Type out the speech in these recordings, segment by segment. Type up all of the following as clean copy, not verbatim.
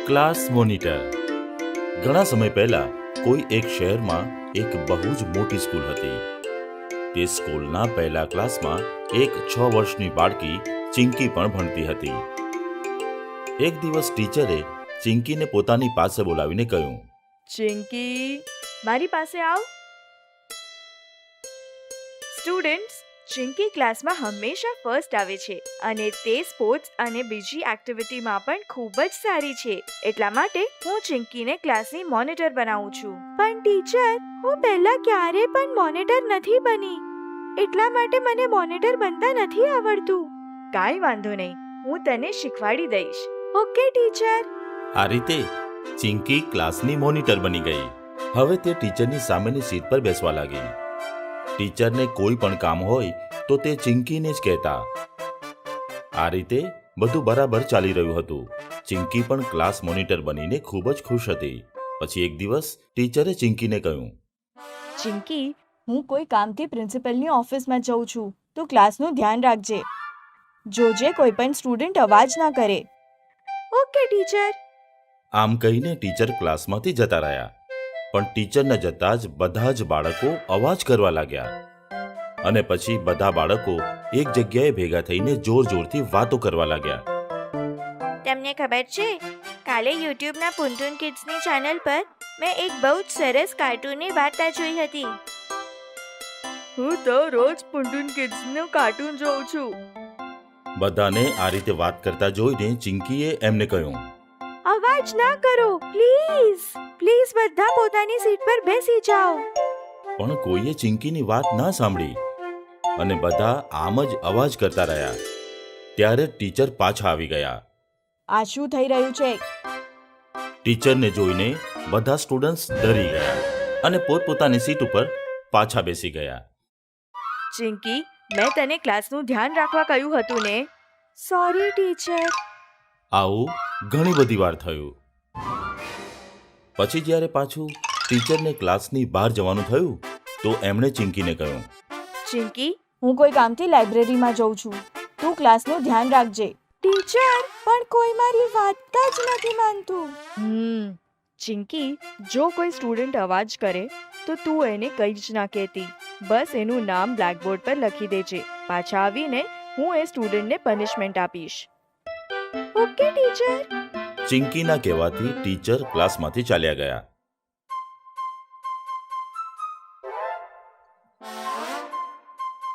Class monitor. ઘણા સમય પહેલા કોઈ એક શહેરમાં એક બહુ જ મોટી સ્કૂલ હતી. તે સ્કૂલના પહેલા ક્લાસમાં એક 6 વર્ષની બાળકી ચિંકી પણ ભણતી હતી. એક દિવસ ટીચરે ચિંકીને પોતાની પાસે બોલાવીને કહ્યું, ચિંકી, મારી પાસે આવ. સ્ટુડન્ટ્સ, ચિંકી ક્લાસમાં હંમેશા ફર્સ્ટ આવે છે અને તે સ્પોર્ટ્સ અને બીજી એક્ટિવિટીમાં પણ ખૂબ જ સારી છે. એટલા માટે હું ચિંકીને ક્લાસની મોનિટર બનાવું છું. પણ ટીચર, હું પહેલા ક્યારે પણ મોનિટર નથી બની, એટલા માટે મને મોનિટર બનતા નથી આવડતું. કાંઈ વાંધો નહીં, હું તને શીખવાડી દઈશ. Okay teacher. આ રીતે ચિંકી ક્લાસની મોનિટર બની ગઈ. હવે તે ટીચરની સામેની સીટ પર બેસવા લાગી. ટીચરને કોઈ પણ કામ હોય તો તે ચિંકીને જ કહેતા. આ રીતે બધું બરાબર ચાલી રહ્યું હતું. ચિંકી પણ ક્લાસ મોનિટર બનીને ખૂબ જ ખુશ હતી. પછી એક દિવસ ટીચરે ચિંકીને કહ્યું, ચિંકી, હું કોઈ કામથી પ્રિન્સિપલની ઓફિસમાં જઉં છું. તું ક્લાસનું ધ્યાન રાખજે. જોજે કોઈ પણ સ્ટુડન્ટ અવાજ ના કરે. Okay teacher. આમ કહીને ટીચર ક્લાસમાંથી જતા રહ્યા. પણ ટીચર ન જતા જ બધા જ બાળકો અવાજ કરવા લાગ્યા. અને પછી બધા બાળકો એક જગ્યાએ ભેગા થઈને જોર-જોરથી વાતો કરવા લાગ્યા. તમને ખબર છે, કાલે યુટ્યુબના પુન્ટુન કિડ્સની ચેનલ પર મેં એક બહુ જ સરસ કાર્ટૂનની વાર્તા જોઈ હતી. હું તો રોજ પુન્ટુન કિડ્સનું કાર્ટૂન જોઉં છું. બધાને આ રીતે વાત કરતા જોઈને ચિંકીએ એમને કહ્યું, અવાજ ના કરો પ્લીઝ. પ્લીઝ બધા પોતાની સીટ પર બેસી જાઓ. પણ કોઈએ ચિંકીની વાત ના સાંભળી અને બધા આમ જ અવાજ કરતા રહ્યા. ત્યારે ટીચર પાછા આવી ગયા. આ શું થઈ રહ્યું છે? ટીચરને જોઈને બધા સ્ટુડન્ટ્સ ડરી ગયા અને પોતપોતાની સીટ ઉપર પાછા બેસી ગયા. ચિંકી, મેં તને ક્લાસનું ધ્યાન રાખવા કહ્યું હતું ને. Sorry teacher. આવું ઘણી બધી વાર થયું. પછી જ્યારે પાછું ટીચરને ક્લાસની બહાર જવાનું થયું તો એમણે ચિંકીને કહ્યું, ચિંકી, હું કોઈ કામથી લાઇબ્રેરીમાં જઉં છું. તું ક્લાસનું ધ્યાન રાખજે. ટીચર, પણ કોઈ મારી વાત જ નથી માનતું. ચિંકી, જો કોઈ સ્ટુડન્ટ અવાજ કરે તો તું એને કંઈ જ ના કહેતી. બસ એનું નામ બ્લેકબોર્ડ પર લખી દેજે. પાછા આવીને હું એ સ્ટુડન્ટને પનિશમેન્ટ આપીશ. Okay teacher. ચિંકીના કહેવાથી ટીચર ક્લાસમાંથી ચાલ્યા ગયા.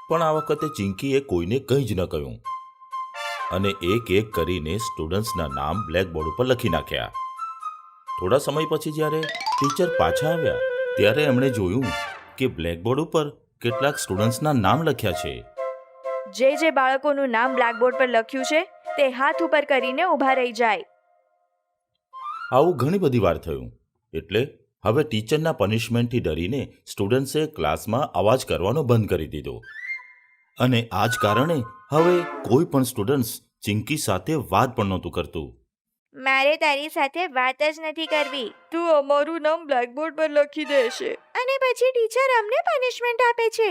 પણ આ વખતે ચિંકીએ કોઈને કંઈ જ ન કહ્યું અને એક એક કરીને સ્ટુડન્ટ્સના નામ બ્લેકબોર્ડ ઉપર લખી નાખ્યા. થોડા સમય પછી જ્યારે ટીચર પાછા આવ્યા ત્યારે એમણે જોયું કે બ્લેકબોર્ડ ઉપર કેટલાક સ્ટુડન્ટ્સના નામ લખ્યા છે. જે બાળકોનું નામ બ્લેકબોર્ડ પર લખ્યું છે તે હાથ ઉપર કરીને ઊભા રહી જાય. આવું ઘણી બધી વાર થયું. એટલે હવે ટીચરના પનિશમેન્ટથી ડરીને સ્ટુડન્ટ્સે ક્લાસમાં અવાજ કરવાનો બંધ કરી દીધો. અને આ જ કારણે હવે કોઈ પણ સ્ટુડન્ટ્સ ચિંકી સાથે વાત પણ નહોતું કરતું. મારે તારી સાથે વાત જ નથી કરવી. તું અમારું નામ બ્લેકબોર્ડ પર લખી દેશે અને પછી ટીચર અમને પનિશમેન્ટ આપે છે.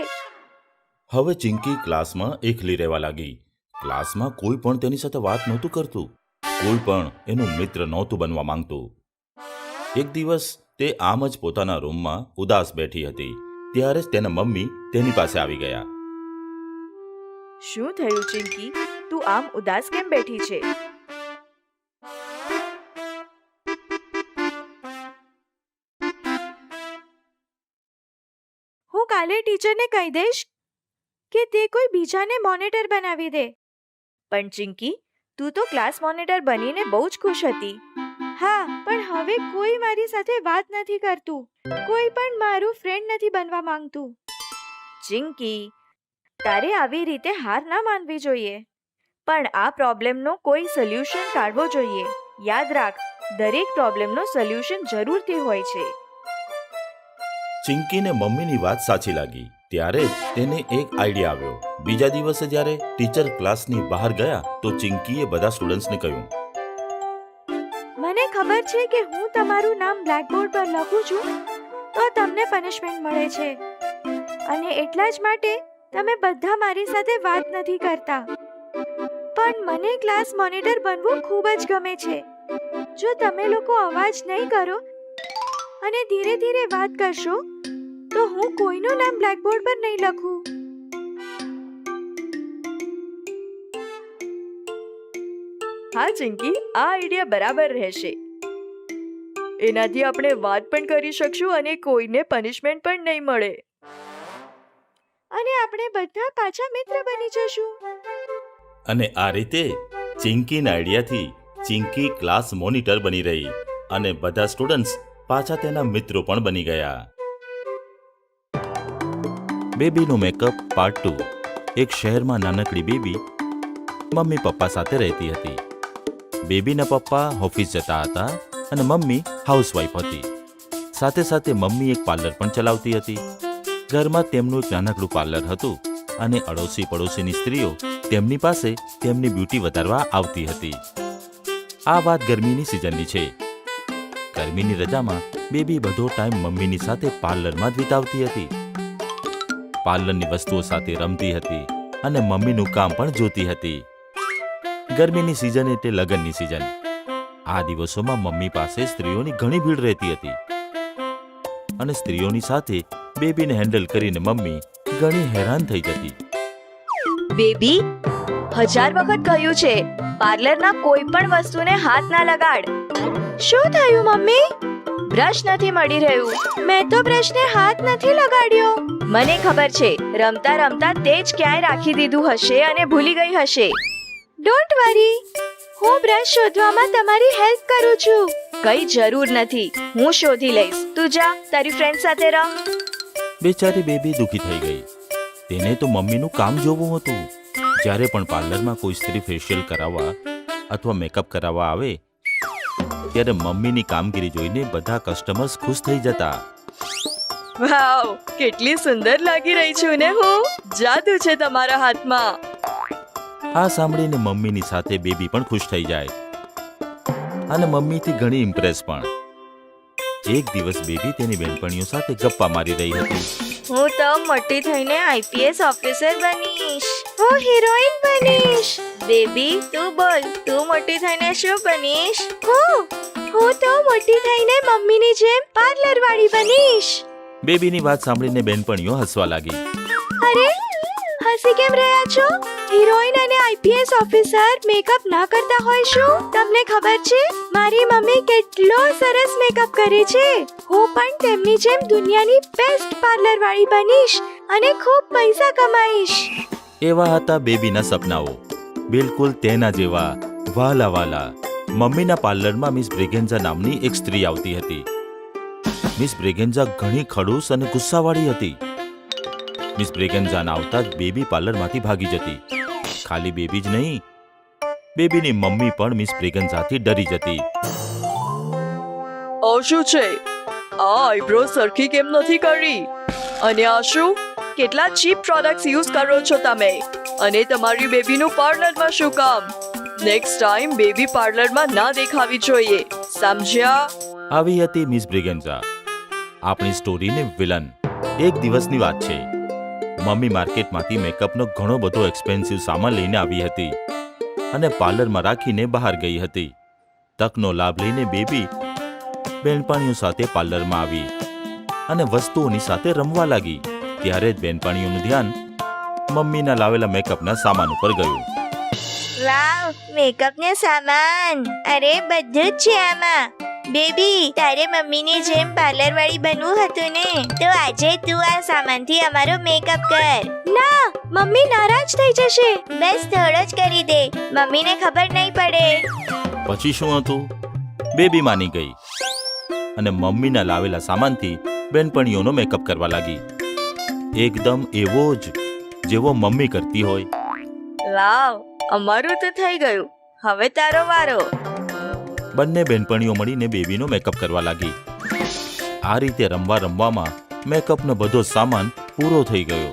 હવે ચિંકી ક્લાસમાં એકલી રહેવા લાગી. ક્લાસમાં કોઈ પણ તેની સાથે વાત નહોતું કરતું. કોઈ પણ એનું મિત્ર નહોતું બનવા માંગતું. એક દિવસ તે આમ જ પોતાના રૂમમાં ઉદાસ બેઠી હતી. ત્યારે જ તેના મમ્મી તેની પાસે આવી ગયા. શું થયું ચિંકી? તું આમ ઉદાસ કેમ બેઠી છે? હું કાલે ટીચરને કહી દઈશ કે તે કોઈ બીજાને મોનિટર બનાવી દે. પણ ચિંકી, તું તો ક્લાસ મોનિટર બનીને બહુ જ ખુશ હતી. હા, પણ હવે કોઈ મારી સાથે વાત નથી કરતું. કોઈ પણ મારું ફ્રેન્ડ નથી બનવા માંગતું. ચિંકી, તારે આવી રીતે હાર ના માનવી જોઈએ. પણ આ પ્રોબ્લેમનો કોઈ સોલ્યુશન કાઢવો જોઈએ. યાદ રાખ, દરેક પ્રોબ્લેમનો સોલ્યુશન જરૂરથી હોય છે. ચિંકીને મમ્મીની વાત સાચી લાગી. ત્યારે જ તેને એક આઈડિયા આવ્યો. બીજા દિવસે જ્યારે ટીચર ક્લાસની બહાર ગયા તો ચિંકીએ બધા સ્ટુડન્ટ્સને કહ્યું, મને ખબર છે કે હું તમારું નામ બ્લેકબોર્ડ પર લખું છું તો તમને પનિશમેન્ટ મળે છે અને એટલા જ માટે તમે બધા મારી સાથે વાત નથી કરતા. પણ મને ક્લાસ મોનિટર બનવું ખૂબ જ ગમે છે. જો તમે લોકો અવાજ નહીં કરો અને ધીરે ધીરે વાત કરશો તો હું કોઈનું નામ બ્લેકબોર્ડ પર નહીં લખું. હા ચિંકી, આ આઈડિયા બરાબર રહેશે. એનાથી આપણે વાત પણ કરી શકશું અને કોઈને પનિશમેન્ટ પણ નહીં મળે. અને આપણે બધા પાછા મિત્ર બની જશું. અને આ રીતે ચિંકીના આઈડિયાથી ચિંકી ક્લાસ મોનિટર બની રહી અને બધા સ્ટુડન્ટ્સ પાછા તેના મિત્રો પણ બની ગયા. બેબીનો મેકઅપ પાર્ટ 2. એક શહેરમાં નાનકડી બેબી મમ્મી પપ્પા સાથે રહેતી હતી. બેબીના પપ્પા ઓફિસ જતા હતા અને મમ્મી હાઉસવાઈફ હતી. સાથે સાથે મમ્મી એક પાર્લર પણ ચલાવતી હતી. ઘરમાં તેમનું એક નાનકડું પાર્લર હતું અને અડોશી પડોશીની સ્ત્રીઓ તેમની પાસે તેમની બ્યુટી વધારવા આવતી હતી. આ વાત ગરમીની સિઝનની છે. ગરમીની રજામાં બેબી બધો ટાઈમ મમ્મીની સાથે પાર્લરમાં જ વિતાવતી હતી. પાર્લરની વસ્તુઓ સાથે રમતી હતી અને મમ્મીનું કામ પણ જોતી હતી. ગરમીની સિઝન એટલે લગ્નની સિઝન. આ દિવસોમાં મમ્મી પાસે સ્ત્રીઓની ઘણી ભીડ રહેતી હતી અને સ્ત્રીઓની સાથે બેબીને હેન્ડલ કરીને મમ્મી ઘણી હેરાન થઈ જતી. બેબી, 1000 વખત કહ્યું છે પાર્લરના કોઈ પણ વસ્તુને હાથ ના લગાડ. શું થયું મમ્મી? બ્રશ નથી મળી રહ્યું. મેં તો બ્રશને હાથ નથી લગાડ્યો. મને ખબર છે, રમતા રમતા તે જ ક્યાંય રાખી દીધું હશે અને ભૂલી ગઈ હશે. ડોન્ટ વરી, હું બ્રશ શોધવામાં તમારી હેલ્પ કરું છું. કઈ જરૂર નથી, હું શોધી લઈશ. તું જા, તારી ફ્રેન્ડ સાથે રમ. બેચારી બેબી દુખી થઈ ગઈ. તેને તો મમ્મીનું કામ જોવું હતું. જ્યારે પણ પાર્લરમાં કોઈ સ્ત્રી ફેશિયલ કરાવવા અથવા મેકઅપ કરાવવા આવે ત્યારે મમ્મીની કામગીરી જોઈને બધા કસ્ટમર્સ ખુશ થઈ જતા. વાવ, કેટલી સુંદર લાગી રહી છું ને હું. જાદુ છે તમારા હાથમાં. આ સાંભળીને મમ્મીની સાથે બેબી પણ ખુશ થઈ જાય અને મમ્મીથી ઘણી ઇમ્પ્રેસ પણ. એક દિવસ બેબી તેની બહેનપણીઓ સાથે ગપ્પા મારી રહી હતી. હું તો મોટી થઈને આઈપીએસ ઓફિસર બનીશ. હું હિરોઈન બનીશ. બેબી, તું બોલ, તું મોટી થઈને શું બનીશ? હું તો મોટી થઈને મમ્મીની જેમ પાર્લર વાળી બનીશ. બેબીની વાત સાંભળીને બહેનપણીઓ હસવા લાગી. અરે, હસી કેમ રહ્યા છો? હિરોઈન અને આઈપીએસ ઓફિસર મેકઅપ ના કરતા હોય શું? તમને ખબર છે મારી મમ્મી કેટલો સરસ મેકઅપ કરે છે. હું પણ તેમની જેમ દુનિયાની બેસ્ટ પાર્લર વાળી બનીશ અને ખૂબ પૈસા કમાઈશ. એવા હતા બેબીના સપનાઓ. બિલકુલ તેના જેવા વાલા વાલા. મમ્મીના પાર્લરમાં મિસ બ્રિગેન્ઝા નામની એક સ્ત્રી આવતી હતી. મિસ બ્રિગેન્ઝા ઘણી ખડૂસ અને ગુસ્સાવાળી હતી. મિસ બ્રિગેન્ઝાના આવતા જ બેબી પાર્લરમાંથી ભાગી જતી. ખાલી બેબી જ નહીં, બેબીની મમ્મી પણ મિસ બ્રિગેન્ઝાથી ડરી જતી. આ શું છે? આ આઈબ્રો સરખી કેમ નથી કરી? અને આ શું? કેટલા ચીપ પ્રોડક્ટ્સ યુઝ કરો છો તમે? અને તમારી બેબીનું પાર્લરમાં શું કામ? નેક્સ્ટ ટાઈમ બેબી પાર્લરમાં ના દેખાવી જોઈએ, સમજ્યા? આવી હતી મિસ બ્રિગેન્ઝા. આપણી સ્ટોરીની વિલન. એક દિવસની વાત છે. મમ્મી માર્કેટમાંથી મેકઅપનો ઘણો બધો એક્સપેન્સિવ સામાન લઈને આવી હતી અને પાર્લરમાં રાખીને બહાર ગઈ હતી. તકનો લાભ લઈને બેબી બહેનપણીઓ સાથે પાર્લરમાં આવી અને વસ્તુઓની સાથે રમવા લાગી. ત્યારે જ બહેનપણીઓનું ધ્યાન મમ્મીના લાવેલા મેકઅપના સામાન ઉપર ગયું. વાવ, મેકઅપનો સામાન! અરે, બધું જ છે આમાં. બેબી, તારે મમ્મીની જેમ પાર્લર વાળી બનવું હતું ને, તો આજે તું આ સામાનથી અમારો મેકઅપ કર. ના, મમ્મી નારાજ થઈ જશે. બસ થોડો જ કરી દે, મમ્મીને ખબર નહીં પડે. પછી શું હતું? બેબી માની ગઈ અને મમ્મીના લાવેલા સામાનથી બહેનપણીઓનો મેકઅપ કરવા લાગી. એકદમ એવો જ જેવો મમ્મી કરતી હોય. વાવ, અમારું તો થઈ ગયું. હવે તારો વારો. બંને બહેનપણીઓ મળીને બેબીનો મેકઅપ કરવા લાગી. આ રીતે રમવા રમવામાં મેકઅપનો બધો સામાન પૂરો થઈ ગયો.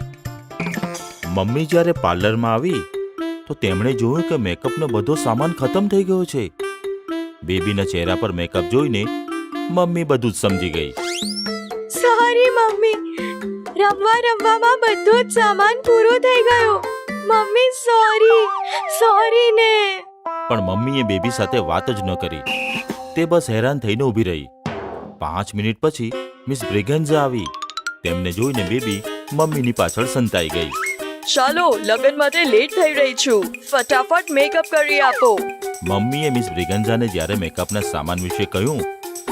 મમ્મી જ્યારે પાર્લરમાં આવી તો તેમણે જોયું કે મેકઅપનો બધો સામાન ખતમ થઈ ગયો છે. બેબીના ચહેરા પર મેકઅપ જોઈને મમ્મી બધું જ સમજી ગઈ. સોરી મમ્મી, રમવામાં બધો જ સામાન પૂરો થઈ ગયો. મમ્મી સોરી ને. પણ મમ્મીએ બેબી સાથે વાત જ ન કરી. તે બસ હેરાન થઈને ઊભી રહી. 5 મિનિટ પછી મિસ બ્રિગેન્ઝા આવી. તેમને જોઈને બેબી મમ્મીની પાછળ સંતાઈ ગઈ. ચાલો, લગ્ન માટે લેટ થઈ રહી છું. ફટાફટ મેકઅપ કરી આપો. મમ્મીએ મિસ બ્રિગેન્ઝાને જ્યારે મેકઅપના સામાન વિશે કહ્યું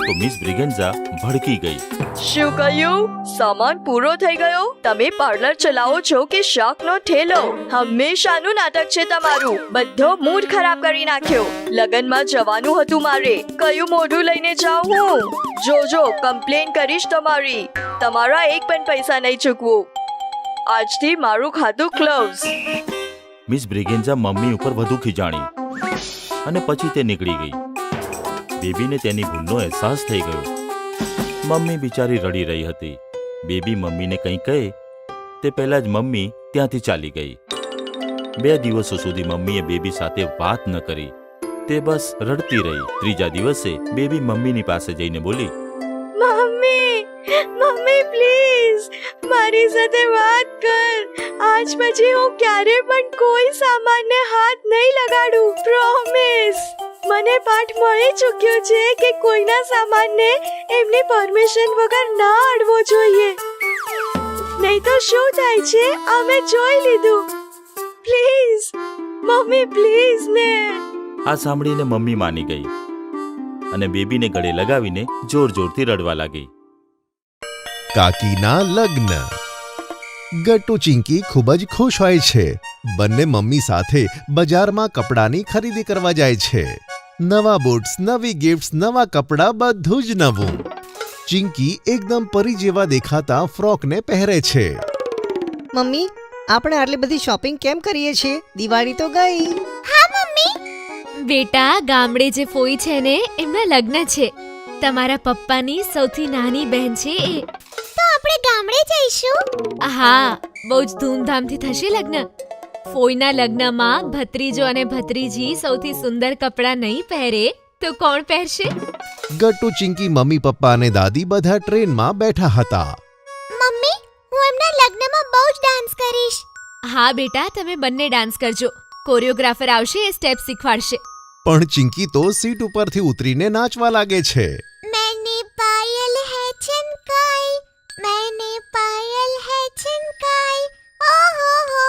તો મિસ બ્રિગેન્ઝા ભડકી ગઈ. શું કહ્યું? સામાન પૂરો થઈ ગયો? તમે પાર્લર ચલાવો છો કે શાકનો ઠેલો? હંમેશાનું નાટક છે તમારું. બધો મૂડ ખરાબ કરી નાખ્યો. લગ્નમાં જવાનું હતું મારે. કયું મોઢું લઈને જાઉં હું? જોજો, કમ્પ્લેન કરીશ તમારી. તમારા એક પણ પૈસા નહીં ચૂકવું. આજથી મારું ખાતું ક્લોઝ. મિસ બ્રિગેન્ઝા મમ્મી ઉપર વધુ ખીજાણી અને પછી તે નીકળી ગઈ. બેબીને તેની ભૂલનો અહેસાસ થઈ ગયો. મમ્મી બિચારી રડી રહી હતી. બેબી મમ્મીને કંઈ કહે તે પહેલા જ મમ્મી ત્યાંથી ચાલી ગઈ. 2 દિવસો સુધી મમ્મીએ બેબી સાથે વાત ન કરી. તે બસ રડતી રહી. 3જા દિવસે બેબી મમ્મીની પાસે જઈને બોલી, મમ્મી પ્લીઝ મારી સાથે વાત કર. આજ પછી હું ક્યારે પણ કોઈ સામાનને હાથ નહીં લગાડું. પ્રોમિસ. મને પાઠ મળી ચૂક્યો છે કે કોઈના સામાનને એમની પરમિશન વગર ના અડવો જોઈએ. નહીં તો શું થાય છે અમે જોઈ લીધું. પ્લીઝ મમ્મી, પ્લીઝ ને. આ સાંભળીને મમ્મી માની ગઈ અને બેબીને ગળે લગાવીને જોરથી રડવા લાગી. કાકીના લગ્ન. ગટ્ટુ ચિંકી ખૂબ જ ખુશ હોય છે. બંને મમ્મી સાથે બજારમાં કપડાની ખરીદી કરવા જાય છે. નવા બૂટ્સ, નવી ગિફ્ટ્સ, નવા કપડાં, બધું જ નવું. ચિંકી એકદમ પરી જેવા દેખાતા ફ્રોકને પહેરે છે. મમ્મી, આપણે આટલી બધી શોપિંગ કેમ કરીએ છીએ? દિવાળી તો ગઈ. બેટા, ગામડે જે ફોઈ છે ને એમના લગ્ન છે. તમારા પપ્પાની સૌથી નાની બહેન છે એ. તો આપણે ગામડે જઈશું. હા, બહુ જ ધૂમધામથી થશે લગ્ન. ફોઈના લગ્નમાં ભત્રીજો અને ભત્રીજી સૌથી સુંદર કપડાં નહીં પહેરે તો કોણ પહેરશે? ગટ્ટુ ચિંકી, મમ્મી, પપ્પા અને દાદી બધા ટ્રેનમાં બેઠા હતા. મમ્મી, હું એમના લગ્નમાં બહુ જ ડાન્સ કરીશ. હા બેટા, તમે બંને ડાન્સ કરજો. કોરિયોગ્રાફર આવશે, એ સ્ટેપ શીખવાડશે. પણ ચિંકી તો સીટ ઉપરથી ઉતરીને નાચવા લાગે છે. मैंने पायल है चनकाई, मैंने पायल है चनकाई, ओहो हो,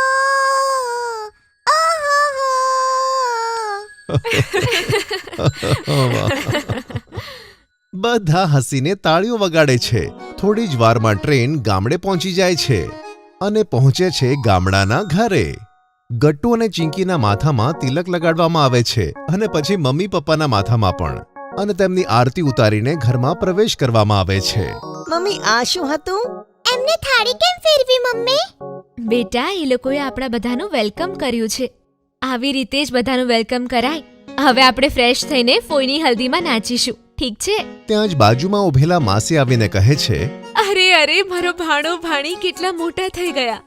ओहो हो. બધા હસીને તાળીઓ વગાડે છે. થોડી જ વારમાં ટ્રેન ગામડે પહોંચી જાય છે અને પહોંચે છે ગામડાના ઘરે. ગટ્ટુ અને ચિંકીના માથામાં તિલક લગાડવામાં આવે છે અને પછી મમ્મી પપ્પાના માથામાં પણ, અને તેમની આરતી ઉતારીને ઘરમાં પ્રવેશ કરવામાં આવે છે. મમ્મી, આ શું હતું? એમને થાળી કેમ ફેરવી મમ્મી? બેટા, એ લોકોએ આપણા બધાનું વેલકમ કર્યું છે. આવી રીતે જ બધાનું વેલકમ કરાય. હવે આપણે ફ્રેશ થઈને ફોઈની હલ્દીમાં નાચીશું, ઠીક છે? ત્યાં જ બાજુમાં ઉભેલા માસી આવીને કહે છે, અરે, મારો ભાણો ભાણી કેટલા મોટા થઈ ગયા.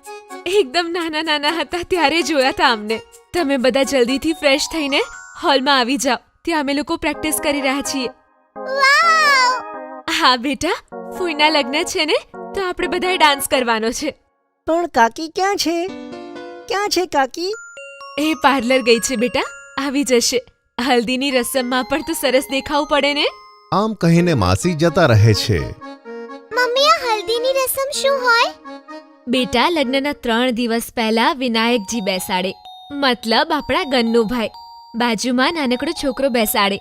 એકદમ નાના હતા ત્યારે જોયા હતા અમને. તમે બધા જલ્દીથી ફ્રેશ થઈને હોલમાં આવી જાઓ. ત્યાં અમે લોકો પ્રેક્ટિસ કરી રહ્યા છીએ. વાવ! હા બેટા, ફોઈના લગ્ન છે ને તો આપણે બધાએ ડાન્સ કરવાનો છે. પણ કાકી ક્યાં છે? ક્યાં છે કાકી? એ પાર્લર ગઈ છે બેટા, આવી જશે. હલ્દીની રસમમાં પણ તો સરસ દેખાવું પડે ને. આમ કહીને માસી જતા રહે છે. મમ્મી, આ હલ્દીની રસમ શું હોય? બેટા, લગ્નના 3 દિવસ પહેલા વિનાયકજી બેસાડે, મતલબ આપણા ગન્નુભાઈ. બાજુમાં નાનકડો છોકરો બેસાડે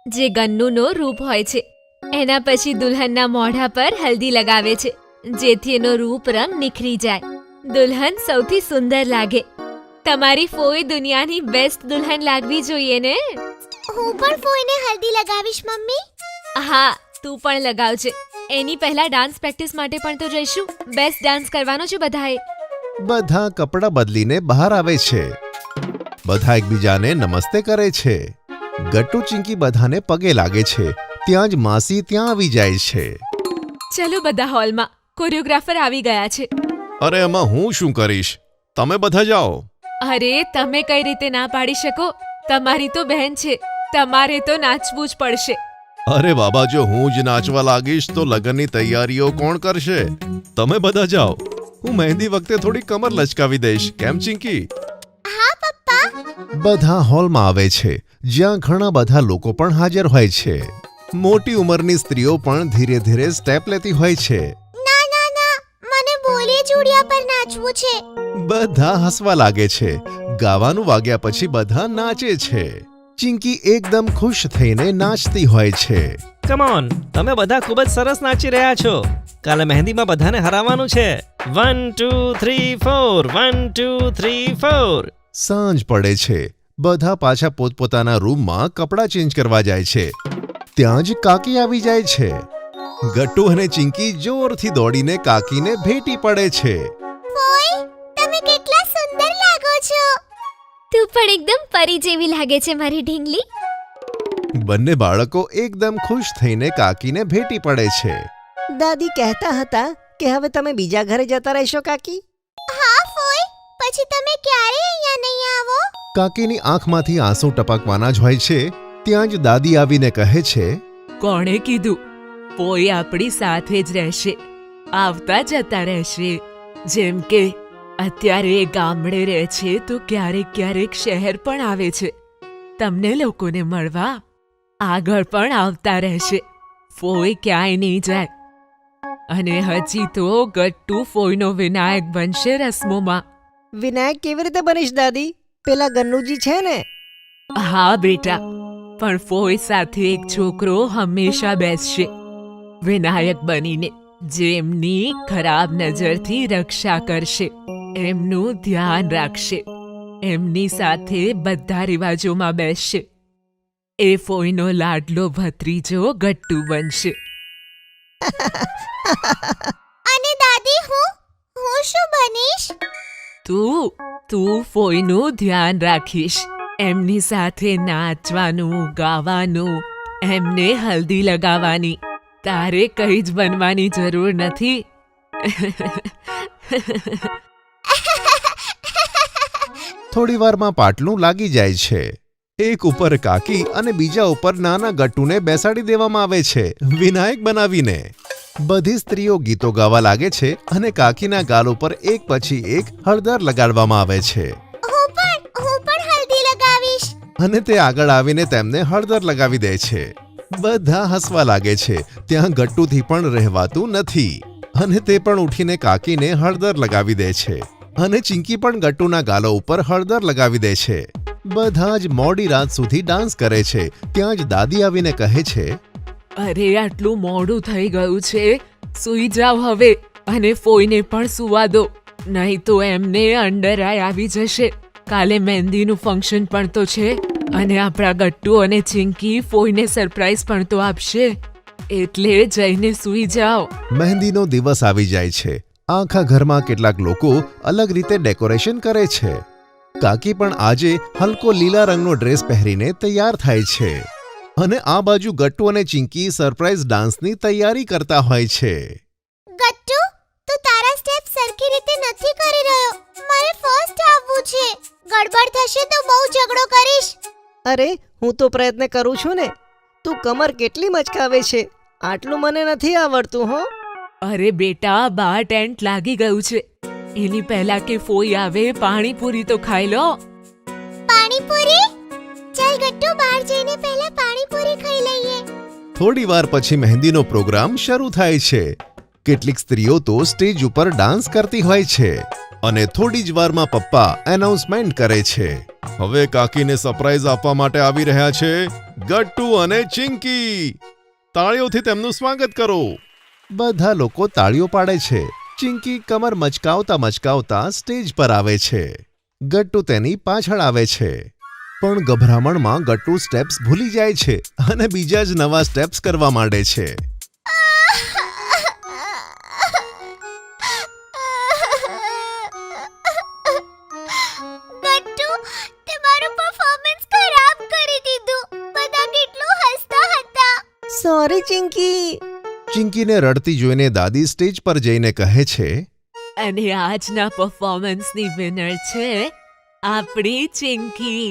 જે ગન્નુનો રૂપ હોય છે. એના પછી દુલ્હનના મોઢા પર હલ્દી લગાવે છે જેથી એનો રૂપ રંગ નિખરી જાય. દુલ્હન સૌથી સુંદર લાગે. તમારી ફોઈ દુનિયાની બેસ્ટ દુલ્હન લાગવી જોઈએ ને. હું પણ ફોઈને હલ્દી લગાવીશ મમ્મી. હા, તું પણ લગાવજે. એની પહેલા ડાન્સ પ્રેક્ટિસ માટે પણ તો જઈશું. બેસ્ટ ડાન્સ કરવાનો છે બધાએ. બધા કપડાં બદલીને બહાર આવે છે. બધા એકબીજાને નમસ્તે કરે છે. ગટ્ટુ ચિંકી બધાને પગે લાગે છે. ત્યાં જ માસી ત્યાં આવી જાય છે. ચલો બધા હોલમાં, કોરિયોગ્રાફર આવી ગયા છે. અરે, એમાં હું શું કરીશ? તમે બધા જાઓ. અરે, તમે કઈ રીતે ના પાડી શકો? તમારી તો બહેન છે, તમારે તો નાચવું જ પડશે. અરે બાબા, જો હું જ નાચવા લાગીશ તો લગ્નની તૈયારીઓ કોણ કરશે? તમે બધા જાઓ. હું મહેંદી વખતે થોડી કમર લચકાવી દઈશ. કેમ ચિંકી? હા પપ્પા. બધા હોલમાં આવે છે જ્યાં ઘણા બધા લોકો પણ હાજર હોય છે. મોટી ઉંમરની સ્ત્રીઓ પણ ધીરે ધીરે સ્ટેપ લેતી હોય છે. ના ના ના મને બોલી ચૂડિયા પર નાચવું છે. બધા હસવા લાગે છે. ગાવાનું વાગ્યા પછી બધા નાચે છે. ચિંકી એકદમ ખુશ થઈને નાચતી હોય છે. કમ ઓન, તમે બધા ખૂબ જ સરસ નાચી રહ્યા છો. કાલે મહેંદીમાં બધાને હરાવવાનું છે. 1 2 3 4 1 2 3 4. સાંજ પડે છે. બધા પાછા પોતપોતાના રૂમમાં કપડાં ચેન્જ કરવા જાય છે. ત્યાં જ કાકી આવી જાય છે. ગટ્ટુ અને ચિંકી જોરથી દોડીને કાકીને ભેટી પડે છે. ફોઈ તમે કેટલા સુંદર લાગો છો. તું પણ એકદમ પરી જેવી લાગે છે મારી ઢીંગલી. બંને બાળકો એકદમ ખુશ થઈને કાકીને ભેટી પડે છે. દાદી કહેતા હતા કે હવે તમે બીજા ઘરે જતા રહેશો કાકી. હા ફોઈ પછી તમે ક્યારે અહીંયા નહીં આવો. કાકીની આંખમાંથી આંસુ ટપકવાના જ હોય છે. ત્યાં જ દાદી આવીને કહે છે, કોણે કીધું? પોઈ આપણી સાથે જ રહેશે, આવતા જતા રહેશે. જેમ કે અત્યારે એ ગામડે રહે છે તો ક્યારેક ક્યારેક શહેર પણ આવે છે તમને લોકોને મળવા. આગળ પણ આવતા રહેશે. ફોઈ ક્યાંય નહીં જાય. અને હજી તો ગટ્ટુ ફોઈનો વિનાયક બનશે રસમોમાં. વિનાયક કેવી રીતે બનીશ દાદી? પેલા ગન્નુજી છે ને? હા બેટા, પણ ફોઈ સાથે એક છોકરો હંમેશા બેસશે વિનાયક બનીને, જે એમની ખરાબ નજરથી રક્ષા કરશે, એમનું ધ્યાન રાખશે, એમની સાથે બધા રિવાજોમાં બેસશે. એ ફોઈનો લાડલો ભત્રીજો ગટ્ટુ બનશે. અને દાદી હું શું બનીશ. તું ફોઈનું ધ્યાન રાખીશ. એમની સાથે નાચવાનું, ગાવાનું, એમને હલ્દી લગાવવાની. તારે કંઈ જ બનવાની જરૂર નથી. થોડી વારમાં પાટલું લાગી જાય છે. એક ઉપર કાકી અને બીજા ઉપર નાના ગટ્ટુને બેસાડી દેવામાં આવે છે વિનાયક બનાવીને. બધી સ્ત્રીઓ ગીતો ગાવા લાગે છે અને કાકીના ગાલ ઉપર એક પછી એક હળદર લગાડવામાં આવે છે. હું પણ હલ્દી લગાવીશ. અને તે આગળ આવીને તેમને હળદર લગાવી દે છે. બધા હસવા લાગે છે. ત્યાં ગટ્ટુથી પણ રહેવાતું નથી અને તે પણ ઉઠીને કાકીને હળદર લગાવી દે છે. અને ચિંકી પણ ગટ્ટુના ગાલો ઉપર હળદર લગાવી દે છે. બધા જ મોડી રાત સુધી ડાન્સ કરે છે. ત્યાં જ દાદી આવીને કહે છે, અરે આટલું મોડું થઈ ગયું છે, સૂઈ જાવ હવે અને ફોઈને પણ સૂવા દો, નહીં તો એમને અંડર આઈ આવી જશે. કાલે મહેંદીનું ફંક્શન પણ તો છે અને આપણા ગટ્ટુ અને ચિંકી ફોઈને સરપ્રાઈઝ પણ તો આપશે. એટલે જઈને સૂઈ જાઓ. મહેંદીનો દિવસ આવી જાય છે. આખા ઘરમાં કેટલાક લોકો અલગ રીતે ડેકોરેશન કરે છે. કાકી પણ આજે હલકો લીલા રંગનો ડ્રેસ પહેરીને તૈયાર થાય છે. અને આ બાજુ ગટ્ટુ અને ચિંકી સરપ્રાઈઝ ડાન્સની તૈયારી કરતા હોય છે. ગટ્ટુ તું તારા સ્ટેપ સરખી રીતે નથી કરી રહ્યો. મારે ફર્સ્ટ આવવું છે. ગડબડ થશે તો બહુ ઝઘડો કરીશ. અરે હું તો પ્રયત્ન કરું છું ને. તું કમર કેટલી મચકાવે છે. આટલું મને નથી આવડતું હો. અરે બેટા, બાર ટેન્ટ લાગી ગયું છે. એની પહેલા કે ફોઈ આવે પાણીપુરી તો ખાઈ લો. પાણીપુરી? ચાલ ગટ્ટુ બહાર જઈને પહેલા પાણીપુરી ખાઈ લઈએ. થોડી વાર પછી મહેંદીનો પ્રોગ્રામ શરૂ થાય છે. કેટલીક સ્ત્રીઓ તો સ્ટેજ ઉપર ડાન્સ કરતી હોય છે. અને થોડી જ વારમાં પપ્પા એનાઉન્સમેન્ટ કરે છે, હવે કાકીને સરપ્રાઈઝ આપવા માટે આવી રહ્યા છે ગટ્ટુ અને ચિંકી. તાળીઓથી તેમનું સ્વાગત કરો. બધા લોકો તાળીઓ પાડે છે. ચિંકી કમર મચકાવતા મચકાવતા સ્ટેજ પર આવે છે. ગટ્ટુ તેની પાછળ આવે છે. પણ ગભરામણમાં ગટ્ટુ સ્ટેપ્સ ભૂલી જાય છે અને બીજા જ નવા સ્ટેપ્સ કરવા માંડે છે. ગટ્ટુ તે મારું પરફોર્મન્સ ખરાબ કરી દીધું. બધા કેટલું હસતા હતા. સોરી ચિંકી. ચિંકીને રડતી જોઈને દાદી સ્ટેજ પર જઈને કહે છે, અને આજના પરફોર્મન્સની વિનર છે આપણી ચિંકી.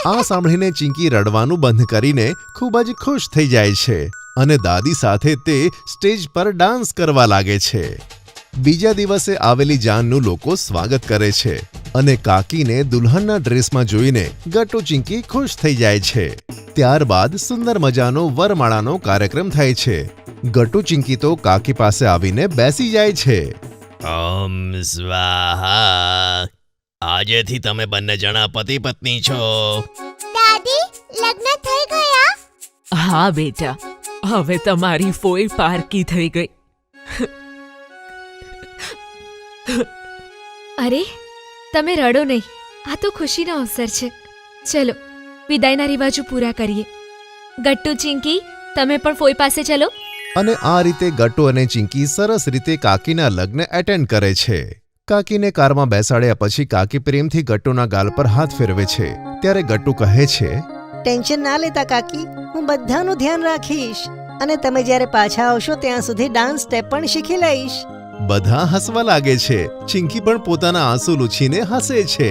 આ સાંભળીને ચિંકી રડવાનું બંધ કરીને ખૂબ જ ખુશ થઈ જાય છે અને દાદી સાથે તે સ્ટેજ પર ડાન્સ કરવા લાગે છે. બીજા દિવસે આવેલી જાનનું લોકો સ્વાગત કરે છે. અને કાકીને દુલ્હનના ડ્રેસમાં જોઈને ગટ્ટુ ચિંકી ખુશ થઈ જાય છે. ત્યારબાદ સુંદર મજાનો વરમાળાનો કાર્યક્રમ થાય છે. ગટ્ટુ ચિંકી તો કાકી પાસે આવીને બેસી જાય છે. ઓમ સ્વાહા. આજેથી તમે બંને જણા પતિ પત્ની છો. દાદી લગ્ન થઈ ગયા? હા બેટા, હવે તમારી ફોઈ પારકી થઈ ગઈ. અરે તમે રડો નહીં, આ તો ખુશીનો અવસર છે. ચલો વિદાયના રિવાજો પૂરા કરીએ. ગટ્ટુ ચિંકી, તમે પણ ફોઈ પાસે ચલો. અને આ રીતે ગટ્ટુ અને ચિંકી સરસ રીતે કાકીના લગ્ન એટેન્ડ કરે છે. કાકીને કારમાં બેસાડ્યા પછી કાકી પ્રેમથી ગટ્ટુના ગાલ પર હાથ ફેરવે છે. ત્યારે ગટ્ટુ કહે છે, ટેન્શન ના લેતા કાકી, હું બધાનું ધ્યાન રાખીશ અને તમે જ્યારે પાછા આવશો ત્યાં સુધી ડાન્સ સ્ટેપ પણ શીખી લઈશ. બધા હસવા લાગે છે. ચિંકી પણ પોતાના આંસુ લૂછીને હસે છે.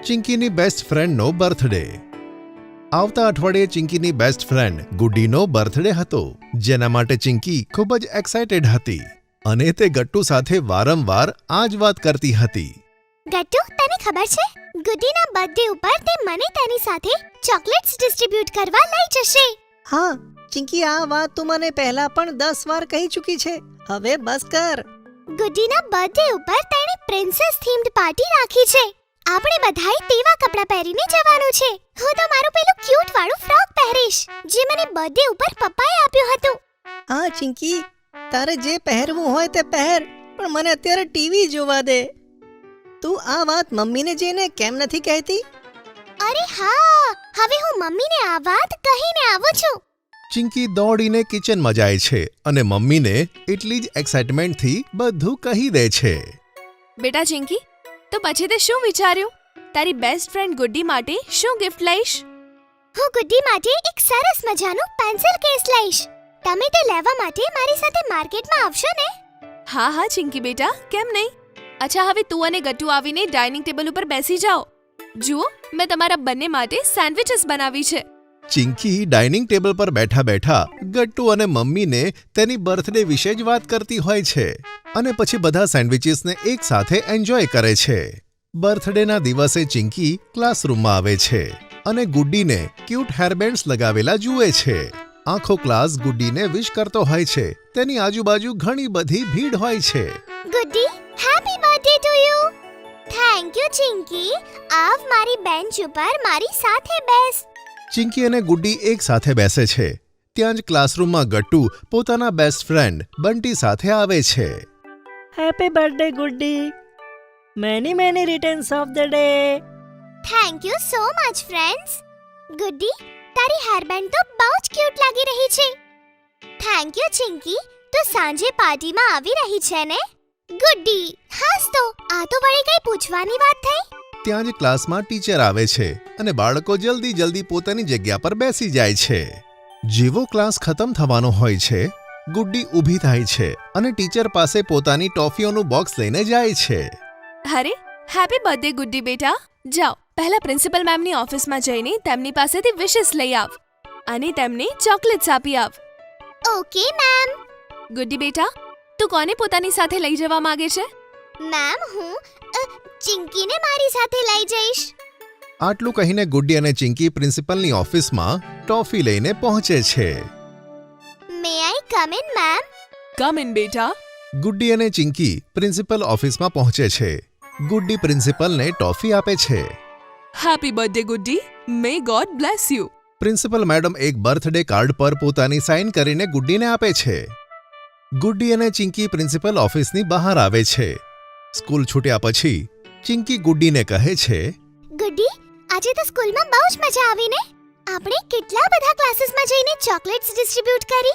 ચિંકીની બેસ્ટ ફ્રેન્ડનો બર્થડે. આવતા અઠવાડિયે ચિંકીની બેસ્ટ ફ્રેન્ડ ગુડ્ડીનો બર્થડે હતો, જેના માટે ચિંકી ખૂબ જ એક્સાઇટેડ હતી અને તે ગટ્ટુ સાથે વારંવાર આ જ વાત કરતી હતી. ગટ્ટુ, તને ખબર છે ગુડીના બર્થડે ઉપર તે મને તેની સાથે ચોકલેટ્સ ડિસ્ટ્રીબ્યુટ કરવા લઈ જશે. હા ચિંકી, આ વાત તું મને પહેલા પણ 10 વાર કહી ચૂકી છે. હવે બસ કર. ગુડીના બર્થડે ઉપર તેણે પ્રિન્સેસ થીમ્ડ પાર્ટી રાખી છે. આપણે બધાએ તેવા કપડાં પહેરીને જવાનું છે. હું તો મારું પેલું ક્યુટ વાળું ફ્રોક પહેરીશ જે મને બર્થડે ઉપર પપ્પાએ આપ્યું હતું. હા ચિંકી, તારે જે પહેરવું હોય તે પહેર, પણ મને અત્યારે ટીવી જોવા દે. તું આ વાત મમ્મીને જઈને કેમ નથી કહેતી? અરે હા, હવે હું મમ્મીને આ વાત કહીને આવું છું. ચિંકી દોડીને કિચનમાં જાય છે અને મમ્મીને એટલી જ એક્સાઇટમેન્ટથી બધું કહી દે છે. બેટા ચિંકી, તો પછી તે શું વિચાર્યું? તારી બેસ્ટ ફ્રેન્ડ ગુડ્ડી માટે શું ગિફ્ટ લઈશ? હું ગુડ્ડી માટે એક સરસ મજાનું પેન્સિલ કેસ લઈશ. તમે તે લેવા માટે મારી સાથે માર્કેટમાં આવશો ને? હા હા ચિંકી બેટા, કેમ નહીં. અચ્છા, હવે તું અને ગટ્ટુ આવીને ડાઇનિંગ ટેબલ ઉપર બેસી જાઓ. જુઓ, મેં તમારા બંને માટે સેન્ડવિચીસ બનાવી છે. ચિંકી ડાઇનિંગ ટેબલ પર બેઠા બેઠા ગટ્ટુ અને મમ્મીને તેની બર્થડે વિશે જ વાત કરતી હોય છે અને પછી બધા સેન્ડવિચીસને એક સાથે એન્જોય કરે છે. બર્થડેના દિવસે ચિંકી ક્લાસરૂમમાં આવે છે અને ગુડ્ડીને ક્યુટ હેરબેન્ડ્સ લગાવેલા જુએ છે. આખો ક્લાસ ગુડ્ડીને વિશ કરતો હોય છે. તેની આજુબાજુ ઘણી બધી ભીડ હોય છે. Guddi, happy birthday to you. Thank you Chinki. આવ મારી બેન્ચ ઉપર મારી સાથે બેસ. ચિંકી અને ગુડ્ડી એક સાથે બેસે છે. ત્યાં જ ક્લાસરૂમમાં ગટ્ટુ પોતાના બેસ્ટ ફ્રેન્ડ બંટી સાથે આવે છે. Happy birthday Guddi. Many returns of the day. Thank you so much friends. Guddi, તારી હેરબેન્ડ તો બહુ જ ક્યુટ લાગી રહી છે. Thank you Chinki. તું સાંજે પાર્ટીમાં આવી રહી છે ને? ગુડ્ડી, હાસ તો આ તો વળી કઈ પૂછવાની વાત થઈ. ત્યાં જ ક્લાસમાં ટીચર આવે છે અને બાળકો જલ્દી પોતાની જગ્યા પર બેસી જાય છે. જેવો ક્લાસ ખતમ થવાનો હોય છે, ગુડ્ડી ઊભી થાય છે અને ટીચર પાસે પોતાની ટોફીઓનું બોક્સ લઈને જાય છે. અરે હેપી બર્થડે ગુડ્ડી બેટા. જાઓ, પહેલા પ્રિન્સિપલ મેમની ઓફિસમાં જઈને તેમની પાસેથી વિશેસ લઈ આવ અને તેમને ચોકલેટ્સ આપી આવ. Okay ma'am. ગુડ્ડી બેટા, તું કોને પોતાની સાથે લઈ જવા માંગે છે? મેમ, હું ચિંકીને મારી સાથે લઈ જઈશ. આટલું કહીને ગુડ્ડી અને ચિંકી પ્રિન્સિપલની ઓફિસમાં ટોફી લઈને પહોંચે છે. May I come in ma'am? Come in બેટા. ગુડ્ડી અને ચિંકી પ્રિન્સિપલ ઓફિસમાં પહોંચે છે. ગુડ્ડી પ્રિન્સિપલને ટોફી આપે છે. Happy birthday Guddi. May God bless you. Principal madam એક બર્થડે કાર્ડ પર પોતાની સાઇન કરીને ગુડ્ડીને આપે છે. ગુડ્ડી અને ચિંકી પ્રિન્સિપલ ઓફિસની બહાર આવે છે. સ્કૂલ છૂટ્યા પછી ચિંકી ગુડ્ડીને કહે છે, ગુડ્ડી, આજે તો સ્કૂલમાં બહુ જ મજા આવી ને? આપણે કેટલા બધા ક્લાસીસમાં જઈને ચોકલેટ્સ ડિસ્ટ્રીબ્યુટ કરી.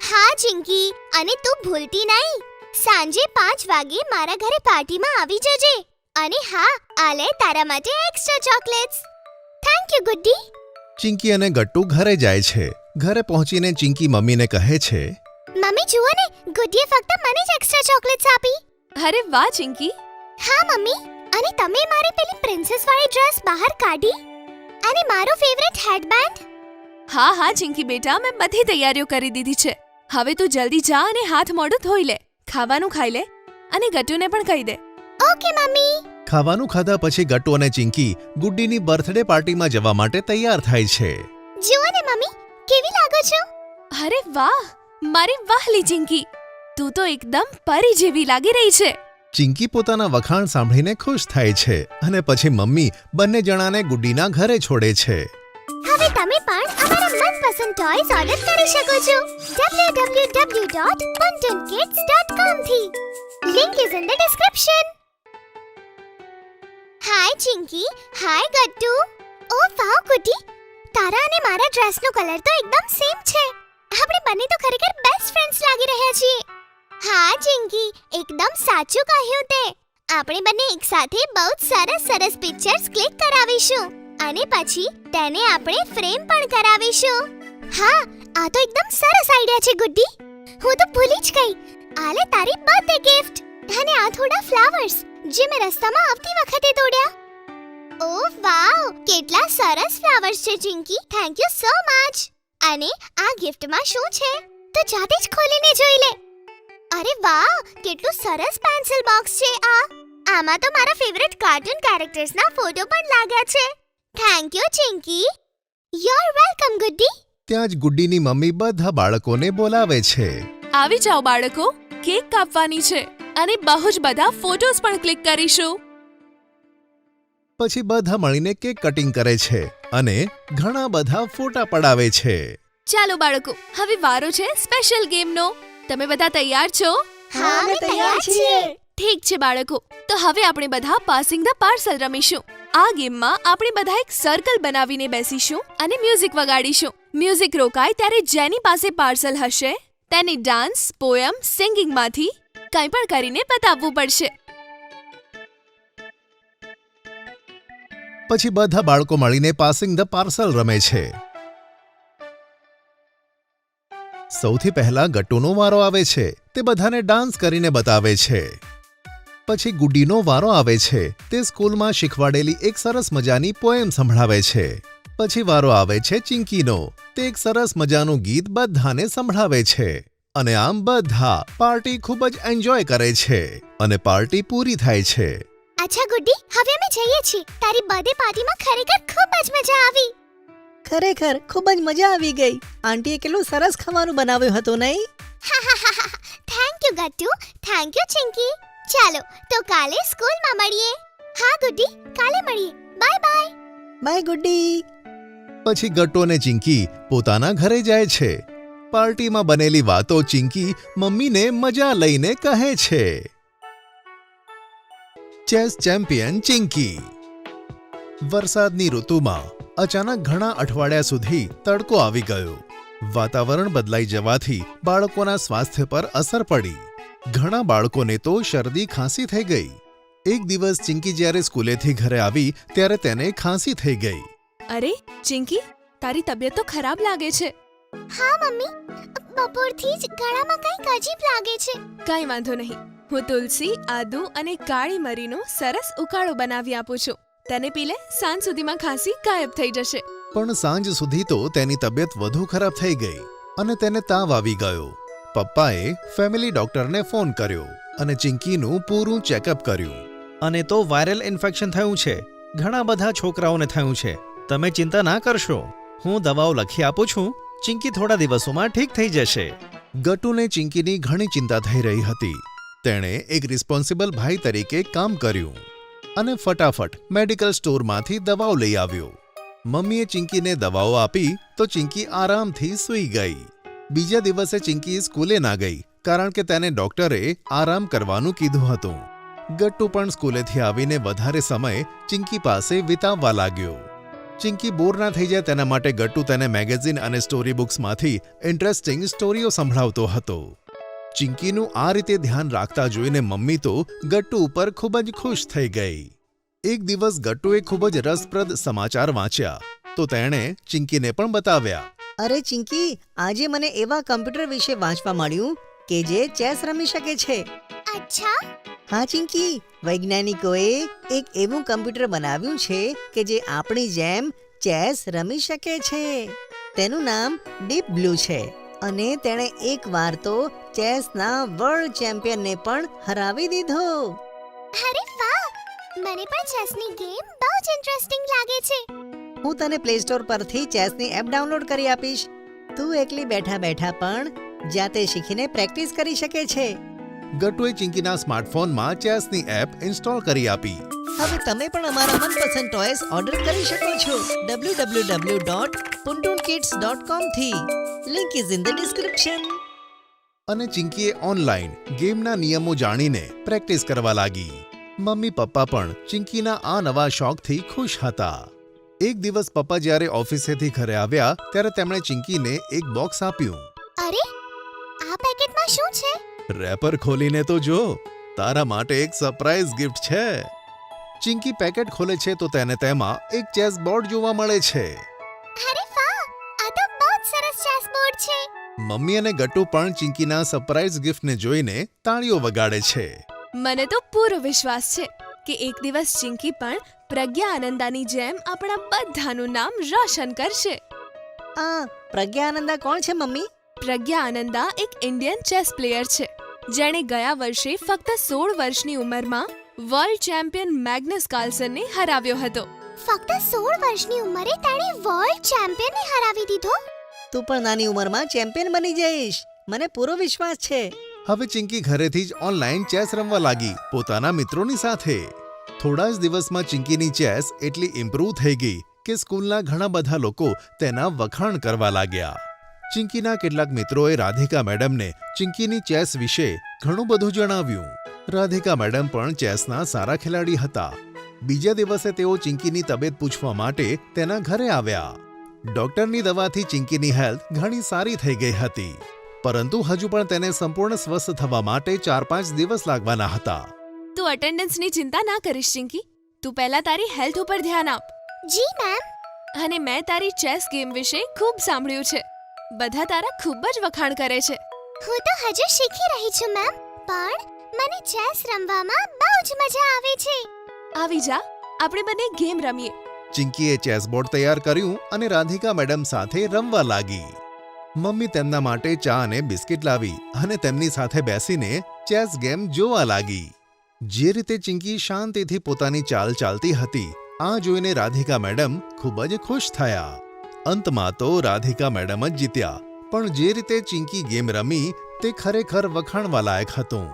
હા ચિંકી, અને તું ભૂલતી નહીં, સાંજે 5 વાગે મારા ઘરે પાર્ટીમાં આવી જજે. અને હા, આ લે તારા માટે extra chocolates. Thank you Guddi. Chinki અને ગટ્ટુ ઘરે જાય છે. ઘરે પહોંચીને ચિંકી મમ્મીને કહે છે, મમ્મી જુઓ ને, ગુડ્ડીએ ફક્ત મને જ એક્સ્ટ્રા ચોકલેટ્સ આપી. અરે વાહ ચિંકી. હા મમ્મી, અને તમે મારી પેલી પ્રિન્સેસ વાળી ડ્રેસ બહાર કાઢી અને મારો ફેવરેટ હેડબેન્ડ. હા હા ચિંકી બેટા, મેં બધી તૈયારીઓ કરી દીધી છે. હવે તું જલ્દી જા અને હાથ મોઢું ધોઈ લે, ખાવાનું ખાઈ લે અને ગટ્ટુને પણ કહી દે. Okay mummy. ખાવાનું ખાધા પછી ગટ્ટુ અને ચિંકી ગુડ્ડીની બર્થડે પાર્ટીમાં જવા માટે તૈયાર થાય છે. જુઓ ને મમ્મી, કેવી લાગો છો? અરે વાહ, મારી વાહલી ચિંકી, તું તો એકદમ પરી જેવી લાગી રહી છે. ચિંકી પોતાના વખાણ સાંભળીને ખુશ થાય છે અને પછી મમ્મી બંને જણાને ગુડ્ડીના ઘરે છોડે છે. હવે તમે પણ અમારા મનપસંદ ટોયઝ ઓર્ડર કરી શકો છો www.buntonkids.com થી. Link is in the description. Hi Chinki, hi Gattu. Oh wow Guddi, તારા અને મારા ડ્રેસનો કલર તો એકદમ સેમ છે. આપણે બંને તો ખરેખર બેસ્ટ ફ્રેન્ડ્સ લાગી રહ્યા છીએ. હા ચિંકી, એકદમ સાચું કહ્યું તે. આપણે બંને એકસાથે બહુ જ સરસ પિક્ચર્સ ક્લિક કરાવીશું અને પછી તેને આપણે ફ્રેમ પણ કરાવીશું. હા, આ તો એકદમ સરસ આઈડિયા છે ગુડ્ડી. હું તો ભૂલી જ ગઈ. આ લે તારી બર્થડે ગિફ્ટ. અને આ થોડા ફ્લાવર્સ જે મેં રસ્તામાં આવતી વખતે તોડ્યા. ઓ વાવ, કેટલા સરસ ફ્લાવર્સ છે Chinki. Thank you so much. અને આ ગિફ્ટમાં શું છે તો જાતે જ ખોલીને જોઈ લે. અરે વાહ, કેટલું સરસ પેન્સિલ બોક્સ છે આ. આમાં તો મારા ફેવરિટ કાર્ટૂન કેરેક્ટર્સના ફોટો પણ લાગ્યા છે. Thank you Chinki. You are welcome Guddi. ત્યાં જ ગુડ્ડીની મમ્મી બધા બાળકોને બોલાવે છે. આવી જાઓ બાળકો, કેક કાપવાની છે અને બહુ જ બધા ફોટોસ પણ ક્લિક કરીશું. પછી બધા મળીને કેક કટિંગ કરે છે અને ઘણા બધા ફોટા પડાવે છે. ચાલો બાળકો, હવે વારો છે સ્પેશિયલ ગેમનો. તમે બધા તૈયાર છો? હા, અમે તૈયાર છીએ. ઠીક છે બાળકો, તો હવે આપણે બધા પાસિંગ ધ પાર્સલ રમીશું. આ ગેમમાં આપણે બધા એક સર્કલ બનાવીને બેસીશું અને મ્યુઝિક વગાડીશું. મ્યુઝિક રોકાય ત્યારે જેની પાસે પાર્સલ હશે તેને ડાન્સ, પોયમ, સિંગિંગમાંથી કંઈ પણ કરીને બતાવવું પડશે. પછી બધા બાળકો મળીને પાસિંગ ધ પાર્સલ રમે છે. સૌથી પહેલા ગટ્ટુનો વારો આવે છે. તે બધાને ડાન્સ કરીને બતાવે છે. પછી ગુડ્ડીનો વારો આવે છે. તે સ્કૂલમાં શીખવાડેલી એક સરસ મજાની પોએમ સંભળાવે છે. પછી વારો આવે છે ચિંકીનો. તે એક સરસ મજાનું ગીત બધાને સંભળાવે છે અને આમ બધા પાર્ટી ખૂબ જ એન્જોય કરે છે અને પાર્ટી પૂરી થાય છે. અચ્છા ગુડ્ડી, હવે અમે જઈએ છીએ. તારી બર્થડે પાર્ટીમાં ખરેખર ખૂબ જ મજા આવી. ખરેખર ખૂબ જ મજા આવી ગઈ. આંટીએ કેટલું સરસ ખાવાનું બનાવ્યું હતું નહીં? Thank you Gattu. Thank you Chinki. ચાલો તો કાલે સ્કૂલમાં મળીએ. હા ગુડ્ડી, કાલે મળીએ. Bye bye. બાય ગુડ્ડી. પછી ગટ્ટુ અને ચિંકી પોતાના ઘરે જાય છે. પાર્ટીમાં બનેલી વાતો ચિંકી મમ્મીને મજા લઈને કહે છે. Chess champion Chinki. વરસાદની ઋતુમાં અચાનક ઘણા અઠવાડિયા સુધી તડકો આવી ગયો. વાતાવરણ બદલાઈ જવાથી બાળકોના સ્વાસ્થ્ય પર અસર પડી. ઘણા બાળકોને તો શરદી ખાંસી થઈ ગઈ. એક દિવસ ચિંકી જ્યારે સ્કૂલેથી ઘરે આવી ત્યારે તેને ખાંસી થઈ ગઈ. અરે ચિંકી, તારી તબિયત તો ખરાબ લાગે છે. હા મમ્મી, બપોરથી જ ગળામાં કંઈક અજીબ લાગે છે. કાંઈ વાંધો નહીં, હું તુલસી, આદુ અને કાળી મરીનો સરસ ઉકાળો બનાવી આપું છું. તેને પી લે, સાંજ સુધીમાં ખાંસી ગાયબ થઈ જશે. પણ સાંજ સુધી તો તેની તબિયત વધુ ખરાબ થઈ ગઈ અને તેને તાવ આવી ગયો. પપ્પાએ ફેમિલી ડોક્ટરને ફોન કર્યો અને ચિંકીનું પૂરું ચેકઅપ કર્યું. અને તો વાયરલ ઇન્ફેક્શન થયું છે. ઘણા બધા છોકરાઓને થયું છે. તમે ચિંતા ના કરશો, હું દવાઓ લખી આપું છું. ચિંકી થોડા દિવસોમાં ઠીક થઈ જશે. ગટ્ટુને ચિંકીની ઘણી ચિંતા થઈ રહી હતી. તેણે એક રિસ્પોન્સિબલ ભાઈ તરીકે કામ કર્યું અને ફટાફટ મેડિકલ સ્ટોરમાંથી દવાઓ લઈ આવ્યો. મમ્મીએ ચિંકીને દવાઓ આપી તો ચિંકી આરામથી સૂઈ ગઈ. બીજા દિવસે ચિંકી સ્કૂલે ના ગઈ કારણ કે તેને ડોક્ટરે આરામ કરવાનું કીધું હતું. ગટ્ટુ પણ સ્કૂલેથી આવીને વધારે સમય ચિંકી પાસે વિતાવવા લાગ્યો. ચિંકી બોર ના થઈ જાય તેના માટે ગટ્ટુ તેને મેગેઝિન અને સ્ટોરી બુક્સમાંથી ઇન્ટરેસ્ટિંગ સ્ટોરીઓ સંભળાવતો હતો. ચિંકીનું આ રીતે ધ્યાન રાખતા જોઈને મમ્મી તો ગટ્ટુ ઉપર ખૂબ જ ખુશ થઈ ગઈ. એક દિવસ ગટ્ટુએ ખૂબ જ રસપ્રદ સમાચાર વાંચ્યા તો તેણે ચિંકીને પણ બતાવ્યા. અરે ચિંકી, આજે મને એવા કમ્પ્યુટર વિશે વાંચવા મળ્યું કે જે ચેસ રમી શકે છે. અચ્છા? હા ચિંકી, વૈજ્ઞાનિકોએ એક એવું કમ્પ્યુટર બનાવ્યું છે કે જે આપણી જેમ ચેસ રમી શકે છે. તેનું નામ ડીપ બ્લુ છે અને તેણે એક વાર તો ચેસના વર્લ્ડ ચેમ્પિયનને પણ હરાવી દીધો. અરે વાહ, મને પણ ચેસની ગેમ બહુ જ ઇન્ટરેસ્ટિંગ લાગે છે. હું તને પ્લે સ્ટોર પરથી ચેસની એપ ડાઉનલોડ કરી આપીશ. તું એકલી બેઠા બેઠા પણ જાતે શીખીને પ્રેક્ટિસ કરી શકે છે. ગટ્ટુએ ચિંકીના સ્માર્ટફોનમાં ચેસની એપ ઇન્સ્ટોલ કરી આપી. હવે તમે પણ અમારા મનપસંદ ટોયસ ઓર્ડર કરી શકો છો www.puntunkids.com થી. Link is in the description. અને ચિંકીએ ઓનલાઈન ગેમના નિયમો જાણીને પ્રેક્ટિસ કરવા લાગી. મમ્મી પપ્પા પણ ચિંકીના આ નવા શોખથી ખુશ હતા. એક દિવસ પપ્પા જ્યારે ઓફિસેથી ઘરે આવ્યા ત્યારે તેમણે ચિંકીને એક બોક્સ આપ્યું. અરે, આ પેકેટમાં શું છે? રેપર ખોલીને તો જો, તારા માટે એક સરપ્રાઈઝ ગિફ્ટ છે. ચિંકી પેકેટ ખોલે છે તો તેને તેમાં એક ચેસ બોર્ડ જોવા મળે છે. અરે વાહ, આ તો બહુ જ સરસ ચેસ બોર્ડ છે. મમ્મી અને ગટ્ટુ પણ ચિંકીના સરપ્રાઈઝ ગિફ્ટને જોઈને તાળીઓ વગાડે છે. મને તો પૂરો વિશ્વાસ છે કે એક દિવસ ચિંકી પણ પ્રજ્ઞા આનંદાની જેમ આપણા બધાનું નામ રોશન કરશે. આ પ્રજ્ઞા આનંદા કોણ છે મમ્મી? પ્રજ્ઞા આનંદા એક ઇન્ડિયન ચેસ પ્લેયર છે જેણે ગયા વર્ષે ફક્ત 16 વર્ષની ઉંમરમાં વર્લ્ડ ચેમ્પિયન મેગ્નસ કાર્લસનને હરાવ્યો હતો. ફક્ત 16 વર્ષની ઉંમરે તેણે વર્લ્ડ ચેમ્પિયનને હરાવી દીધો. તું પણ નાની ઉંમરમાં ચેમ્પિયન બની જઈશ, મને પૂરો વિશ્વાસ છે. હવે ચિંકી ઘરેથી જ ઓનલાઈન ચેસ રમવા લાગી પોતાના મિત્રોની સાથે. થોડા જ દિવસમાં ચિંકીની ચેસ એટલી ઇમ્પ્રૂવ થઈ ગઈ કે સ્કૂલના ઘણા બધા લોકો તેના વખાણ કરવા લાગ્યા. ચિંકીના કેટલાક મિત્રોએ રાધિકા મેડમને ચિંકીની ચેસ વિશે ઘણું બધું જણાવ્યું. રાધિકા મેડમ પણ ચેસના સારા ખેલાડી હતા. બીજા દિવસે તેઓ ચિંકીની તબિયત પૂછવા માટે તેના ઘરે આવ્યા. ડોક્ટરની દવાથી ચિંકીની હેલ્થ ઘણી સારી થઈ ગઈ હતી, પરંતુ હજુ પણ તેને સંપૂર્ણ સ્વસ્થ થવા માટે 4-5 દિવસ લાગવાના હતા. તું અટેન્ડન્સની ચિંતા ના કરીશ ચિંકી. તું પહેલા તારી હેલ્થ ઉપર ધ્યાન આપ. જી મેમ. અને મેં તારી ચેસ ગેમ વિશે ખૂબ સાંભળ્યું છે. બધા તારા ખૂબ જ વખાણ કરે છે. હું તો હજુ શીખી રહી છું મેમ, પણ મને ચેસ રમવામાં બહુ જ મજા આવે છે. આવી જા, આપણે બંને ગેમ રમીએ. ચિંકીએ ચેસ બોર્ડ તૈયાર કર્યું અને રાધિકા મેડમ સાથે રમવા લાગી. મમ્મી તેમના માટે ચા અને બિસ્કિટ લાવી અને તેમની સાથે બેસીને ચેસ ગેમ જોવા લાગી. જે રીતે ચિંકી શાંતિથી પોતાની ચાલ ચાલતી હતી, આ જોઈને રાધિકા મેડમ ખૂબ જ ખુશ થયા. અંતમાં તો રાધિકા મેડમ જ જીત્યા, પણ જે રીતે ચિંકી ગેમ રમી તે ખરેખર વખાણવા લાયક હતું.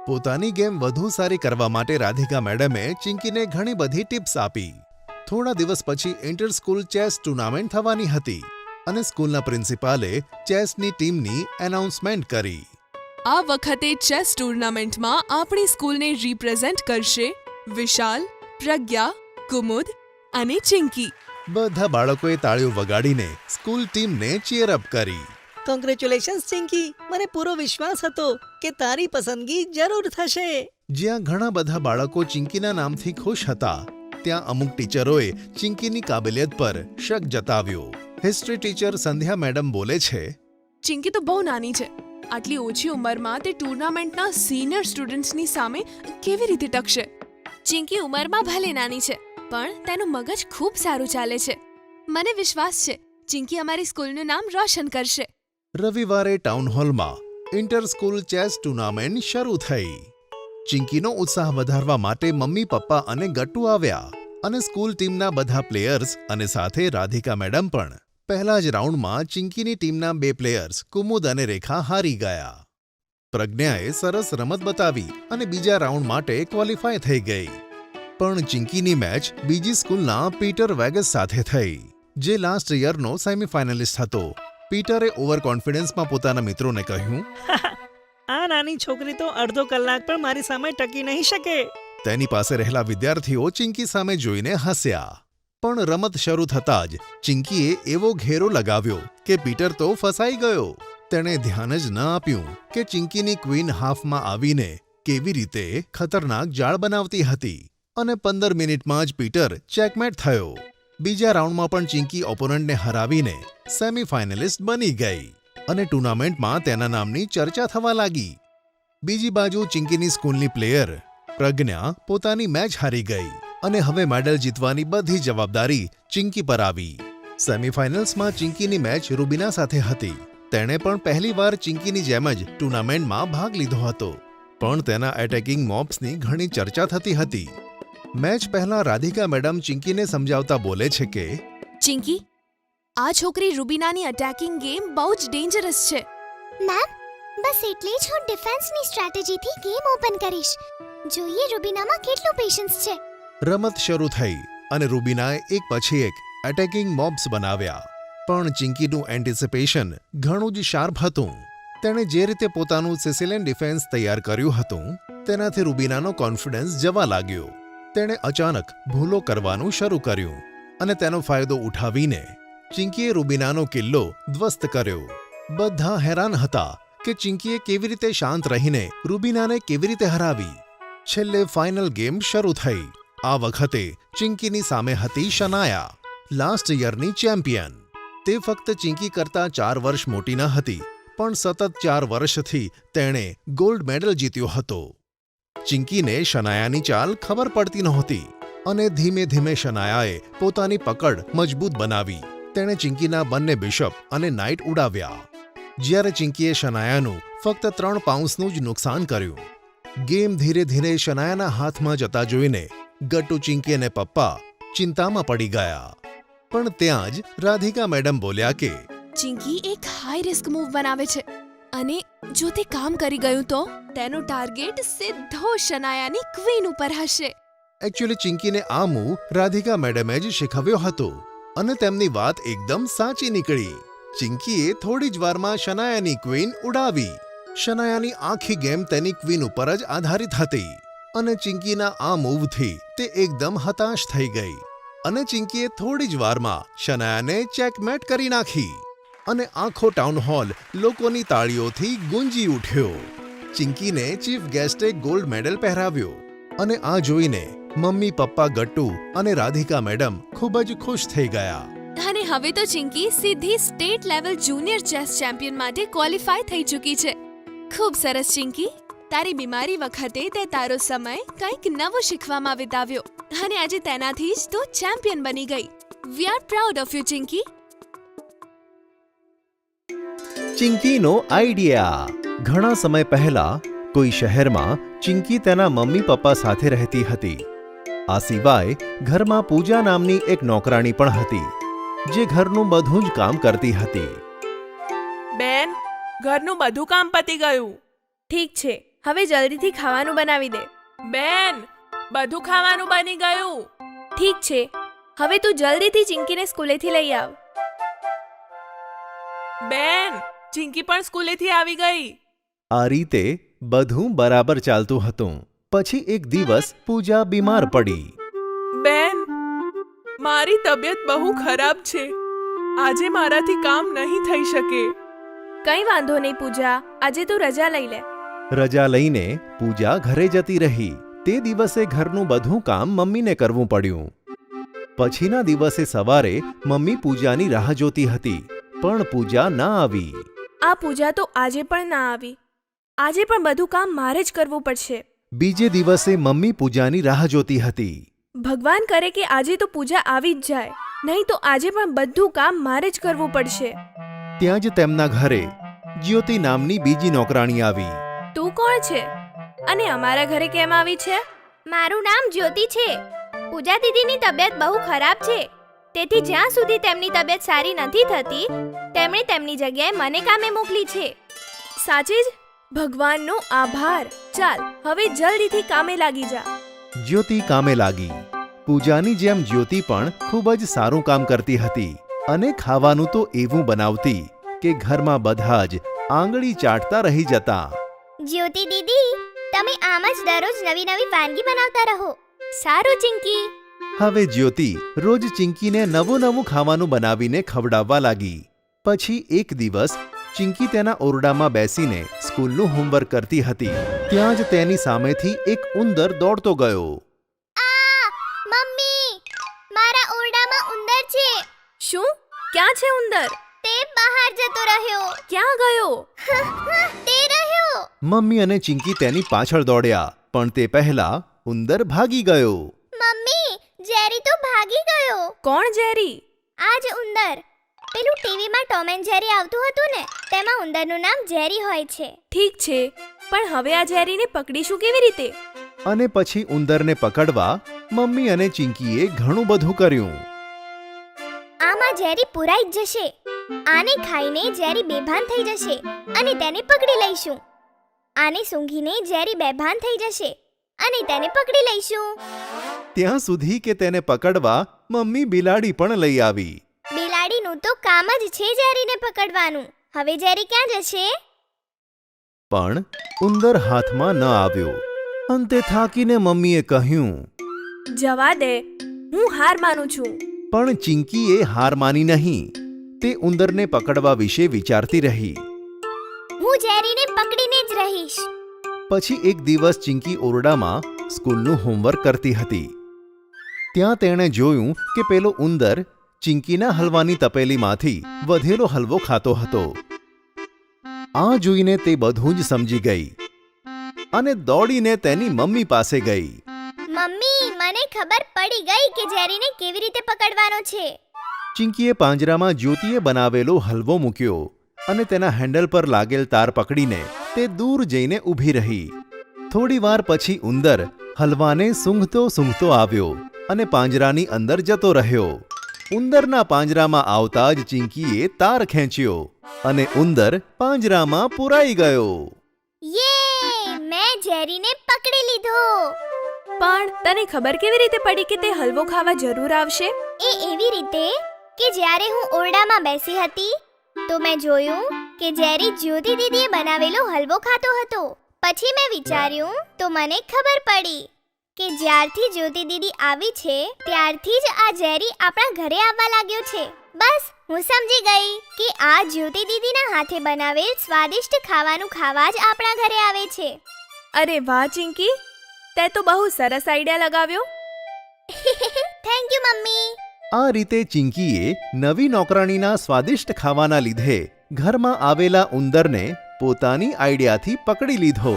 પોતાની ગેમ વધુ સારી કરવા માટે રાધિકા મેડમે ચિંકીને ઘણી બધી ટિપ્સ આપી. થોડા દિવસ પછી ઇન્ટર સ્કૂલ ચેસ ટુર્નામેન્ટ થવાની હતી અને સ્કૂલના પ્રિન્સિપાલે ચેસની ટીમની એનાઉન્સમેન્ટ કરી. આ વખતે ચેસ ટુર્નામેન્ટમાં આપણી સ્કૂલને રિપ્રેઝેન્ટ કરશે વિશાલ, પ્રજ્ઞા, કુમુદ અને ચિંકી. બધા બાળકોએ તાળીઓ વગાડીને સ્કૂલ ટીમને ચીયરઅપ કરી. કોંગ્રેચ્યુલેશન્સ ચિંકી, મને પૂરો વિશ્વાસ હતો કે તારી પસંદગી જરૂર થશે. જ્યાં ઘણા બધા બાળકો ચિંકીના નામથી ખુશ હતા, ત્યાં અમુક ટીચરોએ ચિંકીની કાબિલિયત પર શક જતાવ્યો. હિસ્ટ્રી ટીચર સંધ્યા મેડમ બોલે છે, ચિંકી તો બહુ નાની છે. આટલી ઓછી ઉંમરમાં તે ટુર્નામેન્ટના સિનિયર સ્ટુડન્ટ્સની સામે કેવી રીતે ટકશે? ચિંકી ઉંમરમાં ભલે નાની છે, પણ તેનું મગજ ખૂબ સારું ચાલે છે. મને વિશ્વાસ છે ચિંકી અમારી સ્કૂલનું નામ રોશન કરશે. રવિવારે ટાઉન હોલમાં ઇન્ટર સ્કૂલ ચેસ ટુર્નામેન્ટ શરૂ થઈ. ચિંકીનો ઉત્સાહ વધારવા માટે મમ્મી પપ્પા અને ગટ્ટુ આવ્યા અને સ્કૂલ ટીમના બધા પ્લેયર્સ અને સાથે રાધિકા મેડમ પણ. પહેલા જ રાઉન્ડમાં ચિંકીની ટીમના 2 પ્લેયર્સ કુમુદ અને રેખા હારી ગયા. પ્રજ્ઞાએ સરસ રમત બતાવી અને બીજા રાઉન્ડ માટે ક્વોલિફાય થઈ ગઈ. પણ ચિંકીની મેચ બીજી સ્કૂલના પીટર વેગસ સાથે થઈ, જે લાસ્ટ યરનો સેમીફાઇનલિસ્ટ હતો. પીટરે ઓવર કોન્ફિડન્સમાં પોતાના મિત્રોને કહ્યું, આ નાની છોકરી તો અડધો કલાક પણ મારી સામે ટકી નહીં શકે. તેની પાસે રહેલા વિદ્યાર્થીઓ ચિંકી સામે જોઈને હસ્યા. પણ રમત શરૂ થતાં જ ચિંકીએ એવો ઘેરો લગાવ્યો કે પીટર તો ફસાઈ ગયો. તેણે ધ્યાન જ ન આપ્યું કે ચિંકીની ક્વીન હાફમાં આવીને કેવી રીતે ખતરનાક જાળ બનાવતી હતી અને 15 મિનિટમાં જ પીટર ચેકમેટ થયો. બીજા રાઉન્ડમાં પણ ચિંકી ઓપોનન્ટને હરાવીને સેમીફાઇનલિસ્ટ બની ગઈ અને ટુર્નામેન્ટમાં તેના નામની ચર્ચા થવા લાગી. બીજી બાજુ ચિંકીની સ્કૂલની પ્લેયર પ્રજ્ઞા પોતાની મેચ હારી ગઈ અને હવે મેડલ જીતવાની બધી જવાબદારી ચિંકી પર આવી. સેમીફાઇનલ્સમાં ચિંકીની મેચ રૂબીના સાથે હતી, તેણે પણ પહેલીવાર ચિંકીની જેમ જ ટુર્નામેન્ટમાં ભાગ લીધો હતો, પણ તેના એટેકિંગ મોબ્સની ઘણી ચર્ચા થતી હતી. મેચ પહેલા રાધિકા મેડમ ચિંકીને સમજાવતા બોલે છે કે ચિંકી, આ છોકરી રૂબીનાની અટેકિંગ ગેમ બહુ જ ડેન્જરસ છે. મેમ, બસ એટલે જ હું ડિફેન્સની સ્ટ્રેટેજીથી ગેમ ઓપન કરીશ. જોઈએ રૂબીનામાં કેટલું પેશન્સ છે. રમત શરૂ થઈ અને રૂબીનાએ એક પછી એક એટેકિંગ મોબ્સ બનાવ્યા, પણ ચિંકીનું એન્ટિસિપેશન ઘણું જ શાર્પ હતું. તેણે જે રીતે પોતાનું સિસિલિયન ડિફેન્સ તૈયાર કર્યું હતું, તેનાથી રૂબીનાનો કોન્ફિડન્સ જવા લાગ્યો. તેણે અચાનક ભૂલો કરવાનું શરૂ કર્યું અને તેનો ફાયદો ઉઠાવીને ચિંકીએ રૂબીનાનો કિલ્લો ધ્વસ્ત કર્યો. બધા હેરાન હતા કે ચિંકીએ કેવી રીતે શાંત રહીને રૂબીનાને કેવી રીતે હરાવી. છેલ્લે ફાઇનલ ગેમ શરૂ થઈ. આ વખતે ચિંકીની સામે હતી શનાયા, લાસ્ટ યરની ચેમ્પિયન. તે ફક્ત ચિંકી કરતાં 4 વર્ષ મોટી ન હતી, પણ સતત 4 વર્ષથી તેણે ગોલ્ડ મેડલ જીત્યો હતો. ચિંકીને શનાયાની ચાલ ખબર પડતી નહોતી અને ધીમે ધીમે શનાયાએ પોતાની પકડ મજબૂત બનાવી. તેણે ચિંકીના બંને બિશપ અને નાઇટ ઉડાવ્યા, જ્યારે ચિંકીએ શનાયાનું ફક્ત 3 પાઉન્સનું જ નુકસાન કર્યું. ગેમ ધીરે ધીરે શનાયાના હાથમાં જતા જોઈને ગટ્ટુ ચિંકી અને પપ્પા ચિંતામાં પડી ગયા. પણ ત્યાં જ રાધિકા મેડમ બોલ્યા કે ચિંકી એક હાઈ રિસ્ક મૂવ બનાવે છે અને જો તે કામ કરી ગયું તો તેનો ટાર્ગેટ સીધો શનાયાની ક્વીન ઉપર હશે. એકચ્યુઅલી ચિંકીને આ મૂવ રાધિકા મેડમે જ શીખવ્યો હતો અને તેમની વાત એકદમ સાચી નીકળી. ચિંકીએ થોડી જ વારમાં શનાયાની ક્વીન ઉડાવી. શનાયાની આખી ગેમ તેની ક્વીન ઉપર જ આધારિત હતી અને ચિંકીના આ મૂવથી તે એકદમ હતાશ થઈ ગઈ અને ચિંકીએ થોડી જ વારમાં શનાયાને ચેકમેટ કરી નાખી અને આખો ટાઉન હોલ લોકોની તાળીઓથી ગુંજી ઉઠ્યો. ચિંકીને ચીફ ગેસ્ટે ગોલ્ડ મેડલ પહેરાવ્યો અને આ જોઈને મમ્મી, પપ્પા, ગટ્ટુ અને રાધિકા મેડમ ખૂબ જ ખુશ થઈ ગયા. અને હવે તો ચિંકી સીધી state level junior chess champion માટે ક્વોલિફાય થઈ ચૂકી છે. ખૂબ સરસ ચિંકી. તારી બીમારી વખતે તે તારો સમય કંઈક નવું શીખવામાં વિતાવ્યો અને આજે તેનાથી જ તું ચેમ્પિયન બની ગઈ. We are proud of you Chinki. ચિંકીનો આઈડિયા. ઘણા સમય પહેલા કોઈ શહેરમાં ચિંકી તેના મમ્મી પપ્પા સાથે રહેતી હતી. આ સિવાય ઘરમાં પૂજા નામની એક નોકરાણી પણ હતી, જે ઘરનું બધું જ કામ કરતી હતી. બેન, ઘરનું બધું કામ પતી ગયું. ઠીક છે, હવે જલ્દીથી ખાવાનું બનાવી દે. બેન, બધું ખાવાનું બની ગયું. ઠીક છે, હવે તું જલ્દીથી ચિંકીને સ્કૂલેથી લઈ આવ. બેન, ચિંકી પણ સ્કૂલેથી આવી ગઈ. આ રીતે બધું બરાબર ચાલતું હતું. પછી એક દિવસ પૂજા બીમાર પડી. બેન, મારી તબિયત બહુ ખરાબ છે. આજે મારાથી કામ નહીં થઈ શકે. કંઈ વાંધો નહીં પૂજા, આજે તું રજા લઈ લે. રજા લઈને પૂજા ઘરે જતી રહી. તે દિવસે ઘરનું બધું કામ મમ્મીને કરવું પડ્યું. પછીના દિવસે સવારે મમ્મી પૂજાની રાહ જોતી હતી, પણ પૂજા ના આવી. આ પૂજા તો આજે પણ ના આવી. આજે પણ બધું કામ મારે જ કરવું પડશે. બીજે દિવસે મમ્મી પૂજાની રાહ જોતી હતી. ભગવાન કરે કે આજે તો પૂજા આવી જ જાય, નહીં તો આજે પણ બધું કામ મારે જ કરવું પડશે. ત્યાં જ તેમના ઘરે જ્યોતિ નામની બીજી નોકરાણી આવી. તું કોણ છે અને અમારા ઘરે કેમ આવી છે? મારું નામ જ્યોતિ છે. પૂજા દીદીની તબિયત બહુ ખરાબ છે, તેથી જ્યાં સુધી તેમની તબિયત સારી નથી થતી, તેમણે તેમની જગ્યાએ મને કામે મોકલી છે. સાચે જ? ભગવાનનો આભાર. ચાલ હવે જલ્દીથી કામે લાગી જા. જ્યોતિ કામે લાગી. પૂજાની જેમ જ્યોતિ પણ ખૂબ જ સારું કામ કરતી હતી અને ખાવાનું તો એવું બનાવતી કે ઘરમાં બધા જ આંગળી ચાટતા રહી જતા. જ્યોતિ દીદી, તમે આમ જ દરરોજ નવી નવી વાનગી બનાવતા રહો. સારું ચિંકી. હવે જ્યોતિ રોજ ચિંકીને નવું નવું ખાવાનું બનાવીને ખવડાવવા લાગી. પછી એક દિવસ ચિંકી તેના ઓરડામાં બેસીને સ્કૂલનું હોમવર્ક કરતી હતી. ત્યાં જ તેની સામેથી એક ઉંદર દોડતો ગયો. આ મમ્મી, મારા ઓરડામાં ઉંદર છે. શું? ક્યાં છે ઉંદર? તે બહાર જતો રહ્યો. ક્યાં ગયો? તે રહ્યો. મમ્મી અને ચિંકી તેની પાછળ દોડ્યા, પણ તે પહેલા ઉંદર ભાગી ગયો. મમ્મી, જેરી તો ભાગી ગયો. કોણ જેરી? આ જ ઉંદર. પેલું ટીવીમાં ટોમ એન્ડ જેરી આવતું હતું ને, તેમાં ઉંદરનું નામ જેરી હોય છે. ઠીક છે, પણ હવે આ જેરીને પકડીશું કેવી રીતે? અને પછી ઉંદરને પકડવા મમ્મી અને ચિંકીએ ઘણું બધું કર્યું. આમાં જેરી પુરાઈ જ જશે. આને ખાઈને જેરી બેભાન થઈ જશે અને તેને પકડી લઈશું. આને સૂંઘીને જેરી બેભાન થઈ જશે અને તેને પકડી લઈશું. ત્યાં સુધી કે તેને પકડવા મમ્મી બિલાડી પણ લઈ આવી. બિલાડીનું તો કામ જ છે જેરીને પકડવાનું. હવે જેરી ક્યાં જશે? પણ ઉંદર હાથમાં ન આવ્યો. અંતે થાકીને મમ્મીએ કહ્યું. જવા દે, હું હાર માનું છું. પણ ચિંકીએ હાર માની નહીં. તે ઉંદરને પકડવા વિશે વિચારતી રહી. હું જેરીને પકડીને જ રહીશ. પછી એક દિવસ ચિંકી ઓરડામાં સ્કૂલનું હોમવર્ક કરતી હતી. ત્યાં તેણે જોયું કે પેલો ઉંદર ચિંકીના હલવાની તપેલીમાંથી વધેલો હલવો ખાતો હતો. આ જોઈને તે બધું જ સમજી ગઈ અને દોડીને તેની મમ્મી પાસે ગઈ. મમ્મી, મને ખબર પડી ગઈ કે જેરીને કેવી રીતે પકડવાનો છે. ચિંકીએ પાંજરામાં જ્યોતિએ બનાવેલો હલવો મૂક્યો અને તેના હેન્ડલ પર લાગેલ તાર પકડીને તે દૂર જઈને ઊભી રહી. થોડી વાર પછી ઉંદર હલવાને સૂંઘતો સૂંઘતો આવ્યો અને પાંજરાની અંદર જતો રહ્યો. ઉંદરના પાંજરામાં આવતા જ ચિંકીએ તાર ખેંચ્યો અને ઉંદર પાંજરામાં પુરાઈ ગયો. યે! મેં જેરીને પકડી લીધો. પણ તને ખબર કેવી રીતે પડી કે તે હલવો ખાવા જરૂર આવશે? એ એવી રીતે કે જ્યારે હું ઓરડામાં બેસી હતી તો મેં જોયું કે જેરી જ્યોતિ દીદીએ બનાવેલો હલવો ખાતો હતો. પછી મેં વિચાર્યું તો મને ખબર પડી કે જ્યારથી જ્યોતિ દીદી આવી છે ત્યારથી જ આ જેરી આપણા ઘરે આવવા લાગ્યો છે. બસ હું સમજી ગઈ કે આ જ્યોતિ દીદીના હાથે બનાવેલ સ્વાદિષ્ટ ખાવાનું ખાવા જ આપણા ઘરે આવે છે. અરે વાહ ચિંકી, તે તો બહુ સરસ આઈડિયા લગાવ્યો. Thank you mummy. આ રીતે ચિંકીએ નવી નોકરાણીના સ્વાદિષ્ટ ખાવાના લીધે ઘરમાં આવેલા ઉંદરને પોતાની આઈડિયાથી પકડી લીધો.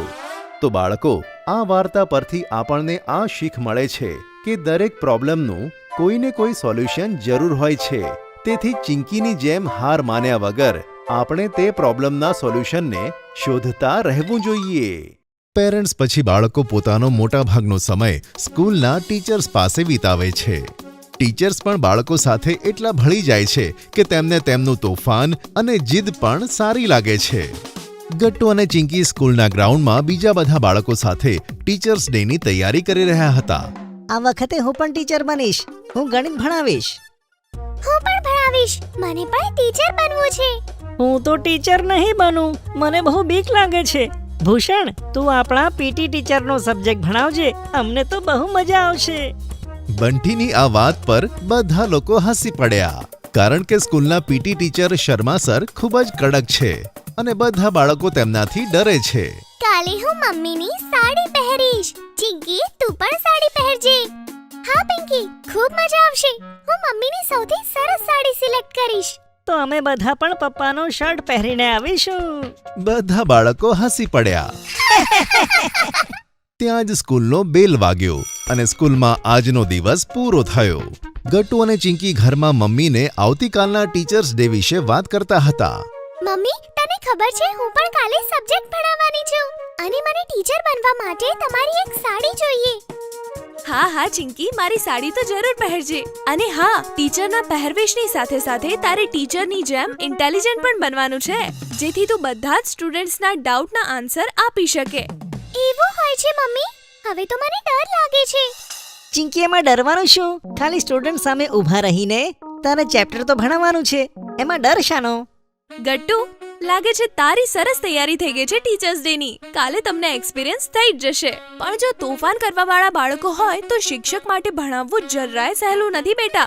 તો બાળકો, આ વાર્તા પરથી આપણને આ શીખ મળે છે કે દરેક પ્રોબ્લેમનું કોઈને કોઈ સોલ્યુશન જરૂર હોય છે. તેથી ચિંકીની જેમ હાર માન્યા વગર આપણે તે પ્રોબ્લેમના સોલ્યુશનને શોધતા રહેવું જોઈએ. પેરેન્ટ્સ પછી બાળકો પોતાનો મોટાભાગનો સમય સ્કૂલના ટીચર્સ પાસે વિતાવે છે. ટીચર્સ પણ બાળકો સાથે એટલા ભળી જાય છે કે તેમને તેમનું તોફાન અને જીદ પણ સારી લાગે છે. ગટ્ટુ અને ચિંકી સ્કૂલના ગ્રાઉન્ડમાં બીજા બધા બાળકો સાથે ટીચર્સ ડેની તૈયારી કરી રહ્યા હતા. આ વખતે હું પણ ટીચર બનીશ. હું ગણિત ભણાવીશ. હું પણ ભણાવીશ. મને પણ ટીચર બનવું છે. હું તો ટીચર નહીં બનું. મને બહુ બીક લાગે છે. ભૂષણ, તું આપણા પીટી ટીચરનો સબ્જેક્ટ ભણાવજે. અમને તો બહુ મજા આવશે. બંટીની આ વાત પર બધા લોકો હસી પડ્યા, કારણ કે સ્કૂલના પીટી ટીચર શર્મા સર ખૂબ જ કડક છે અને બધા બાળકો તેમનાથી ડરે છે. કાલે હું મમ્મીની સાડી પહેરીશ. ચિંકી, તું પણ સાડી પહેરજે. હા પિંકી, ખૂબ મજા આવશે. હું મમ્મીની સૌથી સરસ સાડી સિલેક્ટ કરીશ. તો અમે બધા પણ પપ્પાનો શર્ટ પહેરીને આવીશું. બધા બાળકો હસી પડ્યા. ત્યાં જ સ્કૂલનો બેલ વાગ્યો અને સ્કૂલમાં આજનો દિવસ પૂરો થયો. ગટ્ટુ અને ચિંકી ઘરમાં મમ્મીને આવતીકાલના ટીચર્સ ડે વિશે વાત કરતા હતા. મમ્મી, તને ખબર છે હું પણ કાલે સબ્જેક્ટ ભણાવવાની છું અને મને ટીચર બનવા માટે તમારી એક સાડી જોઈએ. હા હા ચિંકી, મારી સાડી તો જરૂર પહેરજે. અને હા, ટીચરના પહેરવેશની સાથે સાથે તારે ટીચરની જેમ ઇન્ટેલિજન્ટ પણ બનવાનું છે, જેથી તું બધા જ સ્ટુડન્ટ્સના ડાઉટના આન્સર આપી શકે. એવું હોય છે મમ્મી? હવે તો મને ડર લાગે છે. ચિંકી, એમાં ડરવાનું શું? ખાલી સ્ટુડન્ટ સામે ઊભા રહીને તારે ચેપ્ટર તો ભણાવવાનું છે. એમાં ડર શાનો? ગટ્ટુ, લાગે છે તારી સરસ તૈયારી થઈ ગઈ છે ટીચર્સ ડે ની. કાલે તમને એક્સપિરિયન્સ થઈ જ જશે. પણ જો તોફાન કરવા વાળા બાળકો હોય તો શિક્ષક માટે ભણાવવું જરાય સહેલું નથી બેટા.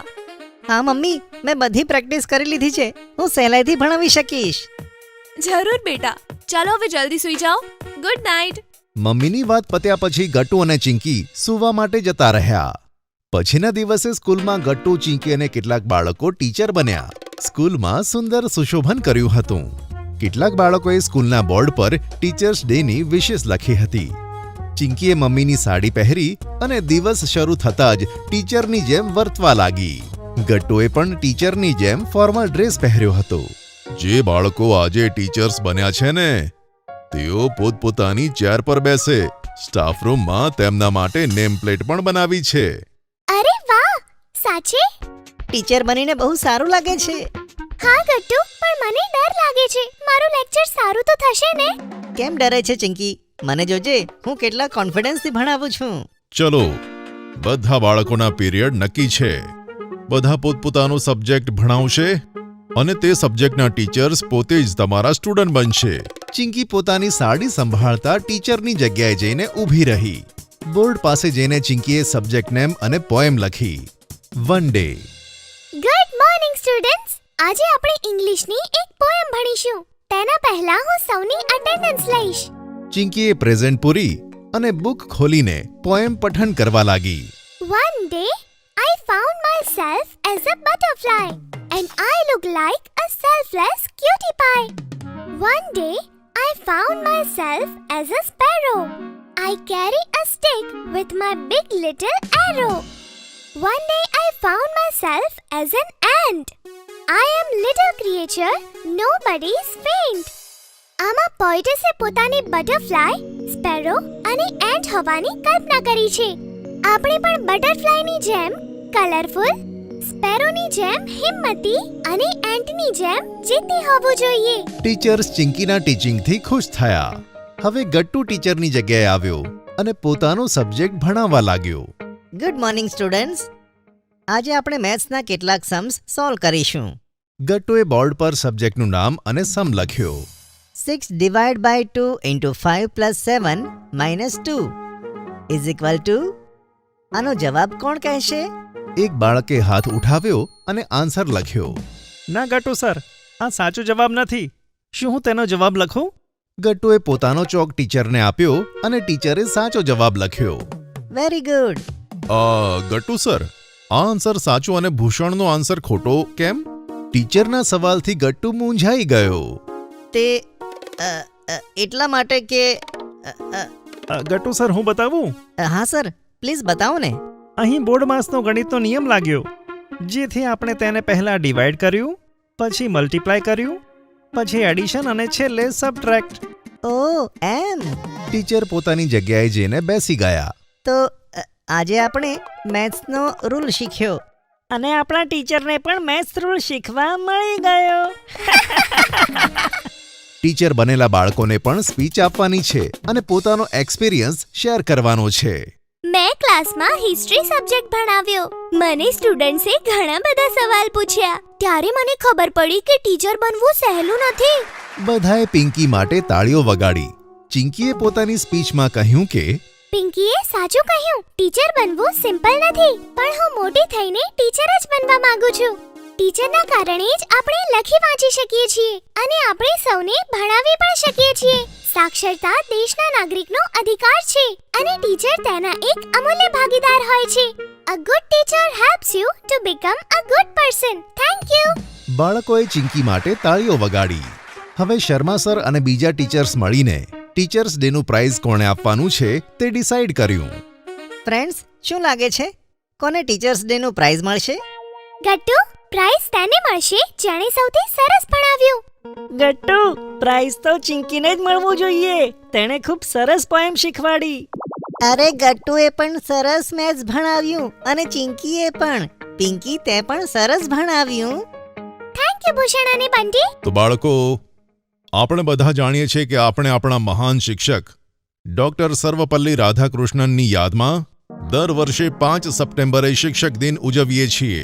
હા મમ્મી, મેં બધી પ્રેક્ટિસ કરી લીધી છે. હું સહેલાઈથી ભણાવી શકીશ. જરૂર બેટા. ચાલો હવે જલ્દી સૂઈ જાઓ. Good night. મમ્મીની વાત પત્યા પછી ગટ્ટુ અને ચિંકી સૂવા માટે જતા રહ્યા. પછીના દિવસે સ્કૂલમાં ગટ્ટુ, ચિંકી અને કેટલાક બાળકો ટીચર બન્યા. સ્કૂલમાં સુંદર સુશોભન કર્યું હતું. કેટલાક બાળકોએ સ્કૂલના બોર્ડ પર ટીચર્સ ડેની વિશેષ લખી હતી. ચિંકીએ મમ્મીની સાડી પહેરી અને દિવસ શરૂ થતાં જ ટીચરની જેમ વર્તવા લાગી. ગટ્ટુએ પણ ટીચરની જેમ ફોર્મલ ડ્રેસ પહેર્યો હતો. જે બાળકો આજે ટીચર્સ બન્યા છે ને, તેઓ પોતપોતાની ચેર પર બેસે. સ્ટાફ રૂમમાં તેમના માટે નેમ પ્લેટ પણ બનાવી છે. અરે વાહ, સાચે? ટીચર બનીને બહુ સારું લાગે છે. હા ગટ્ટુ, પણ મને ડર લાગે છે. મારું લેક્ચર સારું તો થશે ને? કેમ ડરે છે ચિંકી? મને જોજે, હું કેટલા કોન્ફિડન્સથી ભણાવું છું. ચલો, બધા બાળકોના પીરિયડ નક્કી છે. બધા પોતપોતાનો સબ્જેક્ટ ભણાવશે અને તે સબ્જેક્ટના ટીચર્સ પોતે જ તમારા સ્ટુડન્ટ બનશે. ચિંકી પોતાની સાડી સંભાળતા ટીચરની જગ્યાએ જઈને ઊભી રહી. બોર્ડ પાસે જઈને ચિંકીએ સબ્જેક્ટ નેમ અને પોએમ લખી. One day. Good morning students. આજે આપણે ઇંગ્લિશની એક પોએમ ભણીશું. તેના પહેલા હું સૌની અટેન્ડન્સ લઈશ. ચિંકીએ પ્રેઝન્ટ પૂરી અને બુક ખોલીને પોએમ પઠન કરવા લાગી. One day, I found myself as a butterfly, and I look like a selfless cutie pie. One day, I found myself as a sparrow. I carry a stick with my big little arrow. One day, I found myself as an ant. I am little creature, nobody's faint. આમાં પોએટસે પોતાની butterfly, sparrow અને ant હોવાની કલ્પના કરી છે. આપણે પણ બટરફ્લાયની જેમ colourful, સ્પેરોની જેમ હિંમતી અને એન્ટની જેમ જીતી હોવું જોઈએ. ટીચર્સ ચિંકીના ટીચિંગથી ખુશ થયા. હવે ગટ્ટુ ટીચરની જગ્યાએ આવ્યો અને પોતાનો સબ્જેક્ટ ભણાવવા લાગ્યો. Good morning students. આજે આપણે મેથ્સના કેટલાક સમ્સ સોલ્વ કરીશું. ગટ્ટુએ બોર્ડ પર સબ્જેક્ટનું નામ અને સમ લખ્યો. 6 divided by 2 into 5 plus 7 minus 2 is equal to. આનો જવાબ કોણ કહેશે? એક બાળકે હાથ ઉઠાવ્યો અને આન્સર લખ્યો. ના ગટ્ટુ સર, આ સાચો જવાબ નથી. શું હું તેનો જવાબ લખું? ગટ્ટુએ પોતાનો ચોક ટીચરને આપ્યો અને ટીચરે સાચો જવાબ લખ્યો. Very good. ગટ્ટુ સર, આ આન્સર સાચો અને ભૂષણનો આન્સર ખોટો કેમ? ટીચરના સવાલથી ગટ્ટુ મૂંઝાઈ ગયો. તે એટલા માટે કે ગટ્ટુ સર, હું બતાવું? હા સર, પ્લીઝ બતાવો ને. અહીં બોર્ડ માસનો ગણિતનો નિયમ લાગ્યો, જેથી આપણે તેને પહેલા ડિવાઈડ કર્યું, પછી મલ્ટીપ્લાય કર્યું, પછી એડિશન અને છેલ્લે સબટ્રેક્ટ. ઓ એમ. ટીચર પોતાની જગ્યાએ જઈને બેસી ગયા. તો આજે આપણે મેથ્સનો રૂલ શીખ્યો અને આપણા ટીચરને પણ મેથ્સ રૂલ શીખવા મળી ગયો. ટીચર બનેલા બાળકોને પણ સ્પીચ આપવાની છે અને પોતાનો એક્સપિરિયન્સ શેર કરવાનો છે. મેં ક્લાસમાં હિસ્ટ્રી સબ્જેક્ટ ભણાવ્યો. મને સ્ટુડન્ટ્સે ઘણા બધા સવાલ પૂછ્યા. ત્યારે મને ખબર પડી કે ટીચર બનવું સહેલું નથી. બધાએ પિંકી માટે તાળીઓ વગાડી. ચિંકીએ પોતાની સ્પીચમાં કહ્યું કે પિંકીએ સાચું કહ્યું. ટીચર બનવું સિમ્પલ નથી, પણ હું મોટી થઈને ટીચર જ બનવા માંગુ છું. ટીચરના કારણે જ આપણે લખી વાંચી શકીએ છીએ અને આપણે સૌને ભણાવી પણ શકીએ છીએ. સાક્ષરતા દેશના નાગરિકનો અધિકાર છે અને ટીચર તેના એક અમૂલ્ય ભાગીદાર હોય છે. A good teacher helps you to become a good person. Thank you. બાળકોએ ચિંકી માટે તાળીઓ વગાડી. હવે શર્મા સર અને બીજા ટીચર્સ મળીને ટીચર્સ ડેનું પ્રાઇઝ કોણે આપવાનું છે તે ડિસાઈડ કર્યું. ફ્રેન્ડ્સ, શું લાગે છે કોને ટીચર્સ ડેનું પ્રાઇઝ મળશે? ગટ્ટુ, પ્રાઇઝ તેને મળશે જેણે સૌથી સરસ ભણાવ્યું. ગટ્ટુ, પ્રાઇઝ તો ચિંકીને જ મળવું જોઈએ. તેણે ખૂબ સરસ પોએમ શીખવાડી. અરે ગટ્ટુએ પણ સરસ મેથ્સ ભણાવ્યું અને ચિંકીએ પણ. પિંકી, તે પણ સરસ ભણાવ્યું. થેન્ક યુ ભૂષણ અને બંટી. તો બાળકો, આપણે બધા જાણીએ છીએ કે આપણે આપણા મહાન શિક્ષક ડોક્ટર સર્વપલ્લી રાધાકૃષ્ણનની યાદમાં દર વર્ષે 5 સપ્ટેમ્બરે શિક્ષક દિન ઉજવીએ છીએ.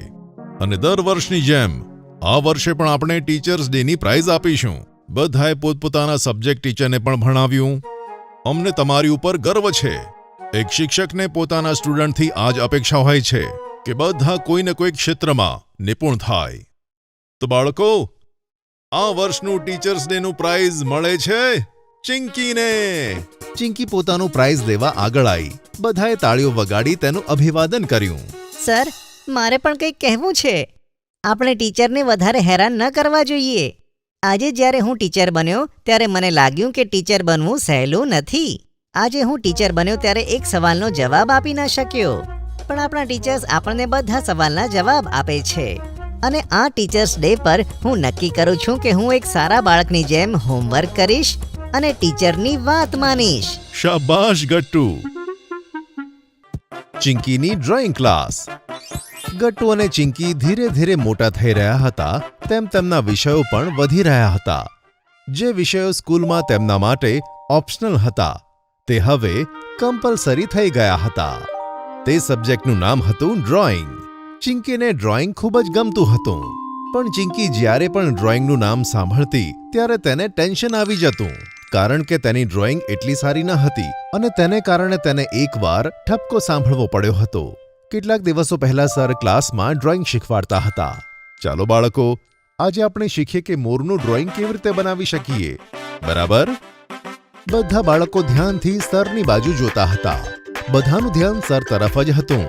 અને દર વર્ષની જેમ આ વર્ષે પણ આપણે ટીચર્સ ડેની પ્રાઇઝ આપીશું. બધાએ પોતપોતાના સબ્જેક્ટ ટીચરને પણ ભણાવ્યું. અમને તમારી ઉપર ગર્વ છે. એક શિક્ષકને પોતાના સ્ટુડન્ટથી આ જ અપેક્ષા હોય છે કે બધા કોઈને કોઈ ક્ષેત્રમાં નિપુણ થાય. તો બાળકો, આ વર્ષનું ટીચર્સ ડેનું પ્રાઇઝ મળે છે ચિંકીને. ચિંકી પોતાનું પ્રાઇઝ લેવા આગળ આવી. બધાએ તાળીઓ વગાડી તેનું અભિવાદન કર્યું. સર, મારે પણ કંઈક કહેવું છે. આપણે ટીચરને વધારે હેરાન ન કરવા જોઈએ. આજે જ્યારે હું ટીચર બન્યો ત્યારે મને લાગ્યું કે ટીચર બનવું સહેલું નથી. આજે હું ટીચર બન્યો ત્યારે એક સવાલનો જવાબ આપી ન શક્યો. પણ આપણા ટીચર્સ આપણને બધા સવાલના જવાબ આપે છે. અને આ ટીચર્સ ડે પર હું નક્કી કરું છું કે હું એક સારા બાળકની જેમ હોમવર્ક કરીશ અને ટીચરની વાત માનીશ. શાબાશ ગટ્ટુ. ચિંકીની drawing class. ગટ્ટુ અને ચિંકી ધીરે ધીરે મોટા થઈ રહ્યા હતા તેમ તેમના વિષયો પણ વધી રહ્યા હતા. જે વિષયો સ્કૂલમાં તેમના માટે ઓપ્શનલ હતા તે હવે કમ્પલસરી થઈ ગયા હતા. તે સબ્જેક્ટનું નામ હતું ડ્રોઈંગ. ચિંકીને ડ્રોઈંગ ખૂબ જ ગમતું હતું, પણ ચિંકી જ્યારે પણ ડ્રોઈંગનું નામ સાંભળતી ત્યારે તેને ટેન્શન આવી જતું, કારણ કે તેની ડ્રોઈંગ એટલી સારી ન હતી અને તેને કારણે તેને એકવાર ઠપકો સાંભળવો પડ્યો હતો. કેટલાક દિવસો પહેલા સર ક્લાસમાં ડ્રોઈંગ શીખવાડતા હતા. ચાલો બાળકો, આજે આપણે શીખીએ કે મોરનું ડ્રોઈંગ કેવી રીતે બનાવી શકીએ. બરાબર? બધા બાળકો ધ્યાનથી સરની બાજુ જોતા હતા. બધાનું ધ્યાન સર તરફ જ હતું.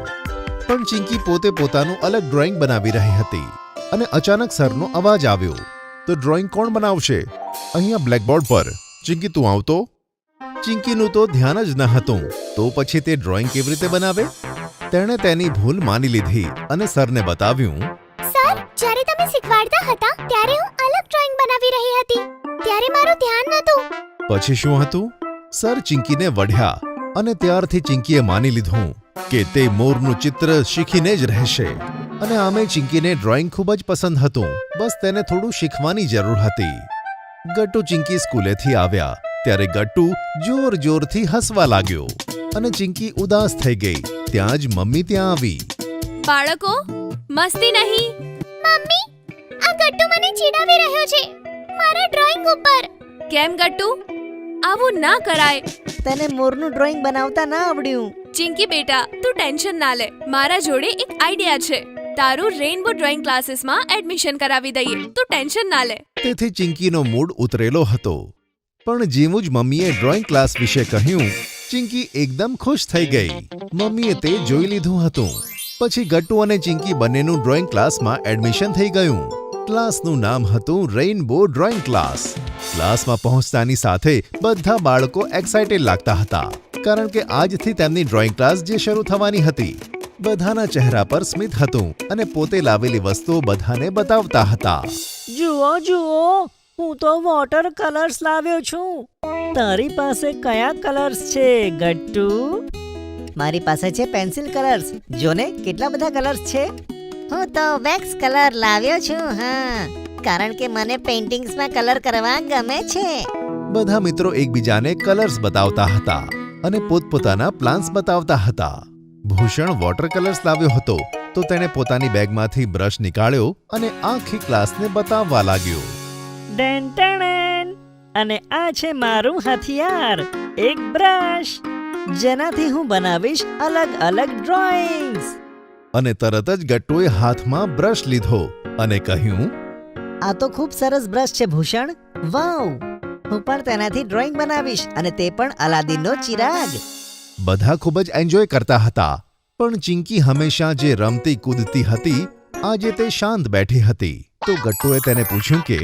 પણ ચિંકી પોતે પોતાનું અલગ ડ્રોઈંગ બનાવી રહી હતી અને અચાનક સરનો અવાજ આવ્યો. તો ડ્રોઈંગ કોણ બનાવશે? અહીંયા બ્લેકબોર્ડ પર. ચિંકી તું આવતો? ચિંકીનું તો ધ્યાન જ ન હતું, તો પછી તે ડ્રોઈંગ કેવી રીતે બનાવે? તેણે તેની ભૂલ માની લીધી અને સરને બતાવ્યું. સર, જ્યારે તમે શીખવાડતા હતા ત્યારે હું અલગ ડ્રોઈંગ બનાવી રહી હતી. ત્યારે મારું ધ્યાન નહોતું. પછી શું હતું? સર ચિંકીને વઢ્યા અને ત્યારથી ચિંકીએ માની લીધું કે તે મોરનું ચિત્ર શીખીને જ રહેશે. અને આમે ચિંકીને ડ્રોઈંગ ખૂબ જ પસંદ હતું, બસ તેને થોડું શીખવાની જરૂર હતી. ગટ્ટુ ચિંકી સ્કૂલેથી આવ્યા ત્યારે ગટ્ટુ જોર જોરથી હસવા લાગ્યો અને ચિંકી ઉદાસ થઈ ગઈ. ત્યાં જ મમ્મી ત્યાં આવી. બાળકો, મસ્તી નહીં. મમ્મી, આ ગટ્ટુ મને ચીડાવી રહ્યો છે મારા ડ્રોઈંગ ઉપર. કેમ ગટ્ટુ? આવું ના કરાય. તેને મોરનું ડ્રોઈંગ બનાવતા ના આવડ્યું. ચિંકી બેટા, તું ટેન્શન ના લે. મારા જોડે એક આઈડિયા છે. તારું રેઇનબો ડ્રોઈંગ ક્લાસીસમાં એડમિશન કરાવી દઈએ. તું ટેન્શન ના લે. તેથી ચિંકીનો મૂડ ઉતરેલો હતો, પણ જેવું જ મમ્મીએ ડ્રોઈંગ ક્લાસ વિશે કહ્યું, ચિંકી એકદમ ખુશ થઈ ગઈ. મમ્મીએ તે જોઈ લીધું હતું. પછી ગટ્ટુ અને ચિંકી બંનેનું ડ્રોઈંગ ક્લાસમાં એડમિશન થઈ ગયું. ક્લાસનું નામ હતું રેઇનબો ડ્રોઈંગ ક્લાસ. ક્લાસમાં પહોંચતાની સાથે બધા બાળકો એક્સાઇટેડ લાગતા હતા, કારણ કે આજથી તેમની ડ્રોઈંગ ક્લાસ જે શરૂ થવાની હતી. બધાના ચહેરા પર સ્મિત હતું અને પોતે લાવેલી વસ્તુઓ બધાને બતાવતા હતા. જુઓ જુઓ, હું તો વોટર કલર્સ લાવ્યો છું. તારી પાસે કયા કલર્સ છે ગટ્ટુ? મારી પાસે છે પેન્સિલ કલર્સ. જોને કેટલા બધા કલર્સ છે. હું તો વેક્સ કલર લાવ્યો છું. હા, કારણ કે મને પેઇન્ટિંગ્સમાં કલર કરવા ગમે છે. બધા મિત્રો એકબીજાને કલર્સ બતાવતા હતા અને પોતપોતાના પ્લાન્સ બતાવતા હતા. ભૂષણ વોટર કલર્સ લાવ્યો હતો, તો તેણે પોતાની બેગમાંથી બ્રશ નીકાળ્યો અને આખી ક્લાસને બતાવવા લાગ્યો. ડેન્ટણ! અને આ છે મારું હથિયાર, એક બ્રશ, જેનાથી હું બનાવીશ અલગ અલગ ડ્રોઈંગ્સ. અને તરત જ ગટ્ટુએ હાથમાં બ્રશ લીધો અને કહ્યું, આ તો ખૂબ સરસ બ્રશ છે ભૂષણ. વાવ! હું પણ તેનાથી ડ્રોઈંગ બનાવીશ, અને તે પણ અલાદીનનો ચિરાગ. બધા ખૂબ જ એન્જોય કરતા હતા, પણ ચિંકી હંમેશા જે રમતી કૂદતી હતી, આજે તે શાંત બેઠી હતી. તો ગટ્ટુએ તેને પૂછ્યું કે,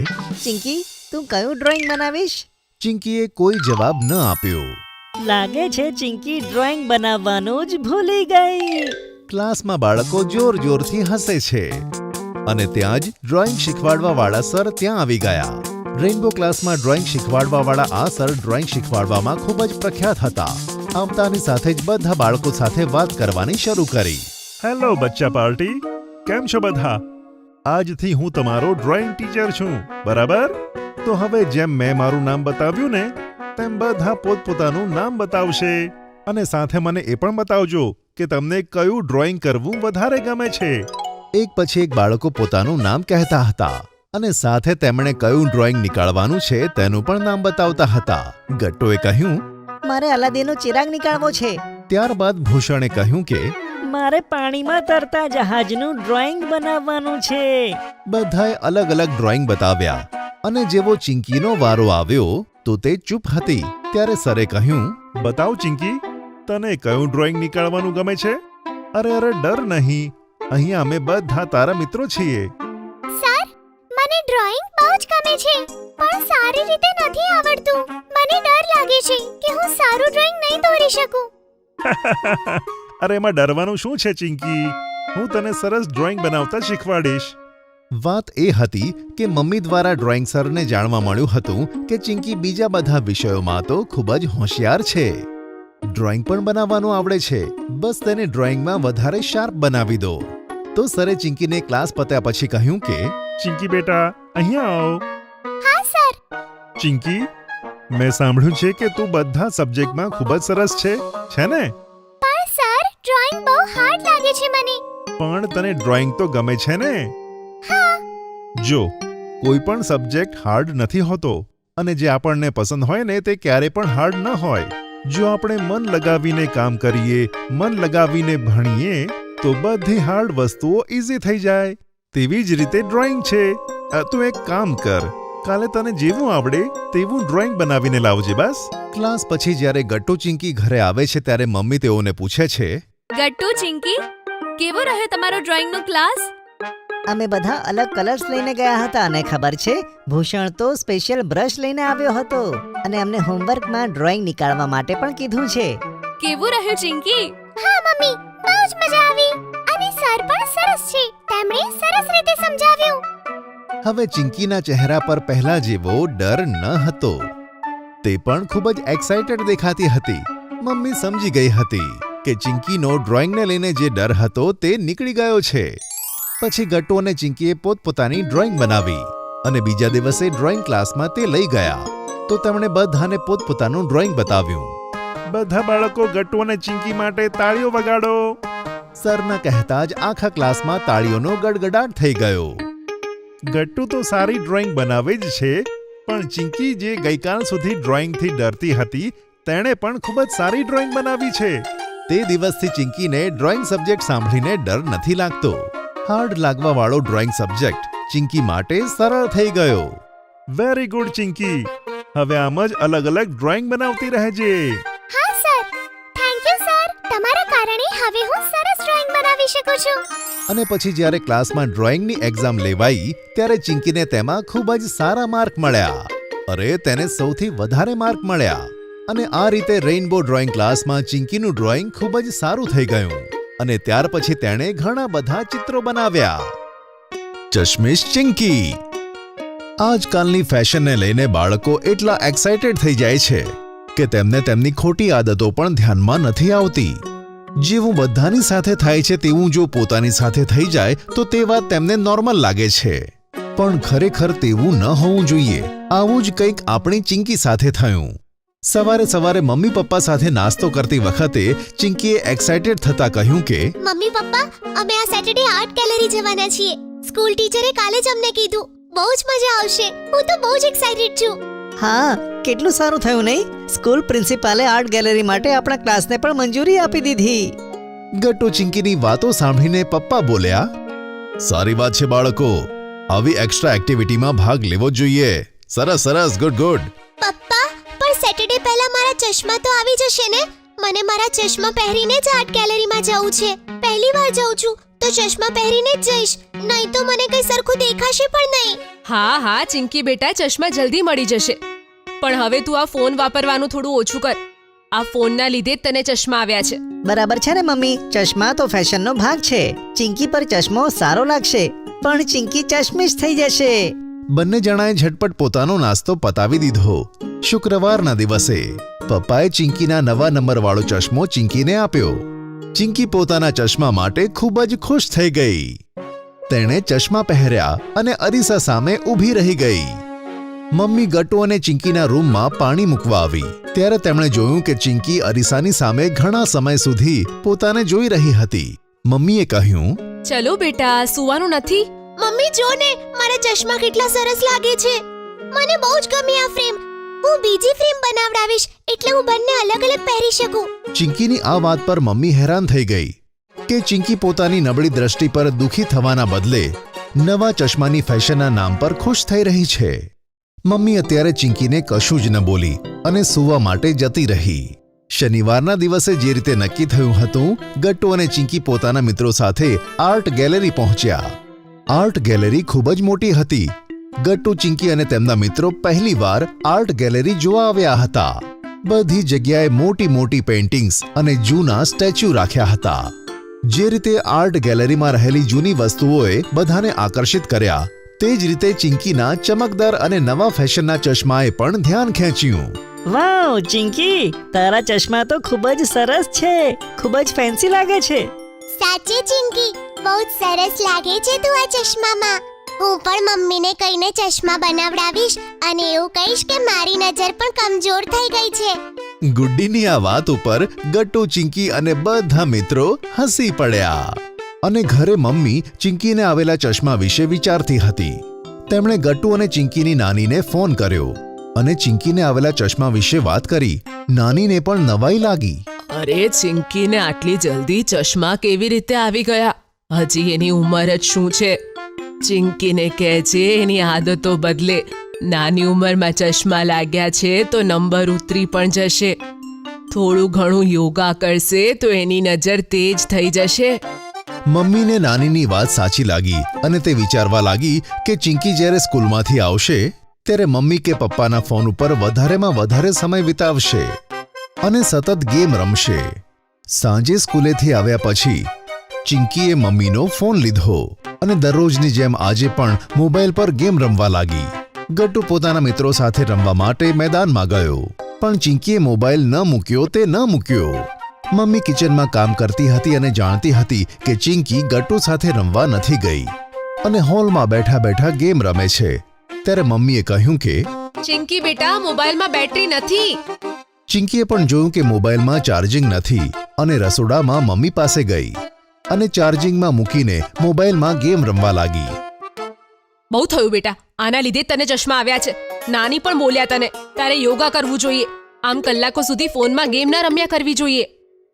ચિંકી, તું કયું ડ્રોઈંગ બનાવીશ? ચિંકીએ કોઈ જવાબ ન આપ્યો. લાગે છે ચિંકી ડ્રોઈંગ બનાવવાનું જ ભૂલી ગઈ. ક્લાસમાં બાળકો જોર જોરથી હસે છે અને ત્યાં જ ડ્રોઈંગ શીખવાડવા વાળા સર ત્યાં આવી ગયા. રેઇનબો ક્લાસમાં ડ્રોઈંગ શીખવાડવા વાળા આ સર ડ્રોઈંગ શીખવાડવામાં ખૂબ જ પ્રખ્યાત હતા. આવતાની સાથે જ બધા બાળકો સાથે વાત કરવાની શરૂ કરી. હેલો બચ્ચા પાર્ટી, કેમ છો બધા? આજથી હું તમારો ડ્રોઈંગ ટીચર છું, બરાબર? તો હવે જેમ મેં મારું નામ બતાવ્યું ને, તેમ બધા પોતપોતાનું નામ બતાવશે અને સાથે મને એ પણ બતાવજો કે તમને કયું ડ્રોઈંગ કરવું વધારે ગમે છે. એક પછી એક બાળકો પોતાનું નામ કહેતા હતા અને સાથે તેમણે કયું ડ્રોઈંગ નીકાળવાનું છે તેનું પણ નામ બતાવતા હતા. ગટ્ટુએ કહ્યું, મારે અલાદીનનો ચિરાગ નીકાળવો છે. ત્યારબાદ ભૂષણે કહ્યું કે, મારે પાણીમાં તરતા જહાજનું ડ્રોઈંગ બનાવવાનું છે. બધાએ અલગ અલગ ડ્રોઈંગ બતાવ્યા અને જેવો ચિંકીનો વારો આવ્યો તો તે ચૂપ હતી. ત્યારે સરે કહ્યું, બતાવ ચિંકી, તને કયું ડ્રોઈંગ નીકાળવાનું ગમે છે? અરે ડર નહીં, અહીંયા અમે બધા તારા મિત્રો છીએ. સર, મને ડ્રોઈંગ બહુ જ ગમે છે, પણ સારી રીતે નથી આવડતું. મને ડર લાગે છે કે હું સારું ડ્રોઈંગ નહીં દોરી શકું. અરે એમાં ડરવાનું શું છે ચિંકી? હું તને સરસ ડ્રોઈંગ બનાવતા શીખવાડીશ. વાત એ હતી કે મમ્મી દ્વારા ડ્રોઈંગ સરને જાણવા મળ્યું હતું કે ચિંકી બીજા બધા વિષયોમાં તો ખૂબ જ હોશિયાર છે. ડ્રોઈંગ પણ બનાવવાનું આવડે છે, બસ તેને ડ્રોઈંગમાં વધારે શાર્પ બનાવી દો. તો સરે ચિંકીને ક્લાસ પત્યા પછી કહ્યું કે ચિંકી બેટા, અહીંયા આવો. હા સર. ચિંકી, મેં સાંભળ્યું છે કે તું બધા સબ્જેક્ટમાં ખૂબ જ સરસ છે ને? પણ સર, ડ્રોઈંગ બહુ હાર્ડ લાગે છે મને. પણ તને ડ્રોઈંગ તો ગમે છે ને? હા. જો, કોઈ પણ સબ્જેક્ટ હાર્ડ નથી હોતો, અને જે આપણને પસંદ હોય ને તે ક્યારે પણ હાર્ડ ન હોય. જો આપણે મન લગાવીને કામ કરીએ, મન લગાવીને ભણીએ, તો બધી હાર્ડ વસ્તુઓ ઈઝી થઈ જાય. તેવી જ રીતે ડ્રોઈંગ છે. તું એક કામ કર, કાલે તને જેવું આવડે તેવું ડ્રોઈંગ બનાવીને લાવજે બસ. ક્લાસ પછી જ્યારે ગટ્ટુ ચિંકી ઘરે આવે છે ત્યારે મમ્મી તેઓને પૂછે છે, ગટ્ટુ, ચિંકી, કેવો રહ્યો તમારો ડ્રોઈંગનો ક્લાસ? અમે બધા અલગ કલર્સ લઈને ગયા હતા અને ખબર છે, ભૂષણ તો સ્પેશિયલ બ્રશ લઈને આવ્યો હતો અને અમને હોમવર્કમાં ડ્રોઈંગ નીકાળવા માટે પણ કીધું છે. કેવું રહ્યું ચિંકી? હા મમ્મી, બહુ જ મજા આવી. અને સર પણ સરસ છે. તેમણે સરસ રીતે સમજાવ્યું. હવે ચિંકીના ચહેરા પર પહેલા જેવો ડર ન હતો. તે પણ ખૂબ જ એક્સાઇટેડ દેખાતી હતી. મમ્મી સમજી ગઈ હતી કે ચિંકીનો ડ્રોઈંગને લઈને જે ડર હતો તે નીકળી ગયો છે. પછી ગટ્ટુ અને ચિંકીએ પોતપોતાની ડ્રોઈંગ બનાવી અને બીજા દિવસે ડ્રોઈંગ ક્લાસમાં તે લઈ ગયા. તો તેમણે બધાને પોતપોતાનું ડ્રોઈંગ બતાવ્યું. બધા બાળકો ગટ્ટુ અને ચિંકી માટે તાળીઓ વગાડો. સરના કહેતા જ આખા ક્લાસમાં તાળીઓનો ગડગડાટ થઈ ગયો. ગટ્ટુ તો સારી ડ્રોઈંગ બનાવે જ છે, પણ ચિંકી જે ગઈકાલ સુધી ડ્રોઈંગથી ડરતી હતી, તેણે પણ ખૂબ જ સારી ડ્રોઈંગ બનાવી છે. તે દિવસથી ચિંકીને ડ્રોઈંગ સબ્જેક્ટ સાંભળીને ડર નથી લાગતો. હાર્ડ લાગવાવાળો ડ્રોઈંગ સબ્જેક્ટ ચિંકી માટે સરળ થઈ ગયો. Very good Chinki. હવે આમ જ અલગ અલગ ડ્રોઈંગ બનાવતી રહેજે. હા સર. Thank you sir. તમારા કારણે હવે હું સરસ ડ્રોઈંગ બનાવી શકું છું. અને પછી જ્યારે ક્લાસમાં ડ્રોઈંગની એક્ઝામ લેવાઈ ત્યારે ચિંકીને તેમાં ખૂબ જ સારા માર્ક મળ્યા. અરે, તેને સૌથી વધારે માર્ક મળ્યા. અને આ રીતે રેઇનબો ડ્રોઈંગ ક્લાસમાં ચિંકીનું ડ્રોઈંગ ખૂબ જ સારું થઈ ગયું. અને ત્યાર પછી તેણે ઘણા બધા ચિત્રો બનાવ્યા. ચશ્મિશ ચિંકી. આજકાલની ફેશનને લઈને બાળકો એટલા એક્સાઇટેડ થઈ જાય છે કે તેમને તેમની ખોટી આદતો પણ ધ્યાનમાં નથી આવતી. જેવું બધાની સાથે થાય છે તેવું જો પોતાની સાથે થઈ જાય તો તે વાત તેમને નોર્મલ લાગે છે. પણ ખરેખર તેવું ન હોવું જોઈએ. આવું જ કંઈક આપણી ચિંકી સાથે થયું. સવારે સવારે મમ્મી પપ્પા સાથે નાસ્તો કરતી વખતે ચિંકીએ એક્સાઇટેડ થતા કહ્યું કે મમ્મી પપ્પા, અમે આ સેટરડે આર્ટ ગેલેરી જવાના છીએ. સ્કૂલ ટીચરે કાલે જ અમને કીધું. બહુ જ મજા આવશે. હું તો બહુ જ એક્સાઇટેડ છું. હા, કેટલું સારું થયું નહીં? સ્કૂલ પ્રિન્સિપાલે આર્ટ ગેલેરી માટે આપણા ક્લાસને પણ મંજૂરી આપી દીધી. ગટ્ટુ ચિંકીની વાતો સાંભળીને પપ્પા બોલ્યા, સારી વાત છે બાળકો, આવી એક્સ્ટ્રા એક્ટિવિટીમાં ભાગ લેવો જોઈએ. સરસ સરસ, ગુડ ગુડ. પપ્પા, પણ સેટરડે પહેલા મારા ચશ્મા તો આવી જશે ને? મને મારા ચશ્મા પહેરીને જ આર્ટ ગેલેરીમાં જવું છે. પહેલી વાર જઉં છું તો ચશ્મા પહેરીને જ જઈશ, નહીં તો મને કંઈ સરખું દેખાશે પણ નહીં. હા હા ચિંકી બેટા, ચશ્મા જલ્દી મળી જશે. પણ હવે તું આ ફોન વાપરવાનું થોડું ઓછું કર. આ ફોનના લીધે જ તને ચશ્મા આવ્યા છે. બરાબર છે ને મમ્મી? ચશ્મા તો ફેશનનો ભાગ છે. ચિંકી પર ચશ્મો સારો લાગશે, પણ ચિંકી ચશ્મીશ થઈ જશે. બંને જણાએ ઝટપટ પોતાનો નાસ્તો પતાવી દીધો. શુક્રવારના દિવસે પપ્પાએ ચિંકીના નવા નંબરવાળો ચશ્મો ચિંકીને આપ્યો. ચિંકી પોતાના ચશ્મા માટે ખૂબ જ ખુશ થઈ ગઈ. તેણે ચશ્મા પહેર્યા અને અરીસા સામે ઊભી રહી ગઈ. મમ્મી ગટ્ટુ અને ચિંકીના રૂમમાં પાણી મૂકવા આવી ત્યારે તેમણે જોયું કે ચિંકી અરીસાની સામે ઘણા સમય સુધી પોતાને જોઈ રહી હતી. મમ્મીએ કહ્યું, ચલો બેટા, સૂવાનું નથી? મમ્મી જો ને, મારા ચશ્મા કેટલા સરસ લાગે છે. મને બહુ જ ગમી આ ફ્રેમ. હું બીજી ફ્રેમ બનાવડાવીશ એટલે હું બંને અલગ અલગ પહેરી શકું. ચિંકીની આ વાત પર મમ્મી હેરાન થઈ ગઈ કે ચિંકી પોતાની નબળી દ્રષ્ટિ પર દુઃખી થવાના બદલે નવા ચશ્માની ફેશનના નામ પર ખુશ થઈ રહી છે. મમ્મી અત્યારે ચિંકીને કશું જ ન બોલી અને સૂવા માટે જતી રહી. શનિવારના દિવસે જે રીતે નક્કી થયું હતું, ગટ્ટુ અને ચિંકી પોતાના મિત્રો સાથે આર્ટ ગેલેરી પહોંચ્યા. આર્ટ ગેલેરી ખૂબ જ મોટી હતી. ગટ્ટુ, ચિંકી અને તેમના મિત્રો પહેલીવાર આર્ટ ગેલેરી જોવા આવ્યા હતા. બધી જગ્યાએ મોટી મોટી પેઇન્ટિંગ્સ અને જૂના સ્ટેચ્યુ રાખ્યા હતા. જે રીતે આર્ટ ગેલેરીમાં રહેલી જૂની વસ્તુઓએ બધાને આકર્ષિત કર્યા, તે જ રીતે ચિંકીના ચમકદાર અને નવા ફેશનના ચશ્માએ પણ ધ્યાન ખેંચ્યું. વાવ ચિંકી, તારા ચશ્મા તો ખૂબ જ સરસ છે, ખૂબ જ ફેન્સી લાગે છે. સાચે ચિંકી, બહુ જ સરસ લાગે છે તું આ ચશ્મામાં. હું પણ મમ્મીને કહીને ચશ્મા બનાવડાવીશ અને એવું કહીશ કે મારી નજર પણ કમજોર થઈ ગઈ છે. ગુડ્ડીની આ વાત ઉપર ગટ્ટુ, ચિંકી અને બધા મિત્રો હસી પડ્યા. અને ઘરે મમ્મી ચિંકીને આવેલા ચશ્મા વિશે વિચારતી હતી. તેમણે ગટ્ટુ અને ચિંકીની નાનીને ફોન કર્યો અને ચિંકીને આવેલા ચશ્મા વિશે વાત કરી. નાનીને પણ નવાઈ લાગી. અરે ચિંકીને આટલી જલ્દી ચશ્મા કેવી રીતે આવી ગયા? હજી એની ઉંમર જ શું છે? ચિંકીને કહેજે એની આદતો બદલે. નાની ઉંમરમાં ચશ્મા લાગ્યા છે તો નંબર ઉતરી પણ જશે. થોડું ઘણું યોગા કરશે તો એની નજર તેજ થઈ જશે. મમ્મીને નાનીની વાત સાચી લાગી અને તે વિચારવા લાગી કે ચિંકી જ્યારે સ્કૂલમાંથી આવશે ત્યારે મમ્મી કે પપ્પાના ફોન ઉપર વધારેમાં વધારે સમય વિતાવશે અને સતત ગેમ રમશે. સાંજે સ્કૂલેથી આવ્યા પછી ચિંકીએ મમ્મીનો ફોન લીધો અને દરરોજની જેમ આજે પણ મોબાઈલ પર ગેમ રમવા લાગી. ગટ્ટુ પોતાના મિત્રો સાથે રમવા માટે મેદાનમાં ગયો, પણ ચિંકીએ મોબાઈલ ન મૂક્યો તે ન મૂક્યો. મમ્મી કિચનમાં કામ કરતી હતી અને જાણતી હતી કે ચિંકી ગટ્ટુ સાથે રમવા નથી ગઈ અને હોલમાં બેઠા બેઠા ગેમ રમે છે. ત્યારે મમ્મીએ કહ્યું કે ચિંકી બેટા, મોબાઈલમાં બેટરી નથી. ચિંકીએ પણ જોયું કે મોબાઈલમાં ચાર્જિંગ નથી અને રસોડામાં મમ્મી પાસે ગઈ અને ચાર્જિંગમાં મૂકીને મોબાઈલમાં ગેમ રમવા લાગી. બહુ થયું બેટા, આના લીધે તને ચશ્મા આવ્યા છે. નાની પણ બોલ્યા તને, તારે યોગા કરવું જોઈએ. આમ કલાકો સુધી ફોનમાં ગેમ ના રમ્યા કરવી જોઈએ.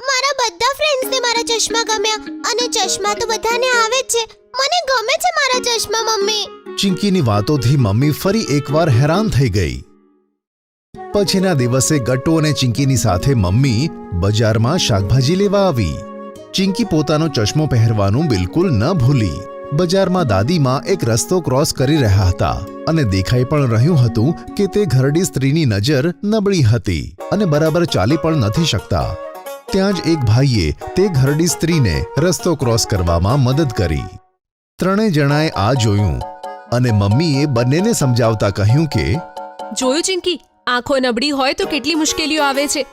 મારા બધા ફ્રેન્ડ્સને મારા ચશ્મા ગમ્યા અને ચશ્મા તો બધાને આવે જ છે. મને ગમે છે મારા ચશ્મા મમ્મી. ચિંકીની વાતોથી મમ્મી ફરી એકવાર હેરાન થઈ ગઈ. પછીના દિવસે ગટ્ટુ અને ચિંકીની સાથે મમ્મી બજારમાં શાકભાજી લેવા આવી. ચિંકી પોતાનો ચશ્મો પહેરવાનું બિલકુલ ન ભૂલી. બજારમાં દાદીમાં એક રસ્તો ક્રોસ કરી રહ્યા હતા અને દેખાઈ પણ રહ્યું હતું કે તે ઘરડી સ્ત્રીની નજર નબળી હતી અને બરાબર ચાલી પણ નથી શકતા. ત્યાં જ એક ભાઈએ તે ઘરડી સ્ત્રીને રસ્તો ક્રોસ કરવામાં મદદ કરી. ત્રણેય જણાએ આ જોયું અને મમ્મીએ બંનેને સમજાવતા કહ્યું કે જોયું ચિંકી, આંખો નબળી હોય તો કેટલી મુશ્કેલીઓ આવે છે.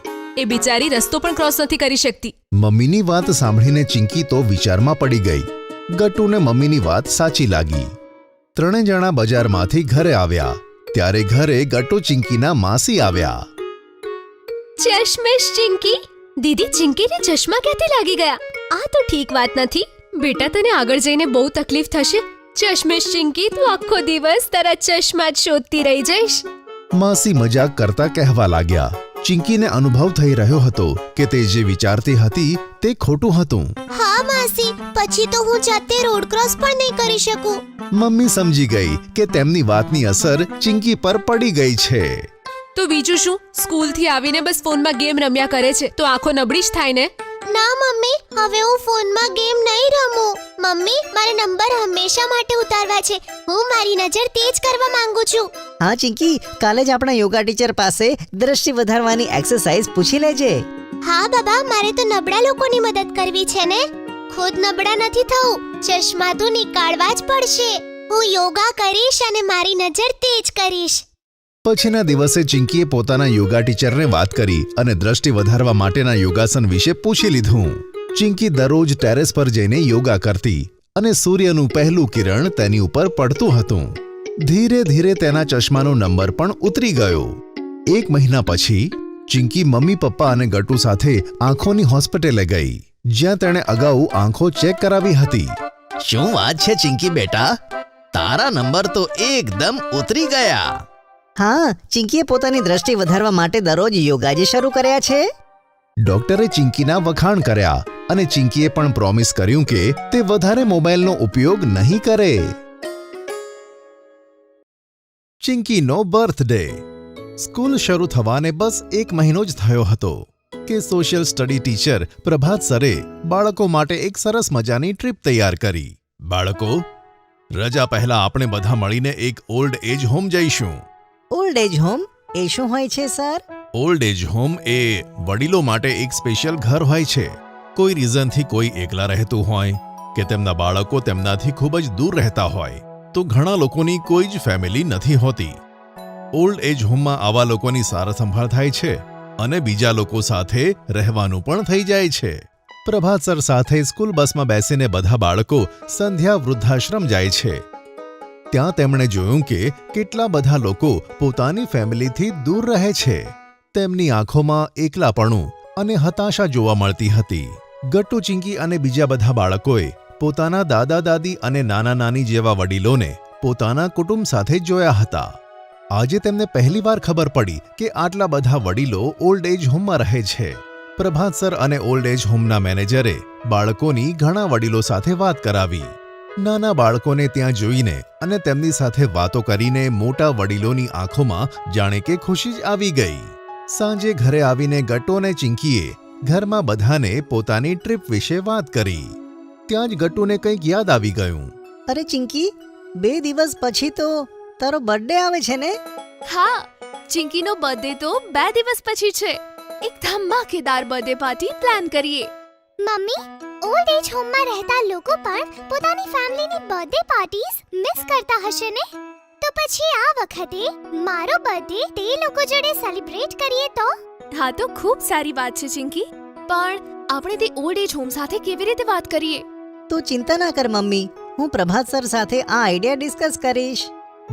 એ બિચારી રસ્તો પણ ક્રોસ નથી કરી શકતી. મમ્મીની વાત સાંભળીને ચિંકી તો વિચારમાં પડી ગઈ. ગટ્ટુને મમ્મીની વાત સાચી લાગી. ત્રણેય જણા બજારમાંથી ઘરે આવ્યા ત્યારે ઘરે ગટ્ટુ ચિંકીના માસી આવ્યા. ચશ્મેશ ચિંકી, દીદી ચિંકીને ચશ્મા ક્યાંથી લાગી ગયા? આ તો ઠીક વાત નથી. બેટા, તને આગળ જઈને બહુ તકલીફ થશે. ચશ્મેશ ચિંકી, તું આખો દિવસ તારા ચશ્મા જ શોધતી રહી જઈશ. માસી મજાક કરતા કહેવા લાગ્યા. ચિંકીને અનુભવ થઈ રહ્યો હતો કે તે જે વિચારતી હતી તે ખોટું હતું. હા માસી, પછી તો હું જાતે રોડ ક્રોસ પણ નહીં કરી શકું. મમ્મી સમજી ગઈ કે તેમની વાતની અસર ચિંકી પર પડી ગઈ છે. તો બીજું શું, સ્કૂલથી આવીને બસ ફોનમાં ગેમ રમ્યા કરે છે તો આંખો નબળી જ થાય ને. ના મમ્મી, હવે હું ફોનમાં ગેમ નહીં રમું. મમ્મી, મારે નંબર હંમેશા માટે ઉતારવા છે. હું મારી નજર તેજ કરવા માંગુ છું. હા ચિંકી, કાલે જ આપણા યોગા ટીચર પાસે દ્રષ્ટિ વધારવાની એક્સરસાઇઝ પૂછી લેજે. હા બાબા, મારે તો નબળા લોકોની મદદ કરવી છે ને. ખુદ નબળા નથી થવું, ચશ્મા તો નીકાળવા જ પડશે. હું યોગા કરીશ અને મારી નજર તેજ કરીશ. પછીના દિવસે ચિંકીએ પોતાના યોગા ટીચરને વાત કરી અને દ્રષ્ટિ વધારવા માટેના યોગાસન વિશે પૂછી લીધું. ચિંકી દરરોજ ટેરેસ પર જઈને યોગા કરતી અને સૂર્યનું પહેલું કિરણ તેની ઉપર પડતું હતું. ધીરે ધીરે તેના ચશ્માનો નંબર પણ ઉતરી ગયો. 1 મહિના પછી ચિંકી મમ્મી, પપ્પા અને ગટ્ટુ સાથે આંખોની હોસ્પિટલે ગઈ, જ્યાં તેણે અગાઉ આંખો ચેક કરાવી હતી. શું વાત છે ચિંકી બેટા, તારા નંબર તો એકદમ ઉતરી ગયા. હા, ચિંકીએ પોતાની દ્રષ્ટિ વધારવા માટે દરરોજ યોગા જે શરૂ કર્યા છે. ડોક્ટરે ચિંકીના વખાણ કર્યા અને ચિંકીએ પણ પ્રોમિસ કર્યું કે તે વધારે મોબાઈલનો ઉપયોગ નહીં કરે. ચિંકીનો બર્થડે. સ્કૂલ શરૂ થવાને બસ 1 મહિનો જ થયો હતો કે સોશિયલ સ્ટડી ટીચર પ્રભાત સરે બાળકો માટે એક સરસ મજાની ટ્રીપ તૈયાર કરી. બાળકો, રજા પહેલા આપણે બધા મળીને એક ઓલ્ડ એજ હોમ જઈશું. ઓલ્ડ એજ હોમ એ શું હોય છે સર? ઓલ્ડ એજ હોમ એ વડીલો માટે એક સ્પેશિયલ ઘર હોય છે. કોઈ રીઝનથી કોઈ એકલા રહેતું હોય કે તેમના બાળકો તેમનાથી ખૂબ જ દૂર રહેતા હોય તો ઘણા લોકોની કોઈ જ ફેમિલી નથી હોતી. ઓલ્ડ એજ હોમમાં આવા લોકોની સાર સંભાળ થાય છે અને બીજા લોકો સાથે રહેવાનું પણ થઈ જાય છે. પ્રભાત સર સાથે સ્કૂલ બસમાં બેસીને બધા બાળકો સંધ્યા વૃદ્ધાશ્રમ જાય છે. ત્યાં તેમણે જોયું કે કેટલા બધા લોકો પોતાની ફેમિલીથી દૂર રહે છે. તેમની આંખોમાં એકલાપણું અને હતાશા જોવા મળતી હતી. ગટ્ટુ, ચિંકી અને બીજા બધા બાળકોએ પોતાના દાદા દાદી અને નાના નાની જેવા વડીલોને પોતાના કુટુંબ સાથે જોયા હતા. આજે તેમને પહેલીવાર ખબર પડી કે આટલા બધા વડીલો ઓલ્ડ એજ હોમમાં રહે છે. પ્રભાત સર અને ઓલ્ડ એજ હોમના મેનેજરે બાળકોની ઘણા વડીલો સાથે વાત કરાવી. નાના બાળકોને ત્યાં જોઈને અને તેમની સાથે વાતો કરીને મોટા વડીલોની આંખોમાં જાણે કે ખુશી જ આવી ગઈ. સાંજે ઘરે આવીને ગટ્ટુ અને ચિંકીએ ઘરમાં બધાને પોતાની ટ્રીપ વિશે વાત કરી. ત્યાં જ ગટ્ટુને કંઈક યાદ આવી ગયું. અરે ચિંકી, 2 દિવસ પછી તો તારો બર્થડે આવે છે ને? હા, ચિંકીનો બર્થડે તો 2 દિવસ પછી છે. એક ધમાકેદાર બર્થડે પાર્ટી પ્લાન કરીએ. મમ્મી, ઓલ્ડ એજ હોમમાં રહેતા લોકો પણ પોતાની ફેમિલીની બર્થડે પાર્ટીઝ મિસ કરતા હશે ને? તો પછી આ વખતે મારો બર્થડે તે લોકો જોડે સેલિબ્રેટ કરીએ તો? હા, તો ખૂબ સારી વાત છે ચિંકી, પણ આપણે તે ઓલ્ડ એજ હોમ સાથે કેવી રીતે વાત કરીએ? તું ચિંતા ના કર મમ્મી, હું પ્રભાત સર સાથે આ આઈડિયા ડિસ્કસ કરીશ.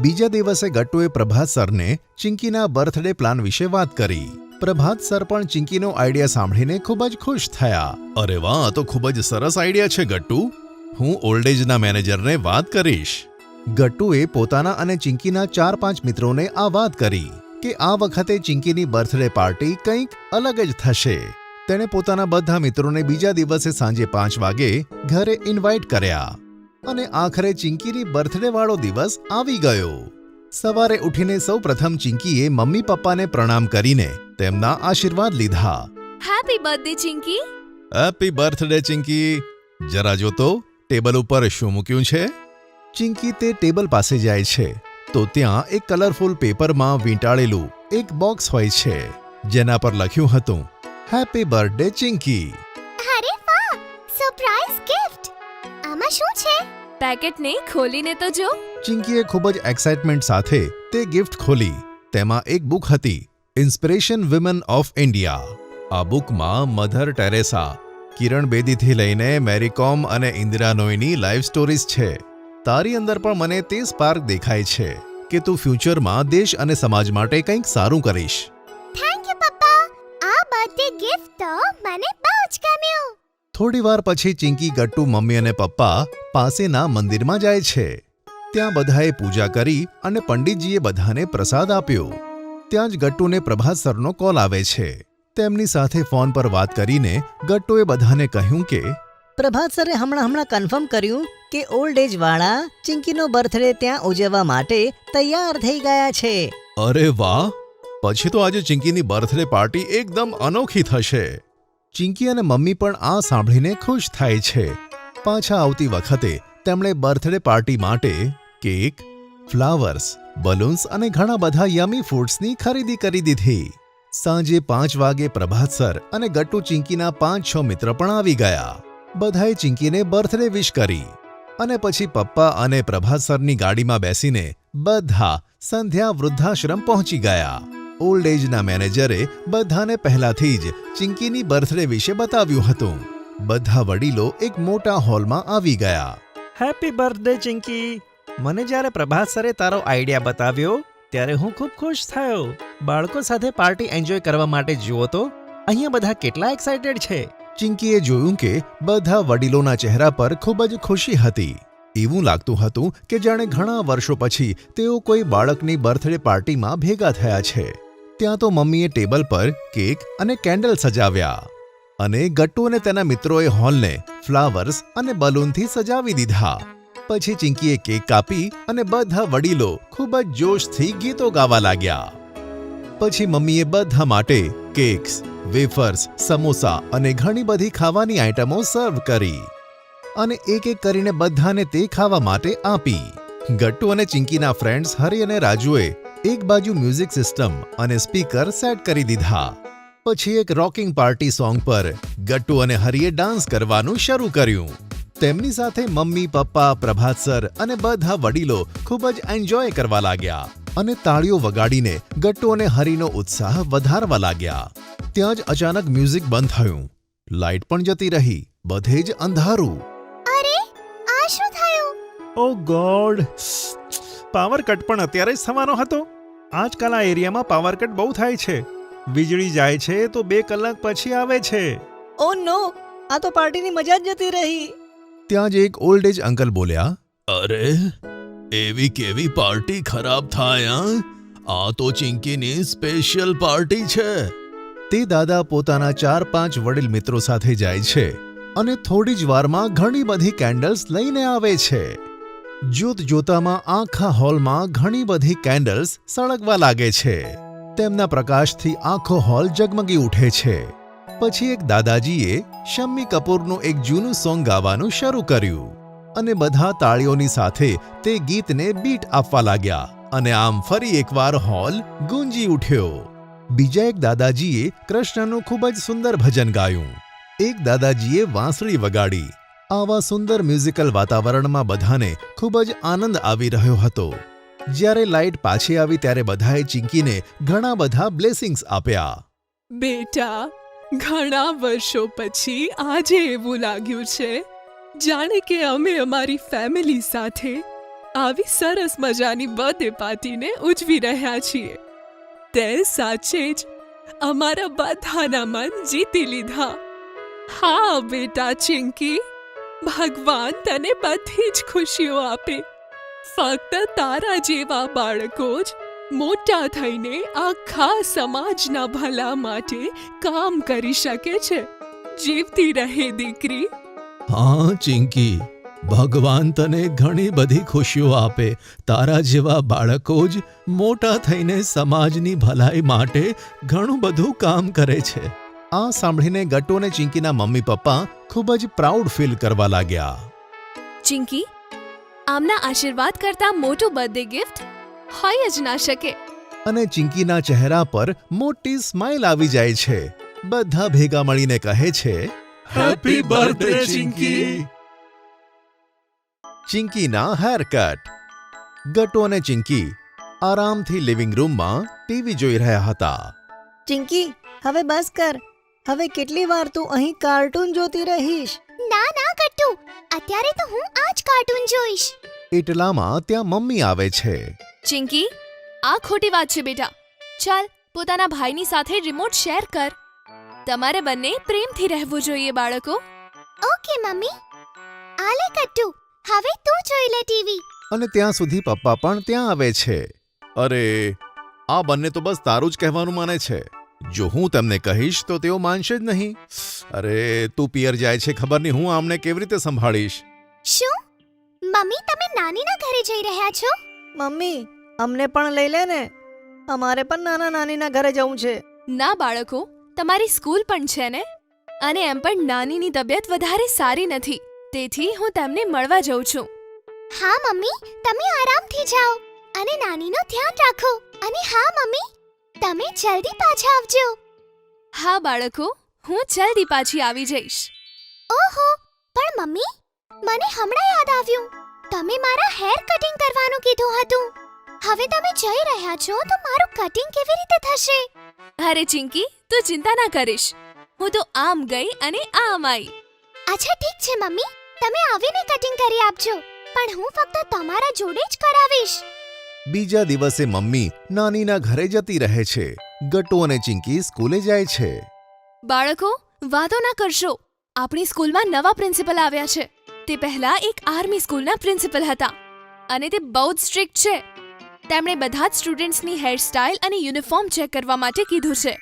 બીજા દિવસે ગટ્ટુએ પ્રભાત સરને ચિંકીના બર્થડે પ્લાન વિશે વાત કરી. પ્રભાત સર પણ ચિંકીનો આઈડિયા સાંભળીને ખૂબ જ ખુશ થયા. અરે વાહ, આ તો ખૂબ જ સરસ આઈડિયા છે ગટ્ટુ. હું ઓલ્ડ એજના મેનેજરને વાત કરીશ. ગટ્ટુએ પોતાના અને ચિંકીના 4-5 મિત્રોને આ વાત કરી કે આ વખતે ચિંકીની બર્થડે પાર્ટી કંઈક અલગ જ થશે. તેણે પોતાના બધા મિત્રોને બીજા દિવસે સાંજે 5 વાગે ઘરે ઇન્વાઇટ કર્યા અને આખરે ચિંકીની બર્થડે વાળો દિવસ આવી ગયો. સવારે ઉઠીને સૌપ્રથમ ચિંકીએ મમ્મી પપ્પાને પ્રણામ કરીને તેમના આશીર્વાદ લીધા. Happy birthday Chinki. Happy birthday Chinki. જરા જો તો ટેબલ ઉપર શું મૂક્યું છે? ચિંકી તે ટેબલ પાસે જાય છે તો ત્યાં એક કલરફુલ પેપરમાં વીંટાળેલું એક બોક્સ હોય છે જેના પર લખ્યું હતું હેપી બર્થડે ચિંકી. અરે વાહ, સરપ્રાઈઝ ગિફ્ટ! આમાં શું છે? પેકેટને ખોલીને તો જો. ચિંકીએ ખૂબ જ એક્સાઇટમેન્ટ સાથે તે ગિફ્ટ ખોલી. તેમાં એક બુક હતી, ઇન્સ્પિરેશન વિમેન ઓફ ઇન્ડિયા. આ બુકમાં મધર ટેરેસા, કિરણ બેદીથી લઈને મેરી કોમ અને ઇન્દિરા નોઈની લાઈફ સ્ટોરીઝ છે. તારી અંદર પણ મને તે સ્પાર્ક દેખાય છે કે તું ફ્યુચરમાં દેશ અને સમાજ માટે કંઈક સારું કરીશ. થેન્ક યુ પપ્પા, આ બર્થડે ગિફ્ટ તો મને બહુ જ ગમ્યું. થોડીવાર પછી ચિંકી, ગટ્ટુ, મમ્મી અને પપ્પા પાસેના મંદિરમાં જાય છે. ત્યાં બધાએ પૂજા કરી અને પંડિતજીએ બધાને પ્રસાદ આપ્યો. ત્યાં જ ગટ્ટુને પ્રભાત સરનો કોલ આવે છે. તેમની સાથે ફોન પર વાત કરીને ગટ્ટુએ બધાને કહ્યું કે પ્રભાત સરે હમણાં કન્ફર્મ કર્યું કે ઓલ્ડ એજ વાળા ચિંકીનો બર્થડે ત્યાં ઉજવવા માટે તૈયાર થઈ ગયા છે. અરે વાહ, પછી તો આજે ચિંકીની બર્થડે પાર્ટી એકદમ અનોખી થશે. ચિંકી અને મમ્મી પણ આ સાંભળીને ખુશ થાય છે. પાછા આવતી વખતે તેમણે બર્થડે પાર્ટી માટે કેક, ફ્લાવર્સ, બલૂન્સ અને ઘણા બધા યમી ફૂડ્સની ખરીદી કરી દીધી. સાંજે 5 વાગે પ્રભાત સર અને ગટ્ટુ ચિંકીના 5-6 મિત્ર પણ આવી ગયા. બધાએ ચિંકીને બર્થડે વિશ કરી અને પછી પપ્પા અને પ્રભાત સરની ગાડીમાં બેસીને બધા સંધ્યા વૃદ્ધાશ્રમ પહોંચી ગયા. ઓલ્ડ એજના મેનેજરે બધાને પહેલાથી જ ચિંકીની બર્થડે વિશે બતાવ્યું હતું. બધા વડીલો એક મોટા હોલમાં આવી ગયા. Happy birthday Chinki. મને જ્યારે પ્રભાત સરે તારો આઈડિયા બતાવ્યો ત્યારે હું ખૂબ ખુશ થયો. બાળકો સાથે પાર્ટી એન્જોય કરવા માટે જુઓ તો અહીંયા બધા કેટલા એક્સાઇટેડ છે. ચિંકીએ જોયું કે બધા વડીલોના ચહેરા પર ખૂબ જ ખુશી હતી. એવું લાગતું હતું કે જાણે ઘણા વર્ષો પછી તેઓ કોઈ બાળકની બર્થડે પાર્ટીમાં ભેગા થયા છે. ત્યાં તો મમ્મીએ ટેબલ પર કેક અને કેન્ડલ સજાવ્યા અને ગટ્ટુ અને તેના મિત્રોએ હોલને ફ્લાવર્સ અને બલૂનથી સજાવી દીધા. પછી ચિંકીએ કેક કાપી અને બધા વડીલો ખૂબ જ જોશથી ગીતો ગાવા લાગ્યા. પછી મમ્મીએ બધા માટે કેક્સ, વેફર્સ, સમોસા અને ઘણી બધી ખાવાની આઇટમો સર્વ કરી અને એક એક કરીને બધાને તે ખાવા માટે આપી. ગટ્ટુ અને ચિંકીના ફ્રેન્ડ્સ હરી અને રાજુએ એક બાજુ મ્યુઝિક સિસ્ટમ અને સ્પીકર સેટ કરી દીધા. પછી એક રોકિંગ પાર્ટી સોંગ પર ગટ્ટુ અને હરીએ ડાન્સ કરવાનું શરૂ કર્યું. તેમની સાથે મમ્મી, પપ્પા, પ્રભાત સર અને બધા વડીલો ખૂબ જ એન્જોય કરવા લાગ્યા અને તાળીઓ વગાડીને ગટ્ટુ અને હરીનો ઉત્સાહ વધારવા લાગ્યા. ત્યાં જ અચાનક મ્યુઝિક બંધ થયું, લાઇટ પણ જતી રહી, બધે જ અંધારું. અરે આ શું થયું? ઓ ગોડ, પાવર કટ પણ અત્યારે જ થવાનો હતો. આજકાલ આ એરિયામાં પાવર કટ બહુ થાય છે. વીજળી જાય છે તો 2 કલાક પછી આવે છે. ઓ નો, આ તો પાર્ટીની મજા જ જતી રહી. ત્યાં જ એક ઓલ્ડ એજ અંકલ બોલ્યા, અરે એવી કેવી પાર્ટી ખરાબ થાય? આ તો ચિંકીની સ્પેશિયલ પાર્ટી છે. તે દાદા પોતાના 4-5 વડીલ મિત્રો સાથે જાય છે અને થોડી જ વારમાં ઘણી બધી કેન્ડલ્સ લઈને આવે છે. જોત જોતામાં આખા હોલમાં ઘણી બધી કેન્ડલ્સ સળગવા લાગે છે. તેમના પ્રકાશથી આખો હોલ ઝગમગી ઉઠે છે. પછી એક દાદાજીએ શમ્મી કપૂરનું એક જૂનું સોંગ ગાવાનું શરૂ કર્યું અને બધા તાળીઓની સાથે તે ગીતને બીટ આપવા લાગ્યા અને આમ ફરી એકવાર હોલ ગુંજી ઉઠ્યો. બીજા એક દાદાજીએ કૃષ્ણનું ખૂબ જ સુંદર ભજન ગાયું. એક દાદાજીએ વાંસળી વગાડી. આવા સુંદર મ્યુઝિકલ વાતાવરણમાં બધાને ખૂબ જ આનંદ આવી રહ્યો હતો. જ્યારે લાઇટ પાછી આવી ત્યારે બધાએ ચિંકીને ઘણા બધા બ્લેસિંગ્સ આપ્યા. બેટા, ઘણા વર્ષો પછી આજે એવું લાગ્યું છે જાણે કે અમે અમારી ફેમિલી સાથે આવી સરસ મજાની બર્થડે પાર્ટીને ઉજવી રહ્યા છીએ. તે સાચે જ અમારા બધાના મન જીતી લીધા. હા બેટા ચિંકી, ભગવાન તને બધી જ ખુશીઓ આપે. ફક્ત તારા જેવા બાળકો જ મોટા થઈને આખા સમાજના ભલા માટે કામ કરી શકે છે. જીવતી રહે દીકરી. હા ચિંકી, ભગવાન તને ઘણી બધી ખુશીઓ આપે. તારા જેવા બાળકો જ મોટા થઈને સમાજની ભલાઈ માટે ઘણું બધું કામ કરે છે. આ સાંભળીને ગટ્ટુ અને ચિંકીના મમ્મી પપ્પા ખૂબ જ પ્રાઉડ ફીલ કરવા લાગ્યા. ચિંકી, આમના આશીર્વાદ કરતાં મોટું બર્થડે ગિફ્ટ હોય જ ના શકે. અને ચિંકીના ચહેરા પર મોટી સ્માઇલ આવી જાય છે. બધા ભેગા મળીને કહે છે, happy birthday Chinki. ચિંકીના haircut. Gattu અને ચિંકી આરામથી લિવિંગ રૂમમાં ટીવી જોઈ રહ્યા હતા. ચિંકી, હવે બસ કર. હવે કેટલી વાર તું અહીં કાર્ટૂન જોતી રહીશ? ના ના ગટ્ટુ, અત્યારે તો હું આ જ કાર્ટૂન જોઈશ. એટલામાં ત્યાં મમ્મી આવે છે. ચિંકી, આ ખોટી વાત છે બેટા. ચાલ પોતાના ભાઈની સાથે રિમોટ શેર કર. તમારે બંને પ્રેમથી રહેવું જોઈએ બાળકો. Okay mummy. આલે ગટ્ટુ, હવે તું જોઈ લે ટીવી. અને ત્યાં સુધી પપ્પા પણ ત્યાં આવે છે. અરે આ બંને તો બસ તારું જ કહેવાનું માને છે. જો હું તેમને કહીશ તો તેઓ માનશે જ નહીં. અરે તું પિયર જાય છે, ખબર નહીં હું આમને કેવી રીતે સંભાળીશ. શું મમ્મી, તમે નાનીના ઘરે જઈ રહ્યા છો? મમ્મી, અમને પણ લઈ લે ને. અમારે પણ નાના નાનીના ઘરે જવું છે. ના બાળકો, તમારી સ્કૂલ પણ છે ને. અને એમ પણ નાનીની તબિયત વધારે સારી નથી, તેથી હું તેમને મળવા જઉં છું. હા મમ્મી, તમે આરામથી જાઓ અને નાનીનું ધ્યાન રાખો. અને હા મમ્મી, તમે જલ્દી પાછા આવજો. હા બાળકો, હું જલ્દી પાછી આવી જઈશ. ઓહો, પણ મમ્મી, મને હમણાં યાદ આવ્યું. તમે મારા હેર કટિંગ કરવાનું કીધું હતું. હવે તમે જઈ રહ્યા છો તો મારું કટિંગ કેવી રીતે થશે? અરે ચિંકી, તું ચિંતા ના કરીશ. હું તો આમ ગઈ અને આમ આવી. અચ્છા ઠીક છે મમ્મી, તમે આવીને કટિંગ કરી આપજો. પણ હું ફક્ત તમારા જોડે જ કરાવીશ. બીજા દિવસે મમ્મી નાનીના ઘરે જતી રહે છે. ગટ્ટુ અને ચિંકી સ્કૂલે જાય છે. બાળકો, વાતો ના કરશો. આપણી સ્કૂલમાં નવા પ્રિન્સિપલ આવ્યા છે. તે પહેલા એક આર્મી સ્કૂલના પ્રિન્સિપલ હતા અને તે બહુ જ સ્ટ્રિક્ટ છે. તેમણે બધા જ સ્ટુડન્ટ્સની હેરસ્ટાઇલ અને યુનિફોર્મ ચેક કરવા માટે કીધું છે.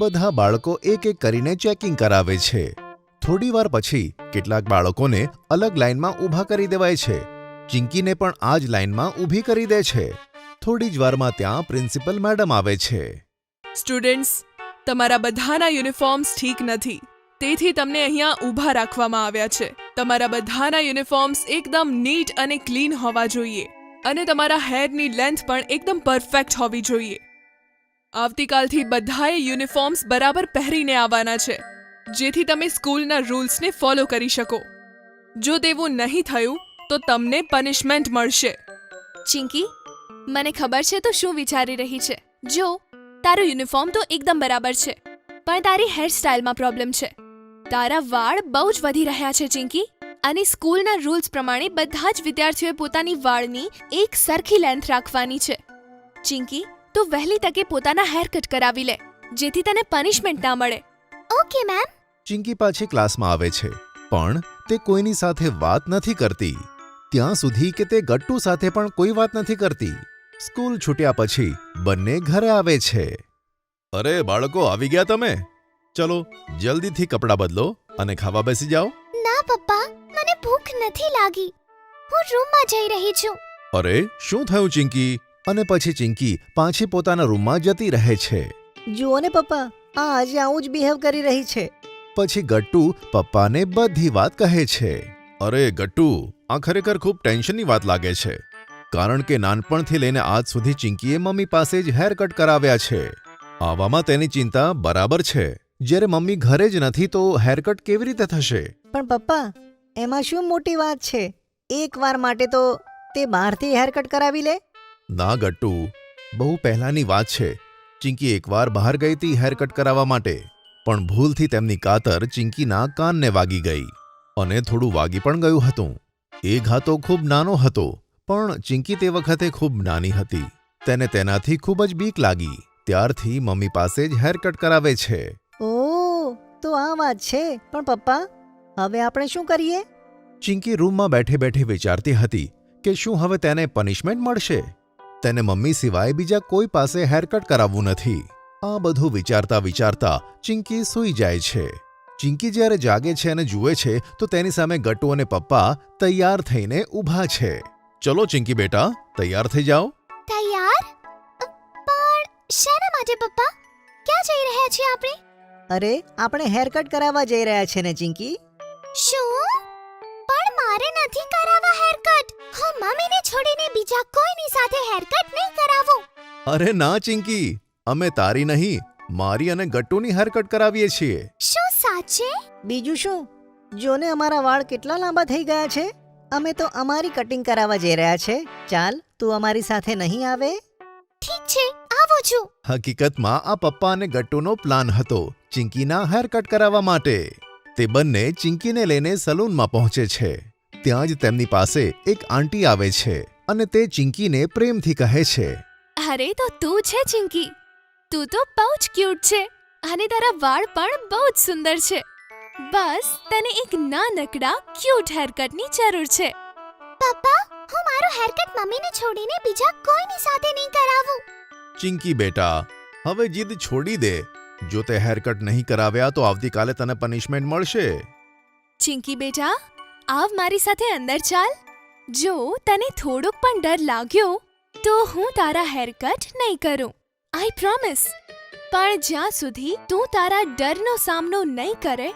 બધા બાળકો એક એક કરીને ચેકિંગ કરાવે છે. થોડી વાર પછી કેટલાક બાળકોને અલગ લાઇનમાં ઊભા કરી દેવાય છે. ચિંકીને પણ આ જ લાઇનમાં ઊભી કરી દે છે. થોડી જ વારમાં ત્યાં પ્રિન્સિપલ મેડમ આવે છે. સ્ટુડન્ટ્સ, તમારા બધાના યુનિફોર્મ્સ ઠીક નથી, તેથી તમને અહીંયા ઊભા રાખવામાં આવ્યા છે. તમારા બધાના યુનિફોર્મ્સ એકદમ નીટ અને ક્લીન હોવા જોઈએ. અને તમારા હેરની લેન્થ પણ એકદમ પરફેક્ટ હોવી જોઈએ. આવતીકાલથી બધાએ યુનિફોર્મ્સ બરાબર પહેરીને આવવાના છે, જેથી તમે સ્કૂલના રૂલ્સને ફોલો કરી શકો. જો તેવું નહીં થયું તો તમને પનિશમેન્ટ મળશે. ચિંકી, મને ખબર છે તું શું વિચારી રહી છે. જો, તારું યુનિફોર્મ તો એકદમ બરાબર છે, પણ તારી હેરસ્ટાઇલમાં પ્રોબ્લેમ છે. તારા વાળ બહુ જ વધી રહ્યા છે ચિંકી, અને સ્કૂલના રૂલ્સ પ્રમાણે બધા જ વિદ્યાર્થીઓએ પોતાની વાળની એક સરખી લેન્થ રાખવાની છે. ચિંકી, તું વહેલી તકે પોતાના હેર કટ કરાવી લે, જેથી તને પનિશમેન્ટ ના મળે. Okay ma'am. ચિંકી પાછી ક્લાસમાં આવે છે, પણ તે કોઈની સાથે વાત નથી કરતી, ત્યાં સુધી કે તે ગટ્ટુ સાથે પણ કોઈ વાત નથી કરતી. સ્કૂલ છૂટ્યા પછી બંને ઘરે આવે છે. અરે બાળકો, આવી ગયા તમે? ચલો જલ્દીથી કપડાં બદલો અને ખાવા બેસી જાઓ. ના પપ્પા, મને ભૂખ નથી લાગી. હું રૂમમાં જઈ રહી છું. અરે શું થયું ચિંકી? અને પછી ચિંકી પાછી પોતાના રૂમમાં જતી રહે છે. જુઓ ને પપ્પા, આ આજે આવું જ બિહેવ કરી રહી છે. પછી ગટ્ટુ પપ્પાને બધી વાત કહે છે. અરે ગટ્ટુ, આ ખરેખર ખૂબ ટેન્શનની વાત લાગે છે, કારણ કે નાનપણથી લઈને આજ સુધી ચિંકીએ મમ્મી પાસે જ હેર કટ કરાવ્યા છે. આવામાં તેની ચિંતા બરાબર છે. જ્યારે મમ્મી ઘરે જ નથી તો હેરકટ કેવી રીતે થશે? પણ પપ્પા, એમાં શું મોટી વાત છે? એકવાર માટે તો તે બહારથી હેરકટ કરાવી લે. ના ગટ્ટુ, બહુ પહેલાની વાત છે. ચિંકી એકવાર બહાર ગઈ હતી હેરકટ કરાવવા માટે, પણ ભૂલથી તેમની કાતર ચિંકીના કાનને વાગી ગઈ અને થોડું વાગી પણ ગયું હતું. એ ઘા તો ખૂબ નાનો હતો, પણ ચિંકી તે વખતે ખૂબ નાની હતી. તેને તેનાથી ખૂબ જ બીક લાગી. ત્યારથી મમ્મી પાસે જ હેરકટ કરાવે છે. ઓહ, તો આ વાત છે. પણ પપ્પા, હવે આપણે શું કરીએ? ચિંકી રૂમમાં બેઠે બેઠે વિચારતી હતી કે શું હવે તેને પનિશમેન્ટ મળશે. તેને મમ્મી સિવાય બીજા કોઈ પાસે હેરકટ કરાવવું નથી. આ બધું વિચારતા વિચારતા ચિંકી સૂઈ જાય છે. ચિંકી જ્યારે જાગે છે અને જુએ છે તો તેની સામે ગટ્ટુ અને પપ્પા તૈયાર થઈને ઊભા છે. ચલો ચિંકી બેટા, તૈયાર થઈ જાઓ. તૈયાર? પણ શેના માટે પપ્પા? ક્યાં જઈ રહ્યા છીએ આપણે? અરે, આપણે હેરકટ કરાવવા જઈ રહ્યા છે ને ચિંકી. શું? પણ મારે નથી કરાવવા હેરકટ. હું મમ્મીને છોડીને બીજા કોઈની સાથે હેરકટ નહીં કરાવું. અરે ના ચિંકી, અમે તારી નહીં, મારી અને ગટ્ટુની હેરકટ કરાવીએ છીએ. શું સાચે? બીજું શું? જોને અમારા વાળ કેટલા લાંબા થઈ ગયા છે. અમે તો અમારી કટિંગ કરાવવા જઈ રહ્યા છે. ચાલ, તું અમારી સાથે નહીં આવે? ઠીક છે, આવું છું. હકીકતમાં આ પપ્પા અને ગટ્ટુનો પ્લાન હતો ચિંકીના હેરકટ કરાવવા માટે. તે બંને ચિંકીને લઈને સલૂનમાં પહોંચે છે. ત્યાં જ તેમની પાસે એક આંટી આવે છે અને તે ચિંકીને પ્રેમથી કહે છે, અરે તો તું છે ચિંકી, તું તો બહુ જ ક્યુટ છે અને તારા વાળ પણ બહુ જ સુંદર છે. બસ તને એક નાનકડા ક્યુટ હેરકટની જરૂર છે. પપ્પા, હું મારો હેરકટ મમ્મીને છોડીને બીજા કોઈની સાથે નહીં કરાવું. ચિંકી બેટા, હવે જીદ છોડી દે. જો તે હેરકટ નહીં કરાવ્યા તો આવતીકાલે તને પનિશમેન્ટ મળશે. ચિંકી બેટા, આવ મારી સાથે અંદર ચાલ. જો તને થોડોક પણ ડર લાગ્યો તો હું તારા હેરકટ નહીં કરું, આઈ પ્રોમિસ. પણ જ્યાં સુધી તું તારા ડરનો સામનો નહીં કરે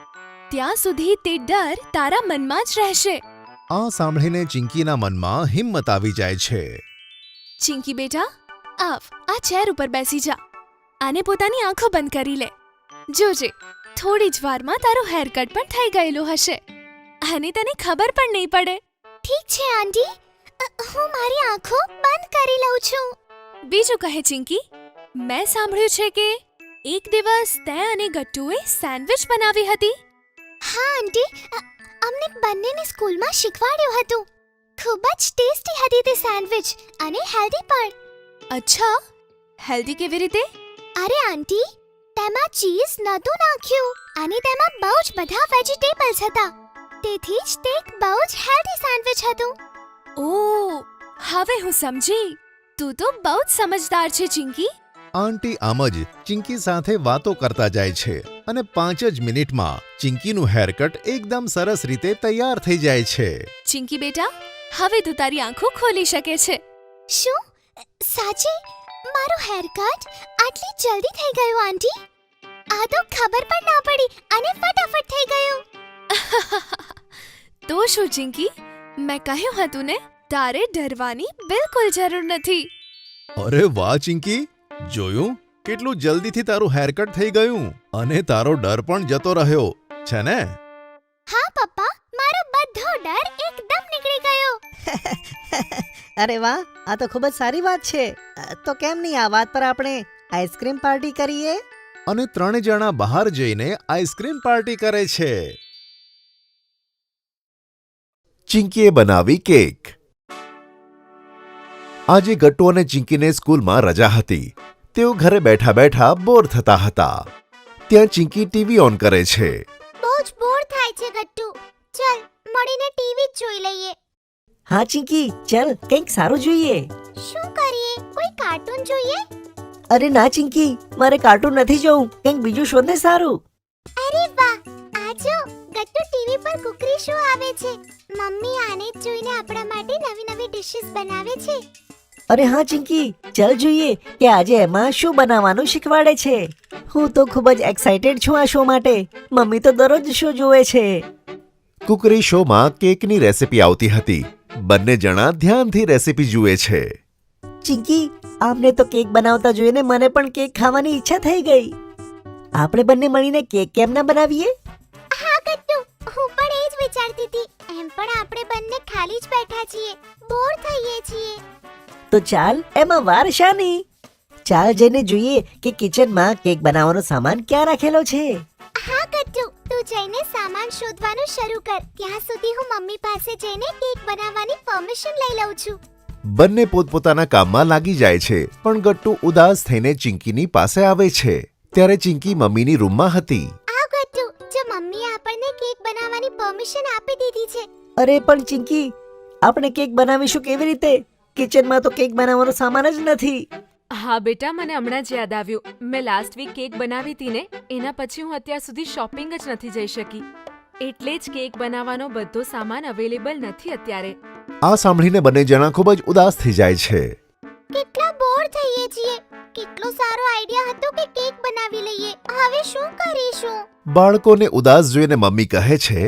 ત્યાં સુધી તે ડર તારા મનમાં જ રહેશે. આ સાંભળીને ચિંકીના મનમાં હિંમત આવી જાય છે. ચિંકી બેટા, આવ આ ચેર ઉપર બેસી જા અને પોતાની આંખો બંધ કરી લે. જોજે, થોડી જ વારમાં તારું હેરકટ પણ થઈ ગયેલું હશે અને તને ખબર પણ નહીં પડે. ઠીક છે આંટી, હું મારી આંખો બંધ કરી લઉં છું. બીજું કહે ચિંકી, મેં સાંભળ્યું છે કે એક દિવસ તે અને ગટ્ટુએ સેન્ડવિચ બનાવી હતી. હા આંટી, અમને બંનેને સ્કૂલમાં શીખવાડ્યું હતું. ખૂબ જ ટેસ્ટી હતી તે સેન્ડવિચ અને હેલ્ધી પણ. અચ્છા, હેલ્ધી કેવી રીતે? અરે આંટી, તેમાં ચીઝ નહોતું નાખ્યું અને તેમાં બહુ જ બધા વેજીટેબલ્સ હતા. તેથી જ તે એક બહુ જ હેલ્ધી સેન્ડવિચ હતું. ઓહ, હવે હું સમજી. તું તો બહુ જ સમજદાર છે ચિંકી. આંટી આમ જ ચિંકી સાથે વાતો કરતા જાય છે અને 5 જ મિનિટમાં ચિંકીનું હેરકટ એકદમ સરસ રીતે તૈયાર થઈ જાય છે. ચિંકી બેટા, હવે તું તારી આંખો ખોલી શકે છે. શું? સાચે? મારું હેરકટ આટલી જલ્દી થઈ ગયું આંટી? આ તો ખબર પણ ના પડી અને ફટાફટ થઈ ગયું. તો શું ચિંકી, મેં કહ્યું હતું ને, તારે ડરવાની બિલકુલ જરૂર નથી. અરે વાહ ચિંકી, જોયું કેટલું જલ્દીથી તારું હેરકટ થઈ ગયું અને તારો ડર પણ જતો રહ્યો છે ને? હા પપ્પા, મારો બધો ડર એકદમ નીકળી ગયો. અરે વાહ, આ તો ખૂબ જ સારી વાત છે. તો કેમ નહીં આ વાત પર આપણે આઈસ્ક્રીમ પાર્ટી કરીએ? અને ત્રણે જણા બહાર જઈને આઈસ્ક્રીમ પાર્ટી કરે છે. ચિંકીએ બનાવી કેક. આજે ગટ્ટુ અને ચિંકીને સ્કૂલમાં રજા હતી. તેઓ ઘરે બેઠા બેઠા બોર થતા હતા. ત્યાં ચિંકી ટીવી ઓન કરે છે. બહુ જ બોર થાય છે ગટ્ટુ. ચલ મળીને ટીવી જ જોઈ લઈએ. હા ચિંકી, ચાલ કંઈક સારું જોઈએ. શું કરીએ? કોઈ કાર્ટૂન જોઈએ? અરે ના ચિંકી, મારે કાર્ટૂન નથી જોવું, કંઈક બીજું શોધ ને સારું. અરે વાહ, આ જો ગટ્ટુ ટીવી પર કુકરી શો આવે છે. મમ્મી આને જ જોઈને આપણા માટે નવી નવી ડિશિસ બનાવે છે. અરે હા ચિંકી, ચાલ જોઈએ કે આજે એમાં શું બનાવવાનું શીખવાડે છે. હું તો ખૂબ જ એક્સાઇટેડ છું આ શો માટે. મમ્મી તો દરરોજ શો જોવે છે. કુકરી શોમાં કેકની રેસિપી આવતી હતી. બંને જણા ધ્યાનથી રેસિપી જુએ છે. ચિંકી, આમને તો કેક બનાવતા જોઈને મને પણ કેક ખાવાની ઈચ્છા થઈ ગઈ. આપણે બંને મળીને કેક કેમ ના બનાવીએ? હા ગટ્ટુ, હું પણ એ જ વિચારતી હતી. એમ પણ આપણે બંને ખાલી જ બેઠા છીએ, બોર થઈએ છીએ. તો ચાલ એમાં વાર શાની? ચાલ જઈને જોઈએ કે કિચનમાં કેક બનાવવાનો સામાન ક્યાં રાખેલો છે. હા ગટ્ટુ, તું જઈને સામાન શોધવાનું શરૂ કર. ત્યાં સુધી હું મમ્મી પાસે જઈને કેક બનાવવાની પરમિશન લઈ લઉં છું. બંને પોતપોતાના કામમાં લાગી જાય છે. પણ ગટ્ટુ ઉદાસ થઈને ચિંકીની પાસે આવે છે. ત્યારે ચિંકી મમ્મીની રૂમમાં હતી. આવ ગટ્ટુ, જો મમ્મીએ આપણને કેક બનાવવાની પરમિશન આપી દીધી છે. અરે પણ ચિંકી, આપણે કેક બનાવીશું કેવી રીતે? કિચનમાં તો કેક બનાવવાનો સામાન જ નથી. હા બેટા, મને હમણાં જ યાદ આવ્યું. મેં લાસ્ટ વીક કેક બનાવી હતી ને, એના પછી હું અત્યાર સુધી શોપિંગ જ નથી જઈ શકી. એટલે જ કેક બનાવવાનો બધો સામાન અવેલેબલ નથી અત્યારે. આ સાંભળીને બંને જણા ખૂબ જ ઉદાસ થઈ જાય છે. કેટલા બોર થઈએ છીએ. કેટલો સારો આઈડિયા હતો કે કેક બનાવી લઈએ. હવે શું કરીશું? બાળકોને ઉદાસ જોઈને મમ્મી કહે છે,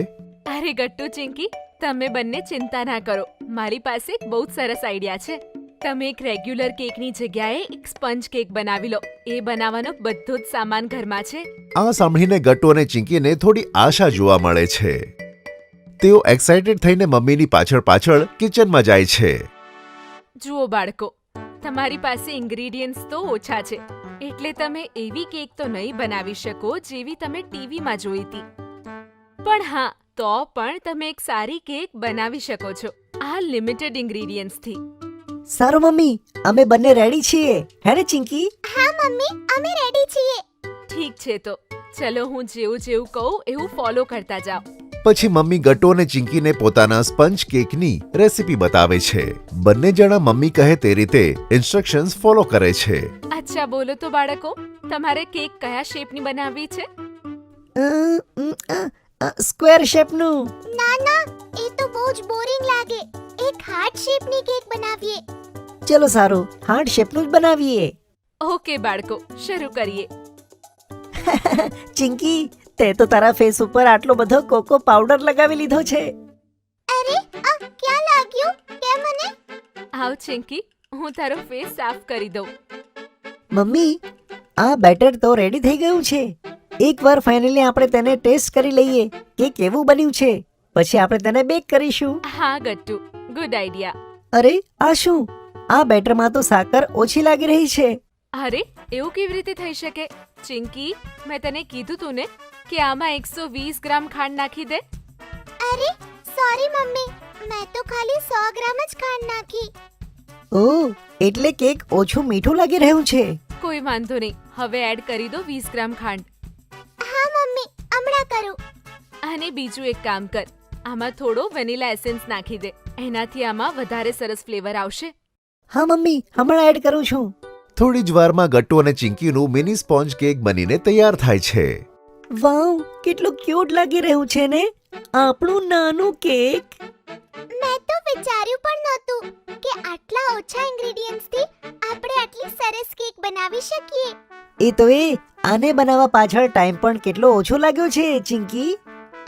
અરે ગટ્ટુ ચિંકી, તમે બંને ચિંતા ના કરો. મારી પાસે એક બહુ જ સરસ આઈડિયા છે. તમે એક રેગ્યુલર કેકની જગ્યાએ એક સ્પંજ કેક બનાવી લો. એ બનાવવાનો બધો જ સામાન ઘરમાં છે. આ સાંભળીને ગટ્ટુ અને ચિંકીને થોડી આશા જોવા મળે છે. તેઓ એક્સાઇટેડ થઈને મમ્મીની પાછળ પાછળ કિચનમાં જાય છે. જુઓ બાળકો, તમારી પાસે ઇન્ગ્રીડિયન્ટ્સ તો ઓછા છે, એટલે તમે એવી કેક તો નહીં બનાવી શકો જેવી તમે ટીવીમાં જોઈ હતી. પણ હા, તો પણ તમે એક સારી કેક બનાવી શકો છો આ લિમિટેડ ઇન્ગ્રીડિયન્ટ્સથી. સારું મમ્મી, અમે બંને રેડી છીએ. હે ને ચિંકી? હા મમ્મી, અમે રેડી છીએ. ઠીક છે, તો ચલો હું જેવું જેવું કહું એવું ફોલો કરતા જાઓ. પછી મમ્મી ગટ્ટુ અને ચિંકીને પોતાના સ્પંજ કેકની રેસિપી બતાવે છે. બંને જણા મમ્મી કહે તે રીતે ઇન્સ્ટ્રક્શન્સ ફોલો કરે છે. અચ્છા બોલો તો બાળકો, તમારે કેક કયા શેપની બનાવવી છે? સ્ક્વેર શેપનું. ના ના, એ તો બહુ જ બોરિંગ લાગે. એક હાર્ટ શેપની કેક બનાવીએ. ચલો સારું, હાર્ટ શેપનું જ બનાવીએ. ઓકે બાળકો, શરૂ કરીએ. ચિંકી, તે તો તારા ફેસ ઉપર આટલો બધો કોકો પાવડર લગાવી લીધો છે. અરે આ ક્યાં લાગ્યું? કે મને? આવ ચિંકી, હું તારો ફેસ સાફ કરી દઉં. મમ્મી, આ બેટર તો રેડી થઈ ગયું છે. એકવાર ફાઇનલી આપણે તેને ટેસ્ટ કરી લઈએ કે કેવું બન્યું છે. પછી આપણે તેને બેક કરીશું. હા ગટ્ટુ, ગુડ આઈડિયા. અરે આ શું? આ બેટરમાં તો સાકર ઓછી લાગી રહી છે. અરે એવું કેવી રીતે થઈ શકે? ચિંકી, મેં તને કીધું તું ને કે આમાં 120 ગ્રામ ખાંડ નાખી દે. અરે સોરી મમ્મી, મેં તો ખાલી 100 ગ્રામ જ ખાંડ નાખી. ઓહ, એટલે કેક ઓછું મીઠું લાગી રહ્યું છે. કોઈ વાંધો નહીં, હવે એડ કરી દો 20 ગ્રામ ખાંડ. હા મમ્મી, હમણાં કરું. અને બીજું એક કામ કર, આમાં થોડો વેનીલા એસેન્સ નાખી દે. એનાથી આમાં વધારે સરસ ફ્લેવર આવશે. હા મમ્મી, હમણાં એડ કરું છું. થોડી જ વારમાં ગટ્ટુ અને ચિંકીનું મિની સ્પોન્જ કેક બનીને તૈયાર થાય છે. વાવ, કેટલું ક્યુટ લાગી રહ્યું છે ને આપણું નાનું કેક. મેં તો વિચાર્યું પણ નહોતું કે આટલા ઓછા ઇન્ગ્રેડિયન્ટ્સથી આપણે આટલી સરસ કેક બનાવી શકીએ. એ તો આને બનાવવા પાછળ ટાઈમ પણ કેટલો ઓછો લાગ્યો છે ચિંકી.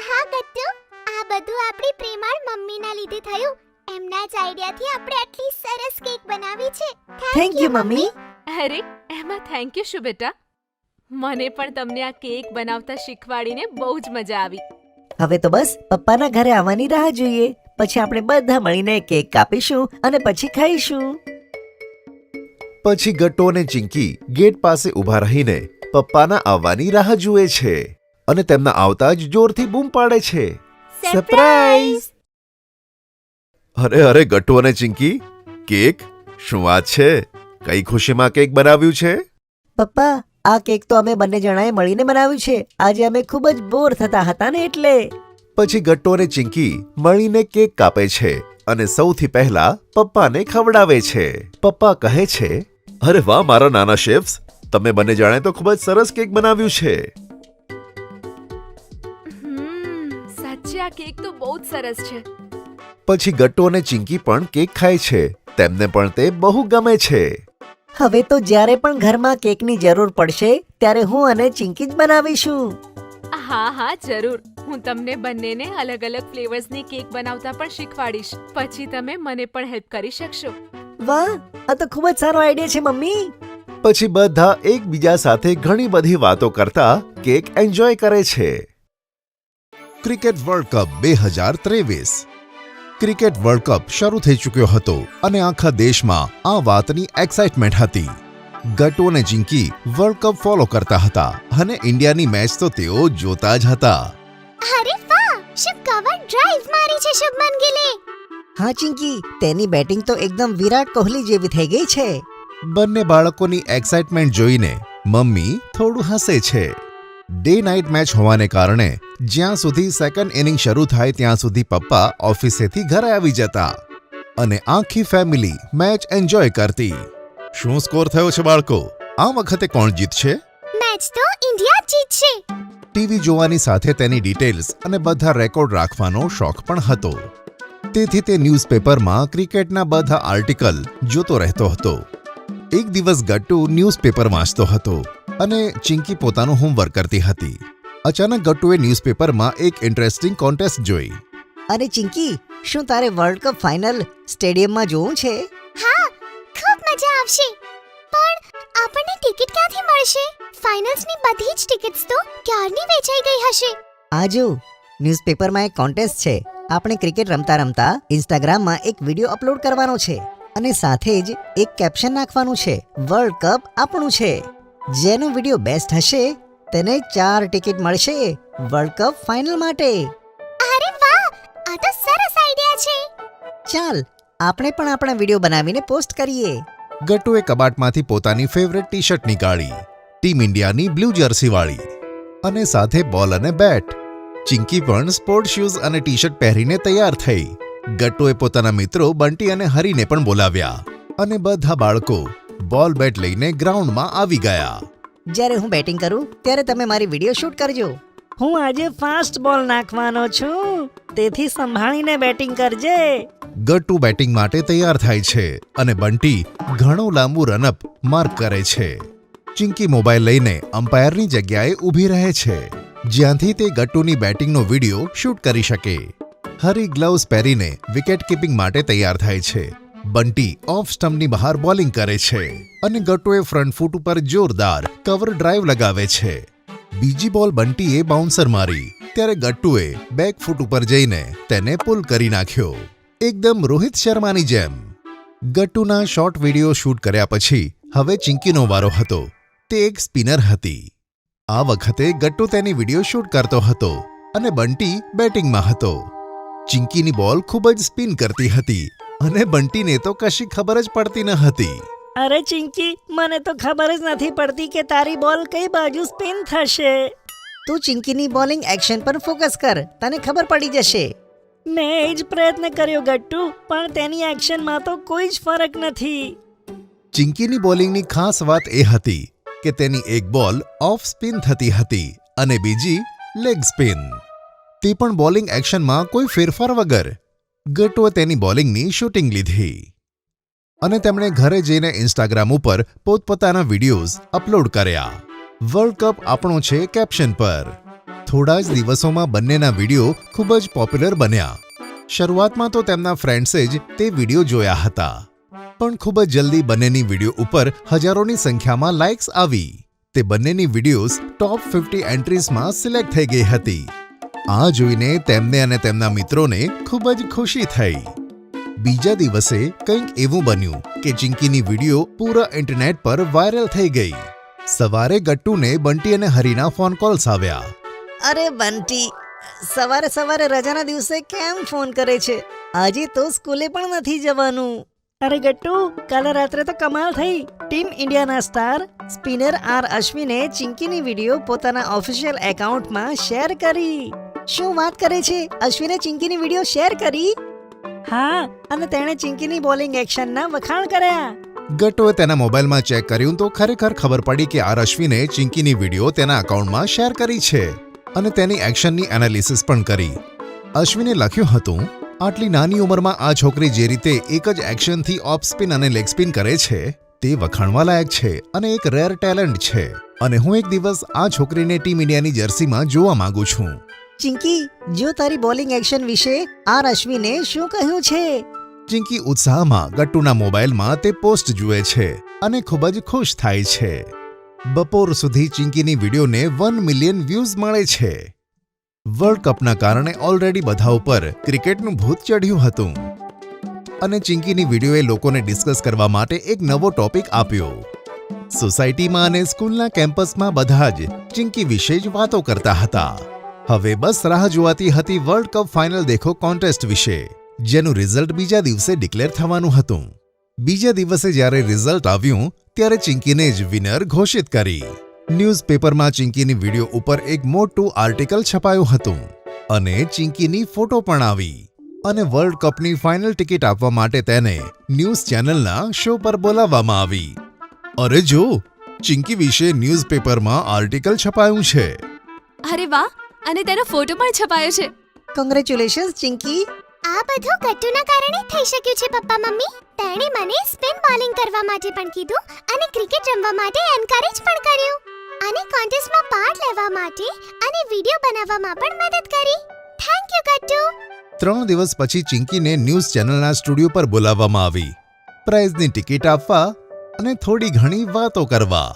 હા ગટ્ટુ, આ બધું આપણી પ્રેમાળ મમ્મીના લીધે થયું. એમના જ આઈડિયાથી આપણે આટલી સરસ કેક બનાવી છે. Thank you mummy. અરે એમાં થેન્ક યુ શું બેટા. મને પણ તમને આ કેક બનાવતા શીખવાડીને બહુ જ મજા આવી. હવે તો બસ પપ્પાના ઘરે આવવાની રાહ જોઈએ. પછી આપણે બધા મળીને કેક કાપીશું અને પછી ખાઈશું. પછી ગટ્ટુ અને ચિંકી ગેટ પાસે ઊભા રહીને પપ્પાના આવવાની રાહ જુએ છે અને તેમના આવતા જ જોરથી બૂમ પાડે છે. સરપ્રાઈઝ! અરે અરે ગટ્ટુ અને ચિંકી, કેક? શું વાત છે? કઈ ખુશીમાં કેક બનાવ્યું છે? પપ્પા, આ કેક તો અમે બંને જણાએ મળીને બનાવ્યું છે. આજે અમે ખૂબ જ બોર થતા હતા ને એટલે. પછી ગટ્ટુ અને ચિંકી મળીને કેક કાપે છે અને સૌથી પહેલા પપ્પાને ખવડાવે છે. પપ્પા કહે છે, અરે વાહ મારા નાના શેફ્સ, તમે બંને જાણે તો ખૂબ જ સરસ કેક બનાવ્યું છે. સાચે આ કેક તો બહુ જ સરસ છે. પછી ગટ્ટુ અને ચિંકી પણ કેક ખાય છે. તેમને પણ તે બહુ ગમે છે. હવે તો જ્યારે પણ ઘરમાં કેકની જરૂર પડશે ત્યારે હું અને ચિંકી જ બનાવીશું. હા હા જરૂર. હું તમને બંનેને અલગ અલગ ફ્લેવર્સની કેક બનાવતા પણ શીખવાડીશ. પછી તમે મને પણ હેલ્પ કરી શકશો. વાહ, આ તો ખૂબ જ સારો આઈડિયા છે મમ્મી. પછી બધા એકબીજા સાથે ઘણી બધી વાતો કરતા કેક એન્જોય કરે છે. Cricket world cup 2023. Cricket world cup શરૂ થઈ ચૂક્યો હતો અને આખા દેશમાં આ વાતની એક્સાઇટમેન્ટ હતી. ગટ્ટુ અને ચિંકી વર્લ્ડ કપ ફોલો કરતા હતા અને ઇન્ડિયાની મેચ તો તેઓ જોતા જ હતા. અરે વાહ, શું કવર ડ્રાઈવ મારી છે શુભમન ગિલે. હા ચિંકી, તેની બેટિંગ તો એકદમ વિરાટ કોહલી જેવી થઈ ગઈ છે. બંને બાળકોની એક્સાઇટમેન્ટ જોઈને મમ્મી થોડું હસે છે. ડે નાઇટ મેચ હોવાને કારણે જ્યાં સુધી સેકન્ડ ઇનિંગ શરૂ થાય ત્યાં સુધી પપ્પા ઓફિસેથી ઘરે આવી જતા અને આખી ફેમિલી મેચ એન્જોય કરતી. શું સ્કોર થયો છે બાળકો? આ વખતે કોણ જીતશે? મેચ તો ઇન્ડિયા જીતશે. ટીવી જોવાની સાથે તેની ડિટેલ્સ અને બધા રેકોર્ડ રાખવાનો શોખ પણ હતો. તેથી તે ન્યૂઝપેપરમાં ક્રિકેટના બધા આર્ટિકલ જોતો રહેતો હતો. એક દિવસ ગટ્ટુ ન્યૂઝપેપર વાંચતો હતો અને ચિંકી પોતાનું હોમવર્ક કરતી હતી. અચાનક ગટ્ટુએ ન્યૂઝપેપરમાં એક ઇન્ટરેસ્ટિંગ કોન્ટેસ્ટ જોઈ. અરે ચિંકી, શું તારે વર્લ્ડ કપ ફાઇનલ સ્ટેડિયમમાં જોવું છે? હા, ખૂબ મજા આવશે. પણ આપણને ટિકિટ ક્યાંથી મળશે? ફાઇનલ્સની બધી જ ટિકિટ્સ તો ક્યારની વેચાઈ ગઈ હશે. આ જો, ન્યૂઝપેપરમાં એક કોન્ટેસ્ટ છે. આપણે ક્રિકેટ રમતા રમતા ઇન્સ્ટાગ્રામમાં એક વિડીયો અપલોડ કરવાનો છે અને સાથે જ એક કેપ્શન નાખવાનું છે, વર્લ્ડ કપ આપણું છે. જેનો વિડીયો બેસ્ટ હશે તેને 4 ટિકિટ મળશે વર્લ્ડ કપ ફાઇનલ માટે. અરે વાહ, આ તો સરસ આઈડિયા છે. ચાલ, આપણે પણ આપણા વિડીયો બનાવીને પોસ્ટ કરીએ. ગટ્ટુએ કબાટમાંથી પોતાની ફેવરેટ ટી શર્ટ નીકાળી, ટીમ ઇન્ડિયાની બ્લુ જર્સી વાળી અને સાથે બોલ અને બેટ. ચિંકી પણ સ્પોર્ટ શૂઝ અને ટી શર્ટ પહેરીને તૈયાર થઈ. ગટ્ટુએ પોતાના મિત્રો બંટી અને હરીને પણ બોલાવ્યા અને બધા બાળકો બોલ બેટ લઈને ગ્રાઉન્ડમાં આવી ગયા. જ્યારે હું બેટિંગ કરું ત્યારે તમે મારી વિડીયો શૂટ કરજો. હું આજે ફાસ્ટ બોલ નાખવાનો છું, તેથી સંભાળીને બેટિંગ કરજે. ગટ્ટુ બેટિંગ માટે તૈયાર થાય છે અને બંટી ઘણું લાંબુ રનઅપ માર્ક કરે છે. ચિંકી મોબાઈલ લઈને અમ્પાયરની જગ્યાએ ઊભી રહે છે, જ્યાંથી તે ગટ્ટુની બેટિંગનો વિડીયો શૂટ કરી શકે. હરી ગ્લવ્સ પહેરીને વિકેટ કીપિંગ માટે તૈયાર થાય છે. બંટી ઓફ સ્ટમ્પની બહાર બોલિંગ કરે છે અને ગટ્ટુએ ફ્રન્ટ ફૂટ ઉપર જોરદાર કવર ડ્રાઈવ લગાવે છે. બીજી બોલ બંટીએ બાઉન્સર મારી ત્યારે ગટ્ટુએ બેક ફૂટ ઉપર જઈને તેને પુલ કરી નાખ્યો, એકદમ રોહિત શર્માની જેમ. ગટ્ટુના શોર્ટ વિડીયો શૂટ કર્યા પછી હવે ચિંકીનો વારો હતો. તે એક સ્પિનર હતી. આ વખતે ગટ્ટુ તેની વિડીયો શૂટ કરતો હતો અને બંટી બેટિંગમાં હતો. ચિંકીની બોલ ખૂબ જ સ્પિન કરતી હતી અને બંટીને તો કશી ખબર જ પડતી ન હતી. અરે ચિંકી, મને તો ખબર જ નથી પડતી કે તારી બોલ કઈ બાજુ સ્પિન થશે. તું ચિંકીની બોલિંગ એક્શન પર ફોકસ કર, તને ખબર પડી જશે. મેં એ જ પ્રયત્ન કર્યો ગટ્ટુ, પણ તેની એક્શનમાં તો કોઈ જ ફરક નથી. ચિંકીની બોલિંગની ખાસ વાત એ હતી કે તેની એક બોલ ઓફ સ્પિન થતી હતી અને બીજી લેગ સ્પિન. તે પણ બોલિંગ એક્શનમાં કોઈ ફેરફાર વગર. ગટ્ટુએ તેની બોલિંગની શૂટિંગ લીધી અને તેમણે ઘરે જઈને ઇન્સ્ટાગ્રામ ઉપર પોતપોતાના વિડીયોઝ અપલોડ કર્યા. વર્લ્ડ કપ આપણો છે કેપ્શન પર. થોડા જ દિવસોમાં બંનેના વિડીયો ખૂબ જ પોપ્યુલર બન્યા. શરૂઆતમાં તો તેમના ફ્રેન્ડ્સે જ તે વિડીયો જોયા હતા, પણ ખૂબ જ જલ્દી બંનેની વિડીયો ઉપર હજારોની સંખ્યામાં લાઇક્સ આવી. તે બંનેની વિડીયોઝ ટોપ 50 એન્ટ્રીઝમાં સિલેક્ટ થઈ ગઈ હતી. આ જોઈને તેમને અને તેમના મિત્રોને ખૂબ જ ખુશી થઈ. બીજા દિવસે કંઈક એવું બન્યું કે ચિંકીની વિડીયો પૂરા ઇન્ટરનેટ પર વાયરલ થઈ ગઈ. સવારે ગટ્ટુને બંટી અને હરીના ફોન કોલ્સ આવ્યા. અરે બંટી, સવારે સવારે રજાના દિવસે કેમ ફોન કરે છે? આજે તો સ્કૂલે પણ નથી જવાનું. અરે ગટ્ટુ, કાલે રાત્રે તો કમાલ થઈ. ટીમ ઇન્ડિયાના સ્ટાર સ્પિનર આર અશ્વિને ચિંકીની વિડીયો પોતાના ઓફિશિયલ એકાઉન્ટમાં શેર કરી. શું વાત કરે છે? અશ્વિને ચિંકીની વિડીયો શેર કરી? હા, અને તેણે ચિંકીની બોલિંગ એક્શનના વખાણ કર્યા. ગટ્ટુએ તેના મોબાઈલમાં ચેક કર્યું તો ખરેખર ખબર પડી કે આર અશ્વિને ચિંકીની વિડીયો તેના એકાઉન્ટમાં શેર કરી છે અને તેની એક્શનની એનાલિસિસ પણ કરી. અશ્વિને લખ્યું હતું, આટલી નાની ઉંમરમાં આ છોકરી જે રીતે એક જ એક્શનથી ઓફ સ્પિન અને લેગ સ્પિન કરે છે તે વખાણવા લાયક છે અને એક રેર ટેલેન્ટ છે, અને હું એક દિવસ આ છોકરીને ટીમ ઇન્ડિયાની જર્સીમાં જોવા માંગુ છું. ચિંકી, જો તારી બોલિંગ એક્શન વિશે આર અશ્વિને શું કહ્યું છે? ચિંકી ઉત્સાહમાં ગટ્ટુના મોબાઈલમાં તે પોસ્ટ જુએ છે અને ખૂબ જ ખુશ થાય છે. બપોર સુધી ચિંકીની વિડીયોને 1 મિલિયન વ્યૂઝ મળે છે. વર્લ્ડ કપના કારણે ઓલરેડી બધા ઉપર ક્રિકેટનું ભૂત ચડ્યું હતું અને ચિંકીની વિડીયોએ લોકોને ડિસ્કસ કરવા માટે એક નવો ટોપિક આપ્યો. સોસાયટીમાં અને સ્કૂલના કેમ્પસમાં બધા જ ચિંકી વિશે જ વાતો કરતા હતા. હવે બસ રાહ જોવાતી હતી વર્લ્ડ કપ ફાઇનલ દેખો કોન્ટેસ્ટ વિશે, જેનું રિઝલ્ટ બીજા દિવસે ડિક્લેર થવાનું હતું. બીજા દિવસે જ્યારે રિઝલ્ટ આવ્યું ત્યારે ચિંકીને જ વિનર ઘોષિત કરી. ન્યૂઝપેપરમાં ચિંકીની વિડીયો ઉપર એક મોટું આર્ટિકલ છપાયું હતું અને ચિંકીની ફોટો પણ આવી, અને વર્લ્ડ કપની ફાઇનલ ટિકિટ આપવા માટે તેને ન્યૂઝ ચેનલના શો પર બોલાવવામાં આવી. અરે જો, ચિંકી વિશે ન્યૂઝપેપરમાં આર્ટિકલ છપાયું છે. અરે વાહ, અને તેનો ફોટો પણ છપાયો છે. કોંગ્રેચ્યુલેશન્સ ચિંકી. આ બધું ગટ્ટુના કારણે થઈ શક્યું છે પપ્પા મમ્મી. તેણે મને સ્પિન બોલિંગ કરવા માટે પણ કીધું અને ક્રિકેટ રમવા માટે એન્કરેજ પણ કર્યું, અને કોન્ટેસ્ટમાં પાર્ટ લેવા માટે અને વિડિયો બનાવવામાં પણ મદદ કરી. Thank you Gattu. 3 દિવસ પછી ચિંકીને ન્યૂઝ ચેનલના સ્ટુડિયો પર બોલાવવામાં આવી, પ્રાઇઝની ટિકિટ આપવા અને થોડી ઘણી વાતો કરવા.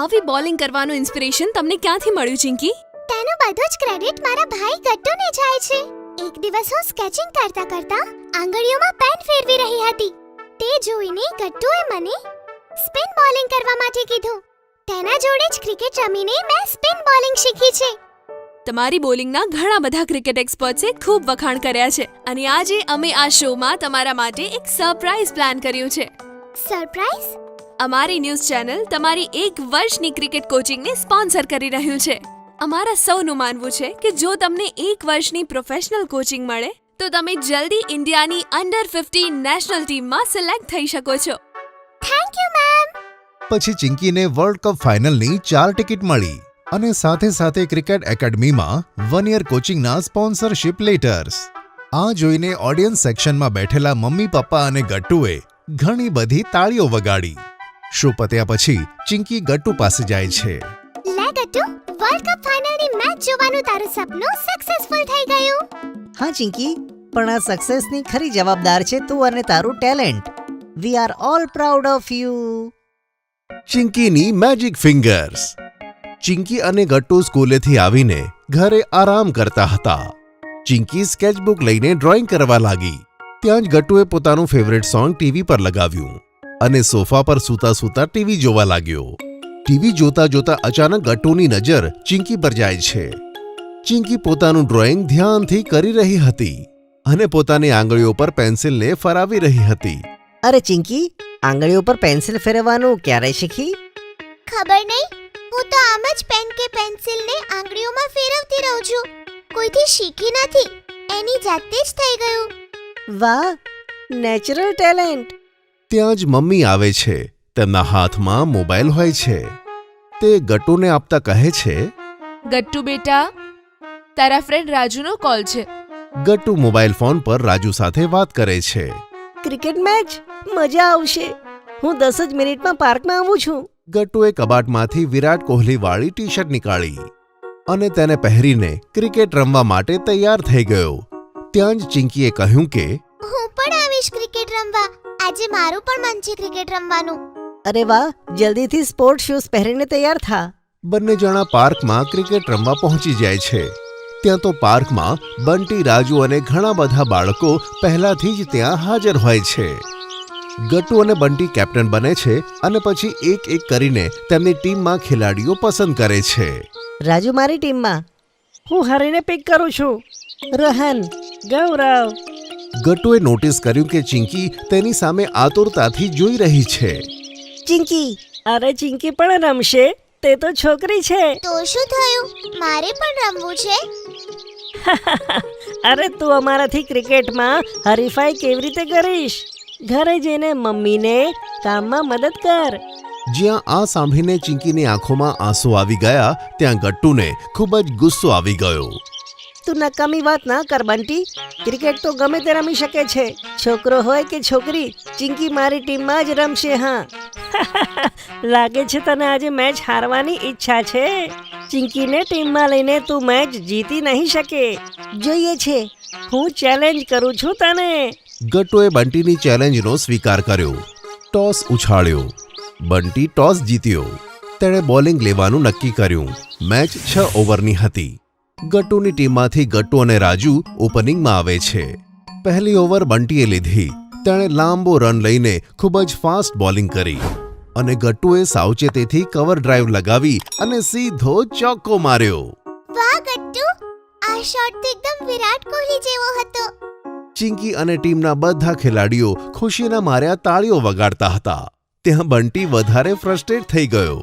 આવી બોલિંગ કરવાનું ઇન્સ્પિરેશન તમને ક્યાંથી મળ્યું ચિંકી? તેનું બધું જ ક્રેડિટ મારા ભાઈ ગટ્ટુને જાય છે. એક દિવસ હું સ્કેચિંગ કરતા કરતા આંગળીઓમાં પેન ફેરવી રહી હતી. તે જોઈને ગટ્ટુએ મને સ્પિન બોલિંગ કરવા માટે કીધું. તેના જોડે જ ક્રિકેટ રમીને મેં સ્પિન બોલિંગ શીખી છે. તમારી બોલિંગના ઘણા બધા ક્રિકેટ એક્સપર્ટ્સે ખૂબ વખાણ કર્યા છે, અને આજે અમે આ શોમાં તમારા માટે એક સરપ્રાઇઝ પ્લાન કર્યું છે. સરપ્રાઇઝ? અમારી ન્યૂઝ ચેનલ તમારી 1 વર્ષની ક્રિકેટ કોચિંગને સ્પોન્સર કરી રહ્યું છે. અમારા સૌનું માનવું છે કે જો તમને 1 વર્ષની પ્રોફેશનલ કોચિંગ મળે તો તમે જલ્દી ઇન્ડિયાની અંડર 15 નેશનલ ટીમમાં સિલેક્ટ થઈ શકો છો. Thank you ma'am. પછી ચિંકીને વર્લ્ડ કપ ફાઇનલની 4 ટિકિટ મળી અને સાથે સાથે ક્રિકેટ એકેડમીમાં 1 યર કોચિંગના સ્પોન્સરશિપ લેટર્સ. આ જોઈને ઓડિયન્સ સેક્શનમાં બેઠેલા મમ્મી પપ્પા અને ગટ્ટુએ ઘણી બધી તાળીઓ વગાડી. શો પત્યા પછી ચિંકી ગટ્ટુ પાસે જાય છે. લે ગટ્ટુ, વર્લ્ડ કપ ફાઇનલની મેચ જોવાનું તારું સપનું સક્સેસફુલ થઈ ગયું. હા ચિંકી, પણ આ સક્સેસની ખરી જવાબદાર છે તું અને તારું talent. We are all proud of you. ચિંકીની મેજિક ફિંગર્સ. ચિંકી અને ગટ્ટુ સ્કૂલેથી આવીને ઘરે આરામ કરતા હતા. ચિંકી સ્કેચબુક લઈને ડ્રોઈંગ કરવા લાગી. ત્યાં જ ગટ્ટુએ પોતાનું ફેવરેટ સોંગ ટીવી પર લગાવ્યું અને સોફા પર સૂતા સૂતા ટીવી જોવા લાગ્યો. ટીવી જોતા જોતા અચાનક ગટ્ટુની નજર ચિંકી પર જાય છે. ચિંકી પોતાનું ડ્રોઈંગ ધ્યાનથી કરી રહી હતી અને પોતાની આંગળીઓ પર પેન્સિલને ફરાવી રહી હતી. અરે ચિંકી, આંગળીઓ પર પેન્સિલ ફેરવવાનું ક્યારે શીખી? ખબર નહીં, હું તો આમ જ પેન કે પેન્સિલને આંગળીઓમાં ફેરવતી રહું છું. કોઈથી શીખી નથી, એની જાતે જ થઈ ગયું. વાહ, નેચરલ ટેલેન્ટ. ત્યાં જ મમ્મી આવે છે. તેમના હાથમાં મોબાઈલ હોય છે. તે ગટ્ટુને આપતા કહે છે, ગટ્ટુ બેટા, તારા ફ્રેન્ડ રાજુનો કોલ છે. ગટ્ટુ મોબાઈલ ફોન પર રાજુ સાથે વાત કરે છે. Cricket match? મજા આવશે. હું 10 જ મિનિટમાં પાર્કમાં આવું છું. ગટ્ટુએ કબાટમાંથી વિરાટ કોહલી વાળી ટી શર્ટ નીકાળી અને તેને પહેરીને ક્રિકેટ રમવા માટે તૈયાર થઈ ગયો. ત્યાં જ ચિંકીએ કહ્યું કે હું પણ આવીશ ક્રિકેટ રમવા. આજે મારું પણ મન છે ક્રિકેટ રમવાનું. અરે વાહ, જલ્દીથી સ્પોર્ટ શૂઝ પહેરીને તૈયાર થા. બંને જણા પાર્કમાં ક્રિકેટ રમવા પહોંચી જાય છે. ત્યાં તો પાર્કમાં બંટી, રાજુ અને ઘણા બધા બાળકો પહેલાથી જ ત્યાં હાજર હોય છે. ગટ્ટુ અને બંટી કેપ્ટન બને છે અને પછી એક એક કરીને તેમની ટીમમાં ખેલાડીઓ પસંદ કરે છે. રાજુ મારી ટીમમાં. હું હરીને પિક કરું છું. રોહન, ગૌરવ. ગટ્ટુએ નોટિસ કર્યું કે ચિંકી તેની સામે આતુરતાથી જોઈ રહી છે. ચિંકી, અરે ચિંકી પણ રમશે. તે તો છોકરી છે. તો શું થયું? મારે પણ રમવું છે. અરે તું અમારાથી ક્રિકેટમાં હરીફાઈ કેવી રીતે કરીશ? ઘરે જઈને મમ્મીને કામમાં મદદ કર. જ્યાં આ સાંભળીને ચિંકીની આંખોમાં આંસુ આવી ગયા ત્યાં ગટ્ટુને ખૂબ જ ગુસ્સો આવી ગયો. તું નકામી વાત ના કર બંટી. ક્રિકેટ તો ગમે તે રમી શકે છે, છોકરો હોય કે છોકરી. ચિંકી મારી ટીમમાં જ રમશે. હા, લાગે છે તને આજે મેચ હારવાની ઈચ્છા છે. ચિંકીને ટીમમાં લઈને તું મેચ જીતી નહીં શકે. જોઈએ છે, હું ચેલેન્જ કરું છું તને. ગટ્ટુએ બંટીની ચેલેન્જનો સ્વીકાર કર્યો. ટોસ ઉછાળ્યો. બંટી ટોસ જીત્યો. તેણે બોલિંગ લેવાનું નક્કી કર્યું. મેચ 6 ઓવરની હતી. ગટ્ટુની ટીમમાંથી ગટ્ટુ અને રાજુ ઓપનિંગમાં આવે છે. પહેલી ઓવર બંટીએ લીધી. તેણે લાંબો રન લઈને ખૂબ જ ફાસ્ટ બોલિંગ કરી અને ગટ્ટુએ સાવચેતીથી કવર ડ્રાઈવ લગાવી અને સીધો ચોક્કો માર્યો. વાહ ગટ્ટુ, આ શોટ તો એકદમ વિરાટ કોહલી જેવો હતો. ચિંકી અને ટીમના બધા ખેલાડીઓ ખુશીના માર્યા તાળીઓ વગાડતા હતા. ત્યાં બંટી વધારે ફ્રસ્ટ્રેટ થઈ ગયો.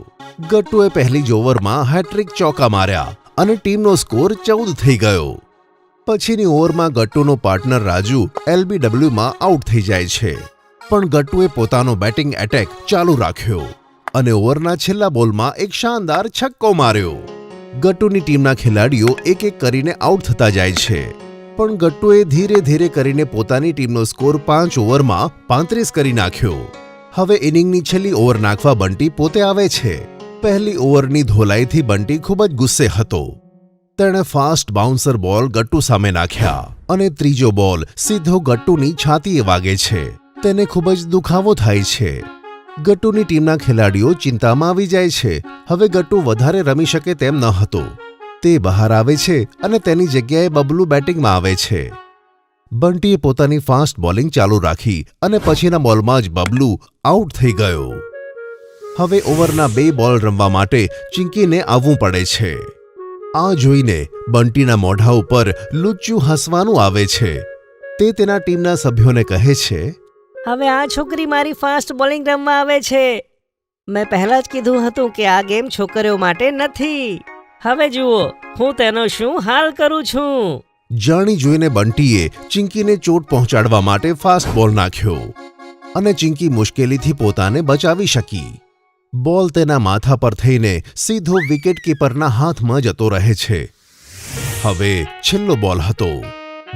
ગટ્ટુએ પહેલી જ ઓવરમાં હેટ્રિક ચોકા માર્યા અને ટીમનો સ્કોર 14 થઈ ગયો. પછીની ઓવરમાં ગટ્ટુનો પાર્ટનર રાજુ LBWમાં આઉટ થઈ જાય છે. પણ ગટ્ટુએ પોતાનો બેટિંગ એટેક ચાલુ રાખ્યો અને ઓવરના છેલ્લા બોલમાં એક શાનદાર છક્કો માર્યો. ગટ્ટુની ટીમના ખેલાડીઓ એક એક કરીને આઉટ થતા જાય છે. પણ ગટ્ટુએ ધીરે ધીરે કરીને પોતાની ટીમનો સ્કોર 5 ઓવરમાં 35 કરી નાખ્યો. હવે ઇનિંગની છેલ્લી ઓવર નાખવા બંટી પોતે આવે છે. પહેલી ઓવરની ધોલાઈથી બંટી ખૂબ જ ગુસ્સે હતો. તેણે ફાસ્ટ બાઉન્સર બોલ ગટ્ટુ સામે નાખ્યા અને ત્રીજો બોલ સીધો ગટ્ટુની છાતીએ વાગે છે. તેને ખૂબ જ દુખાવો થાય છે. ગટ્ટુની ટીમના ખેલાડીઓ ચિંતામાં આવી જાય છે. હવે ગટ્ટુ વધારે રમી શકે તેમ ન હતો. તે બહાર આવે છે અને તેની જગ્યાએ બબલુ બેટિંગમાં આવે છે. બંટીએ પોતાની ફાસ્ટ બોલિંગ ચાલુ રાખી અને પછીના બોલમાં જ બબલુ આઉટ થઈ ગયો. હવે ઓવરના 2 બોલ રમવા માટે ચિંકીને આવવું પડે છે. આ જોઈને બંટીના મોઢા ઉપર લુચ્ચું હસવાનું આવે છે. તે તેના ટીમના સભ્યોને કહે છે, હવે આ છોકરી મારી ફાસ્ટ બોલિંગ રમવા આવે છે. મેં પહેલા જ કીધું હતું કે આ ગેમ છોકરીઓ માટે નથી. હવે જુઓ હું તેનો શું હાલ કરું છું. જાણી જોઈને બંટીએ ચિંકીને ચોટ પહોંચાડવા માટે ફાસ્ટ બોલ નાખ્યો અને ચિંકી મુશ્કેલીથી પોતાને બચાવી શકી. બોલ તેના માથા પર થઈને સીધો વિકેટકીપરના હાથમાં જતો રહે છે. હવે છેલ્લો બોલ હતો.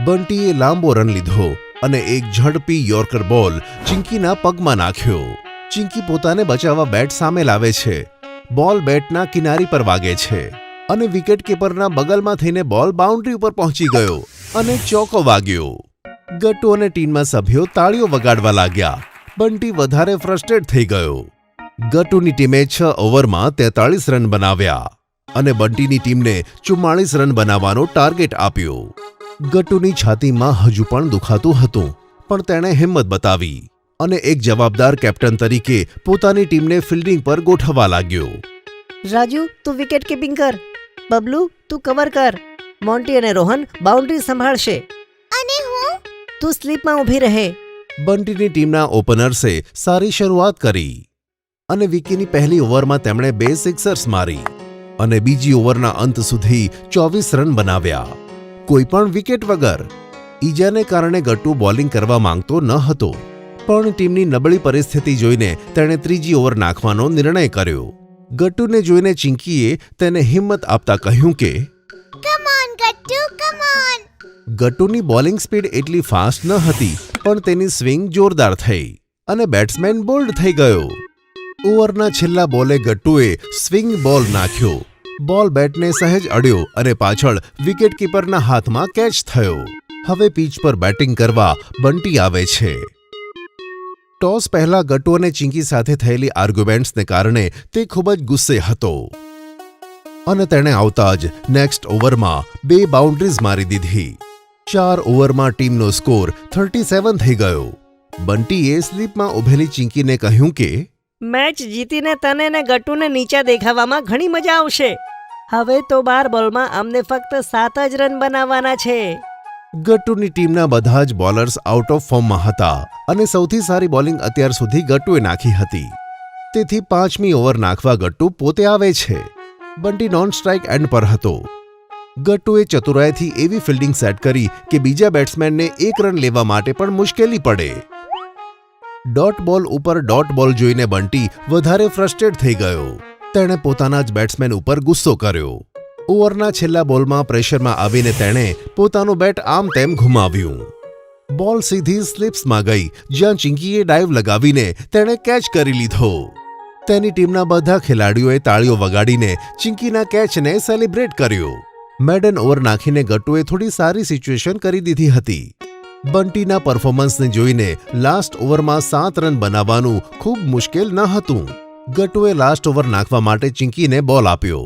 બંટીએ લાંબો રન લીધો અને એક ઝડપી યોર્કર બોલ ચિંકીના પગમાં નાખ્યો. ચિંકી પોતાને બચાવવા બેટ સામે લાવે છે. બોલ બેટના કિનારી પર વાગે છે અને વિકેટકીપરના બગલમાં થઈને બોલ બાઉન્ડ્રી ઉપર પહોંચી ગયો અને ચોકો વાગ્યો. ગટ્ટુ અને ટીમના સભ્યો તાળીઓ વગાડવા લાગ્યા. બંટી વધારે ફ્રસ્ટ્રેટ થઈ ગયો. ગટ્ટુની ટીમે 6 ઓવરમાં 43 રન બનાવ્યા અને બંટીની ટીમને 44 રન બનાવવાનો ટાર્ગેટ આપ્યો. ગટ્ટુની છાતીમાં હજુ પણ દુખાતું હતું, પણ તેણે હિંમત બતાવી અને એક જવાબદાર કેપ્ટન તરીકે પોતાની ટીમને ફિલ્ડિંગ પર ગોઠવવા લાગ્યો. રાજુ તું વિકેટ કીપિંગ કર. બબલુ તું કવર કર. મોન્ટી અને રોહન બાઉન્ડ્રી સંભાળશે. અને હું? તું સ્લીપમાં ઊભી રહે. બંટીની ટીમના ઓપનર્સે સારી શરૂઆત કરી અને વિકીની પહેલી ઓવરમાં તેમણે 2 સિક્સર્સ મારી અને બીજી ઓવરના અંત સુધી 24 રન બનાવ્યા, કોઈ પણ વિકેટ વગર. ઈજાને કારણે ગટ્ટુ બોલિંગ કરવા માંગતો ન હતો, પણ ટીમની નબળી પરિસ્થિતિ જોઈને તેણે ત્રીજી ઓવર નાખવાનો નિર્ણય કર્યો. ગટ્ટુને જોઈને ચિંકીએ તેને હિંમત આપતા કહ્યું કે come on Gattu, come on. ગટ્ટુની બોલિંગ સ્પીડ એટલી ફાસ્ટ ન હતી, પણ તેની સ્વિંગ જોરદાર થઈ અને બેટ્સમેન બોલ્ડ થઈ ગયો. ઓવરના છેલ્લા બોલે ગટ્ટુએ સ્વિંગ બોલ નાખ્યો. બોલ બેટને સહેજ અડ્યો અને પાછળ વિકેટકીપરના હાથમાં કેચ થયો. હવે પીચ પર બેટિંગ કરવા બંટી આવે છે. ટોસ પહેલા ગટ્ટુ અને ચિંકી સાથે થયેલી આર્ગ્યુમેન્ટ્સને કારણે તે ખૂબ જ ગુસ્સે હતો અને તેણે આવતા જ નેક્સ્ટ ઓવરમાં 2 બાઉન્ડ્રીઝ મારી દીધી. 4 ઓવરમાં ટીમનો સ્કોર 37 થઈ ગયો. બંટીએ સ્લીપમાં ઊભેલી ચિંકીને કહ્યું કે મેચ જીતીને તને ને ગટ્ટુને નીચા દેખાવામાં ઘણી મજા આવશે. હવે તો 12 બોલમાં અમને ફક્ત 7 જ રન બનાવવાના છે. ગટ્ટુની ટીમના બધા જ બોલર્સ આઉટ ઓફ ફોર્મમાં હતા અને સૌથી સારી બોલિંગ અત્યાર સુધી ગટ્ટુએ નાખી હતી. તેથી 5મી ઓવર નાખવા ગટ્ટુ પોતે આવે છે. બંટી નોન સ્ટ્રાઇક એન્ડ પર હતો. ગટ્ટુએ ચતુરાઈથી એવી ફિલ્ડિંગ સેટ કરી કે બીજા બેટ્સમેનને 1 રન લેવા માટે પણ મુશ્કેલી પડે. ડોટ બોલ ઉપર ડોટ બોલ જોઈને બંટી વધારે ફ્રસ્ટ્રેટ થઈ ગયો. તેણે પોતાના જ બેટ્સમેન ઉપર ગુસ્સો કર્યો. ઓવરના છેલ્લા બોલમાં પ્રેશરમાં આવીને તેણે પોતાનું બેટ આમ તેમ ઘુમાવ્યું. બોલ સીધી સ્લિપ્સમાં ગઈ, જ્યાં ચિંકીએ ડાઈવ લગાવીને તેણે કેચ કરી લીધો. તેની ટીમના બધા ખેલાડીઓએ તાળીઓ વગાડીને ચિંકીના કેચને સેલિબ્રેટ કર્યો. મેડન ઓવર નાખીને ગટ્ટુએ થોડી સારી સિચ્યુએશન કરી દીધી હતી. બંટીના પરફોર્મન્સને જોઈને લાસ્ટ ઓવરમાં 7 રન બનાવવાનું ખૂબ મુશ્કેલ ન હતું. ગટ્ટુએ લાસ્ટ ઓવર નાખવા માટે ચિંકીને બોલ આપ્યો.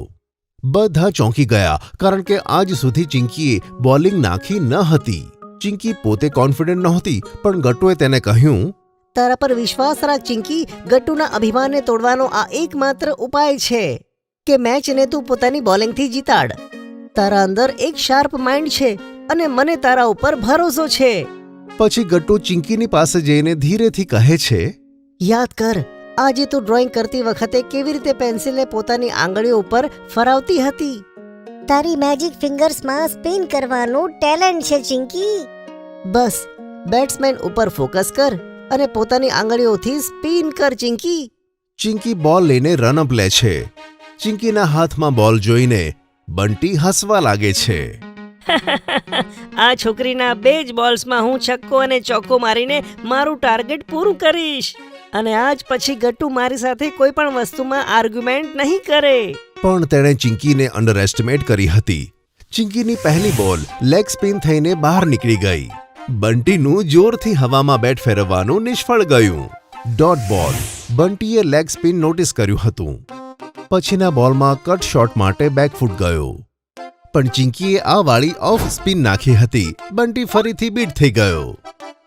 બધા ચોંકી ગયા કારણ કે આજ સુધી ચિંકીએ બોલિંગ નાખી ન હતી. ચિંકી પોતે કોન્ફિડન્ટ નહોતી, પણ ગટ્ટુએ તેને કહ્યું, તારા પર વિશ્વાસ રાખ ચિંકી. ગટ્ટુના અભિમાનને તોડવાનો આ એકમાત્ર ઉપાય છે કે મેચને તું પોતાની બોલિંગથી જીતાડ. તારા અંદર એક શાર્પ માઇન્ડ છે અને મને તારા ઉપર ભરોસો છે. પછી ગટ્ટુ ચિંકીની પાસે જઈને ધીરેથી કહે છે, યાદ કર, આજે તું ડ્રોઈંગ કરતી વખતે કેવી રીતે પેન્સિલને પોતાની આંગળીઓ ઉપર ફરાવતી હતી. તારી મેજિક ફિંગર્સમાં સ્પિન કરવાનું ટેલેન્ટ છે ચિંકી. બસ બેટ્સમેન ઉપર ફોકસ કર અને પોતાની આંગળીઓથી સ્પિન કર ચિંકી. ચિંકી બોલ લઈને રનઅપ લે છે. ચિંકીના હાથમાં બોલ જોઈને બંટી હસવા લાગે છે. આ છોકરીના 2 જ બોલ્સમાં હું છક્કો અને ચોક્કો મારીને મારું ટાર્ગેટ પૂરું કરીશ અને આજ પછી ગટ્ટુ મારી સાથે કોઈ પણ વસ્તુમાં આર્ગ્યુમેન્ટ નહીં કરે. પણ તેણે ચિંકીને અંડર એસ્ટિમેટ કરી હતી. ચિંકીની પહેલી બોલ લેગ સ્પિન થઈને બહાર નીકળી ગઈ. બંટીનું જોરથી હવામાં બેટ ફેરવવાનું નિષ્ફળ ગયું. ડોટ બોલ. બંટીએ લેગ સ્પિન નોટિસ કર્યું હતું. પછીના બોલમાં કટ શોટ માટે બેકફૂટ ગયો, પણ ચિંકીએ આ વાળી ઓફ સ્પિન નાખી હતી. બંટી ફરીથી બીટ થઈ ગયો.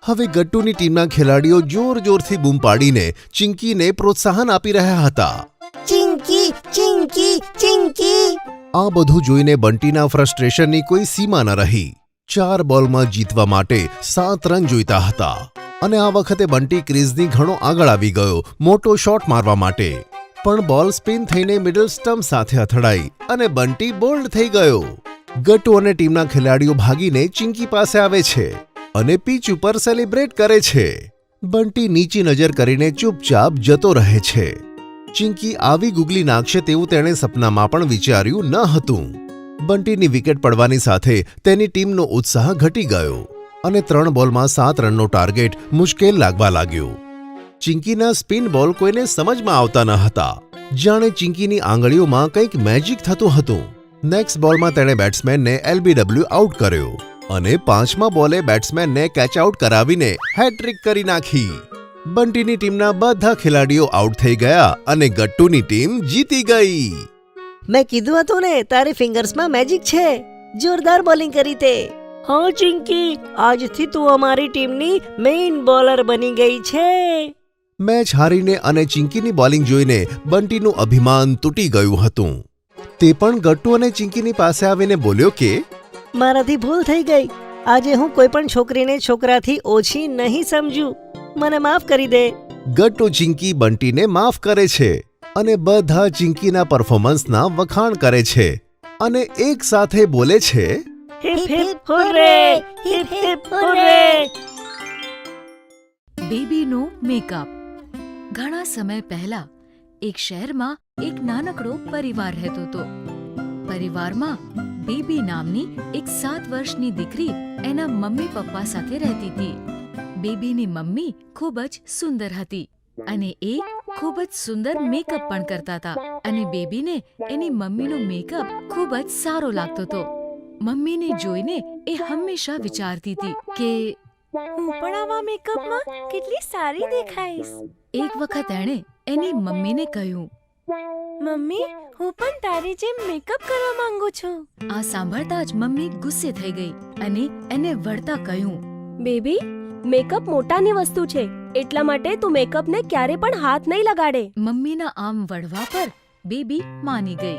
હવે ગટ્ટુની ટીમના ખેલાડીઓ જોરથી બૂમ પાડીને ચિંકીને પ્રોત્સાહન આપી રહ્યા હતા. ચિંકી ચિંકી ચિંકી. આ બધું જોઈને બંટીના ફ્રસ્ટ્રેશનની કોઈ સીમા ન રહી. 4 બોલમાં જીતવા માટે 7 રન જોઈતા હતા અને આ વખતે બંટી ક્રીઝની ઘણો આગળ આવી ગયો મોટો શોટ મારવા માટે. પણ બોલ સ્પિન થઈને મિડલ સ્ટમ્પ સાથે અથડાઈ અને બંટી બોલ્ડ થઈ ગયો. ગટ્ટુ અને ટીમના ખેલાડીઓ ભાગીને ચિંકી પાસે આવે છે અને પીચ ઉપર સેલિબ્રેટ કરે છે. બંટી નીચી નજર કરીને ચૂપચાપ જતો રહે છે. ચિંકી આવી ગુગલી નાખશે તેવું તેણે સપનામાં પણ વિચાર્યું ન હતું. બંટીની વિકેટ પડવાની સાથે તેની ટીમનો ઉત્સાહ ઘટી ગયો અને 3 બોલમાં 7 રનનો ટાર્ગેટ મુશ્કેલ લાગવા લાગ્યો. ચિંકીના સ્પિન બોલ કોઈને સમજમાં આવતા ન હતા. જાણે ચિંકીની આંગળીઓમાં કંઈક મેજિક થતું હતું. નેક્સ્ટ બોલમાં તેણે બેટ્સમેનને LBW આઉટ કર્યો અને 5મા બોલે બેટ્સમેનને કેચ આઉટ કરાવીને હેટ્રિક કરી નાખી. બંટીની ટીમના બધા ખેલાડીઓ આઉટ થઈ ગયા અને ગટ્ટુની ટીમ જીતી ગઈ. મેં કીધું હતું ને તારી ફિંગર્સમાં મેજિક છે. જોરદાર બોલિંગ કરી તે. હા ચિંકી, આજથી તું અમારી ટીમની મેઇન બોલર બની ગઈ છે. મેચ હારીને અને ચિંકીની બોલિંગ જોઈને બંટીનું અભિમાન તૂટી ગયું હતું. તે પણ ગટ્ટુ અને ચિંકીની પાસે આવીને બોલ્યો કે મારાથી ભૂલ થઈ ગઈ. આજે હું કોઈ પણ છોકરીને છોકરાથી ઓછી નહીં સમજું. મને માફ કરી દે. ગટ્ટુ ચિંકી બંટીને માફ કરે છે અને બધા ચિંકીના પરફોર્મન્સના વખાણ કરે છે અને એક સાથે બોલે છે, hip hip hurray, hip hip hurray. બેબીનો મેકઅપ. ઘણા સમય પહેલા એક શહેરમાં એક નાનકડો પરિવાર રહેતો હતો. પરિવારમાં બેબી નામની એક 7 વર્ષની દીકરી એના મમ્મી પપ્પા સાથે રહેતી હતી. બેબીની મમ્મી ખૂબ જ સુંદર હતી અને એ ખૂબ જ સુંદર મેકઅપ પણ કરતા હતા અને બેબીને એની મમ્મીનો મેકઅપ ખૂબ જ સારો લાગતો હતો. મમ્મીને જોઈને એ હંમેશા વિચારતી હતી કે હું પણ આવા મેકઅપમાં કેટલી સારી દેખાઈશ. એક વખત એણે એની મમ્મીને કહ્યું. મમ્મી, હું પણ તારી જેમ મેકઅપ કરવા માંગુ છું. આ સાંભળતા જ મમ્મી ગુસ્સે થઈ ગઈ અને એને વળતા કહ્યું. બેબી, મેકઅપ મોટાની વસ્તુ છે, એટલા માટે તું મેકઅપને ક્યારે પણ હાથ નહીં લગાડે. મમ્મીના આમ વળવા પર બેબી માની ગઈ,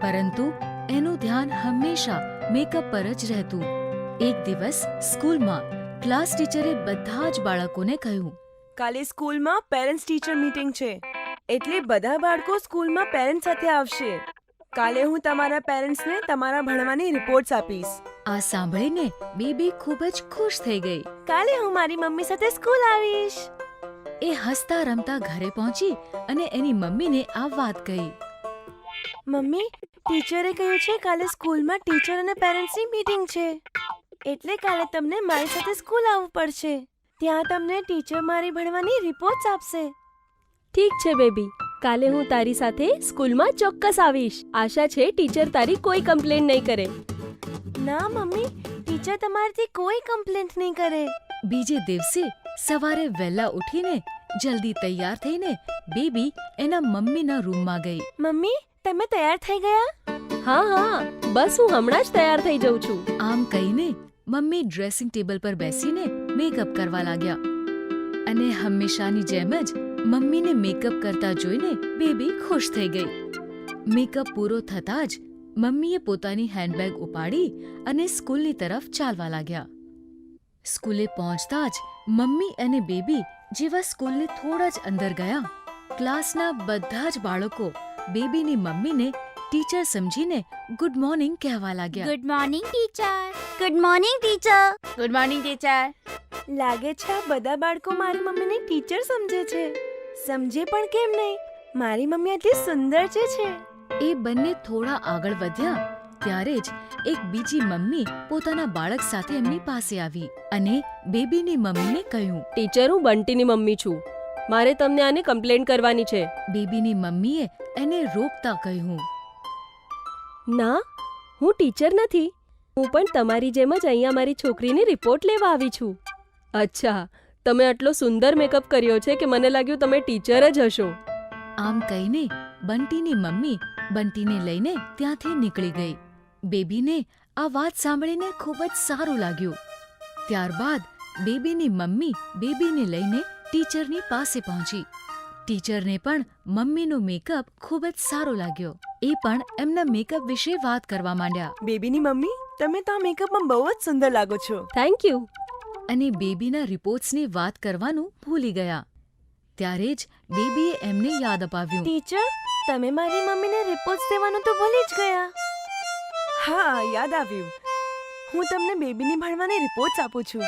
પરંતુ એનું ધ્યાન હંમેશા મેકઅપ પર જ રહેતું. એક દિવસ સ્કૂલમાં ક્લાસ ટીચરે બધા જ બાળકોને કહ્યું. કાલે સ્કૂલમાં પેરેન્ટ્સ ટીચર મીટિંગ છે, એટલે બધા બાળકો સ્કૂલમાં પેરેન્ટ્સ સાથે આવશે. કાલે હું તમારા પેરેન્ટ્સને તમારા ભણવાની રિપોર્ટ્સ આપીશ. આ સાંભળીને બેબી ખૂબ જ ખુશ થઈ ગઈ. કાલે હું મારી મમ્મી સાથે સ્કૂલ આવીશ. એ હસતા રમતા ઘરે પહોંચી અને એની મમ્મીને આ વાત કહી. મમ્મી, ટીચરે કહ્યું છે કાલે સ્કૂલમાં ટીચર અને પેરેન્ટ્સની મીટિંગ છે, એટલે કાલે તમને મારી સાથે સ્કૂલ આવવું પડશે. ત્યાં તમને ટીચર મારી ભણવાની રિપોર્ટ્સ આપશે. ઠીક છે બેબી, કાલે હું તારી સાથે સ્કૂલમાં ચોક્કસ આવીશ. આશા છે ટીચર તારી કોઈ કમ્પ્લેન્ટ નહીં કરે. ના મમ્મી, ટીચર તમારીથી કોઈ કમ્પ્લેન્ટ નહીં કરે. બીજે દિવસે સવારે વહેલા ઉઠીને જલ્દી તૈયાર થઈને બેબી એના મમ્મીના રૂમમાં ગઈ. મમ્મી, તમે તૈયાર થઈ ગયા? હા, બસ હું હમણાં જ તૈયાર થઈ જાઉં છું. આમ કહીને મમ્મી ડ્રેસિંગ ટેબલ પર બેસીને મેકઅપ કરવા લાગ્યા અને હંમેશાની જેમ જ મમ્મીને મેકઅપ કરતા જોઈને બેબી ખુશ થઈ ગઈ. મેકઅપ પૂરો થતાં જ મમ્મીએ પોતાની હેન્ડબેગ ઉપાડી અને સ્કૂલની તરફ ચાલવા લાગ્યા. સ્કૂલે પહોંચતા જ મમ્મી અને બેબી જેવા સ્કૂલની થોડા જ અંદર ગયા, ક્લાસના બધા જ બાળકો બેબીની મમ્મીને ટીચર સમજીને ગુડ મોર્નિંગ કહેવા લાગ્યા. Good morning teacher. Good morning teacher. Good morning teacher. લાગે છે આ બધા બાળકો મારી મમ્મીને ટીચર સમજે છે. સમજે પણ કેમ નહીં, મારી મમ્મી આટલી સુંદર છે. એ બંને થોડા આગળ વધ્યા ત્યારે જ એક બીજી મમ્મી પોતાના બાળક સાથે એમની પાસે આવી અને બેબીની મમ્મીને કહ્યું. ટીચર, હું બંટીની મમ્મી છું. મારે તમને આને કમ્પ્લેન કરવાની છે. બેબીની મમ્મીએ એને રોકતા કહ્યું. ના, હું ટીચર નથી. હું પણ તમારી જેમ જ અહીંયા મારી છોકરીની રિપોર્ટ લેવા આવી છું. અચ્છા, તમે આટલો સુંદર મેકઅપ કર્યો છે કે મને લાગ્યું તમે ટીચર જ હશો. આમ કહીને બંટીની મમ્મી બંટીને લઈને ત્યાંથી નીકળી ગઈ. બેબીને આ વાત સાંભળીને ખૂબ જ સારું લાગ્યું. ત્યારબાદ બેબીની મમ્મી બેબીને લઈને ટીચરની પાસે પહોંચી. ટીચરને પણ મમ્મીનો મેકઅપ ખૂબ જ સારો લાગ્યો. એ પણ એમના મેકઅપ વિશે વાત કરવા માંડ્યા. બેબીની મમ્મી, તમે તો આ મેકઅપમાં બહુ જ સુંદર લાગો છો. Thank you. અને બેબીના રિપોર્ટ્સની વાત કરવાનું ભૂલી ગયા. ત્યારે જ બેબીએ એમને યાદ અપાવ્યું. ટીચર, તમે મારી મમ્મીને રિપોર્ટ્સ દેવાનું તો ભૂલી જ ગયા. હા, યાદ આવ્યું. હું તમને બેબીની ભણવાની રિપોર્ટ્સ આપું છું.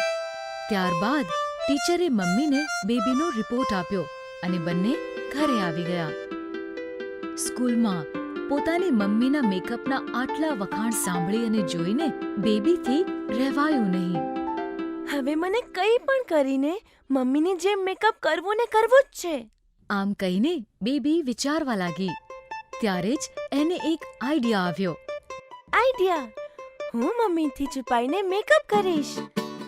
ત્યારબાદ ટીચરે મમ્મીને બેબીનો રિપોર્ટ આપ્યો અને બંને ઘરે આવી ગયા. સ્કૂલમાં પોતાની મમ્મીના મેકઅપના આટલા વખાણ સાંભળી અને જોઈને બેબીથી રહેવાયું નહીં. હવે મને કંઈ પણ કરીને મમ્મીની જેમ મેકઅપ કરવું જ છે. આમ કહીને બેબી વિચારવા લાગી. ત્યારે જ એને એક આઈડિયા આવ્યો. આઈડિયા! હું મમ્મીથી છુપાઈને મેકઅપ કરીશ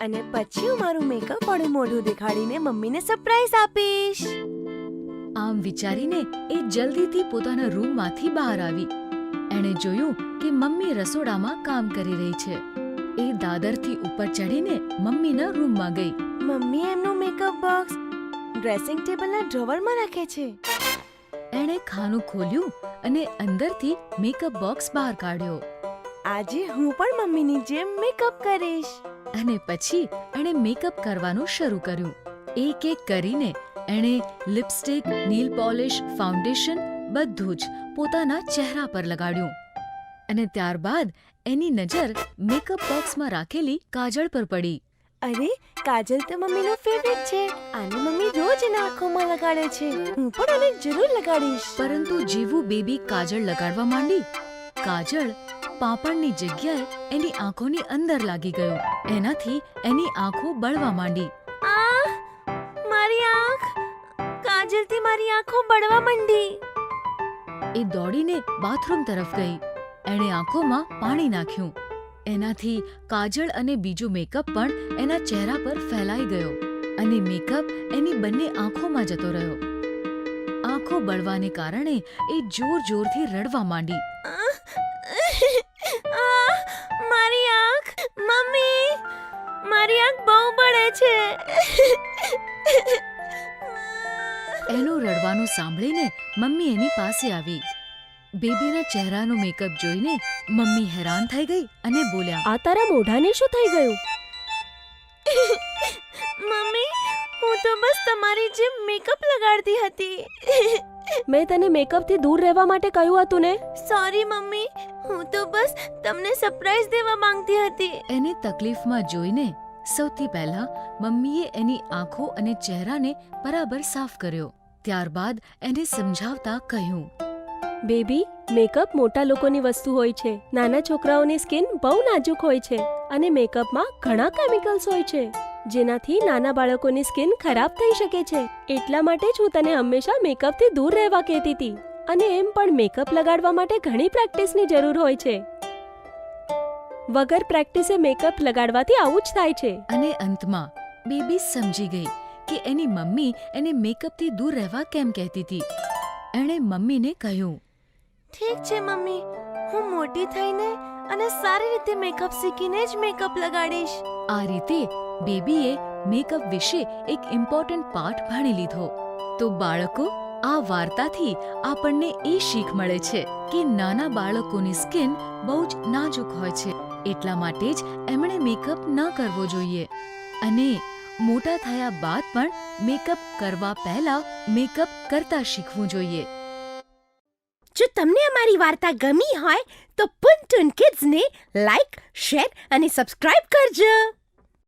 અને પછી હું મારું મેકઅપ વાળું મોઢું દેખાડીને મમ્મીને સરપ્રાઈઝ આપીશ. આમ વિચારીને એ જલ્દીથી પોતાના રૂમમાંથી બહાર આવી. એણે જોયું કે મમ્મી રસોડામાં કામ કરી રહી છે. એ દાદરથી ઉપર ચડીને મમ્મીના રૂમમાં ગઈ. મમ્મી એમનું મેકઅપ બોક્સ ડ્રેસિંગ ટેબલના ડ્રોવરમાં રાખે છે. એણે ખાનું ખોલ્યું અને અંદરથી મેકઅપ બોક્સ બહાર કાઢ્યો. આજે હું પણ મમ્મીની જેમ મેકઅપ કરીશ. અને પછી એણે મેકઅપ કરવાનું શરૂ કર્યું. એક એક કરીને એણે લિપસ્ટિક, નેલ પોલિશ, ફાઉન્ડેશન બધું જ પોતાના ચહેરા પર લગાડ્યું. અને ત્યારબાદ એની નજર મેકઅપ બોક્સમાં રાખેલી કાજળ પર પડી. અરે, કાજલ તો મમ્મીનો ફેવરેટ છે. આને મમ્મી રોજ એના આંખોમાં લગાડે છે. હું પણ આને જરૂર લગાડીશ. પરંતુ જેવું બેબી કાજળ લગાડવા માંડી, કાજળ પાપણની જગ્યાએ એની આંખોની અંદર લાગી ગયું. એનાથી એની આંખો બળવા માંડી. મારી આંખ! કાજલથી મારી આંખો બળવા માંડી. એ દોડીને બાથરૂમ તરફ ગઈ. એણે આંખોમાં પાણી નાખ્યું એનાથી કાજળ અને બીજું મેકઅપ પણ એના ચહેરા પર ફેલાઈ ગયો અને મેકઅપ એની બંને આંખોમાં જતો રહ્યો. આંખો બળવાને કારણે એ જોરથી રડવા માંડી. મારી આંખ, મમ્મી, મારી આંખ બહુ બળે છે. એનું રડવાનું સાંભળીને મમ્મી એની પાસે આવી. બેબીના ચહેરાનો મેકઅપ જોઈને મમ્મી હેરાન થઈ ગઈ અને બોલ્યા, આ તારા મોઢાને શું થઈ ગયું? મમ્મી, હું તો બસ તમારી જેમ મેકઅપ લગાડતી હતી. મેં તને મેકઅપથી દૂર રહેવા માટે કહ્યું હતું ને? સોરી મમ્મી, હું તો બસ તમને સરપ્રાઈઝ દેવા માંગતી હતી. એને તકલીફમાં જોઈને સૌથી પહેલા મમ્મીએ એની આંખો અને ચહેરાને બરાબર સાફ કર્યો. ત્યારબાદ એને સમજાવતા કહ્યું, બેબી, મેકઅપ મોટા લોકોની વસ્તુ હોય છે. નાના છોકરાઓની સ્કિન બહુ નાજુક હોય છે અને મેકઅપમાં ઘણા કેમિકલ્સ હોય છે જેનાથી નાના બાળકોની સ્કિન ખરાબ થઈ શકે છે. એટલા માટે જ હું તને હંમેશા મેકઅપથી દૂર રહેવા કહેતી હતી. અને એમ પણ મેકઅપ લગાડવા માટે ઘણી પ્રેક્ટિસની જરૂર હોય છે. વગર પ્રેક્ટિસે મેકઅપ લગાડવાથી આવું જ થાય છે. અને અંતમાં બેબી સમજી ગઈ કે એની મમ્મી એને મેકઅપથી દૂર રહેવા કેમ કહેતી હતી. એણે મમ્મીને કહ્યું, ઠીક છે મમ્મી, હું મોટી થઈને અને સારી રીતે મેકઅપ શીખીને જ મેકઅપ લગાડીશ. આ રીતે બેબીએ મેકઅપ વિશે એક ઇમ્પોર્ટન્ટ પાઠ ભણી લીધો. તો બાળકો, આ વાર્તાથી આપણને એ શીખ મળે છે કે નાના બાળકોની સ્કિન બહુ જ નાજુક હોય છે. એટલા માટે જ એમણે મેકઅપ ન કરવો જોઈએ અને મોટા થયા બાદ પણ મેકઅપ કરવા પહેલા મેકઅપ કરતા શીખવું જોઈએ. જો તમને અમારી વાર્તા ગમી હોય તો પુન ટુન કિડ્સને લાઈક, શેર અને સબસ્ક્રાઇબ કરજો.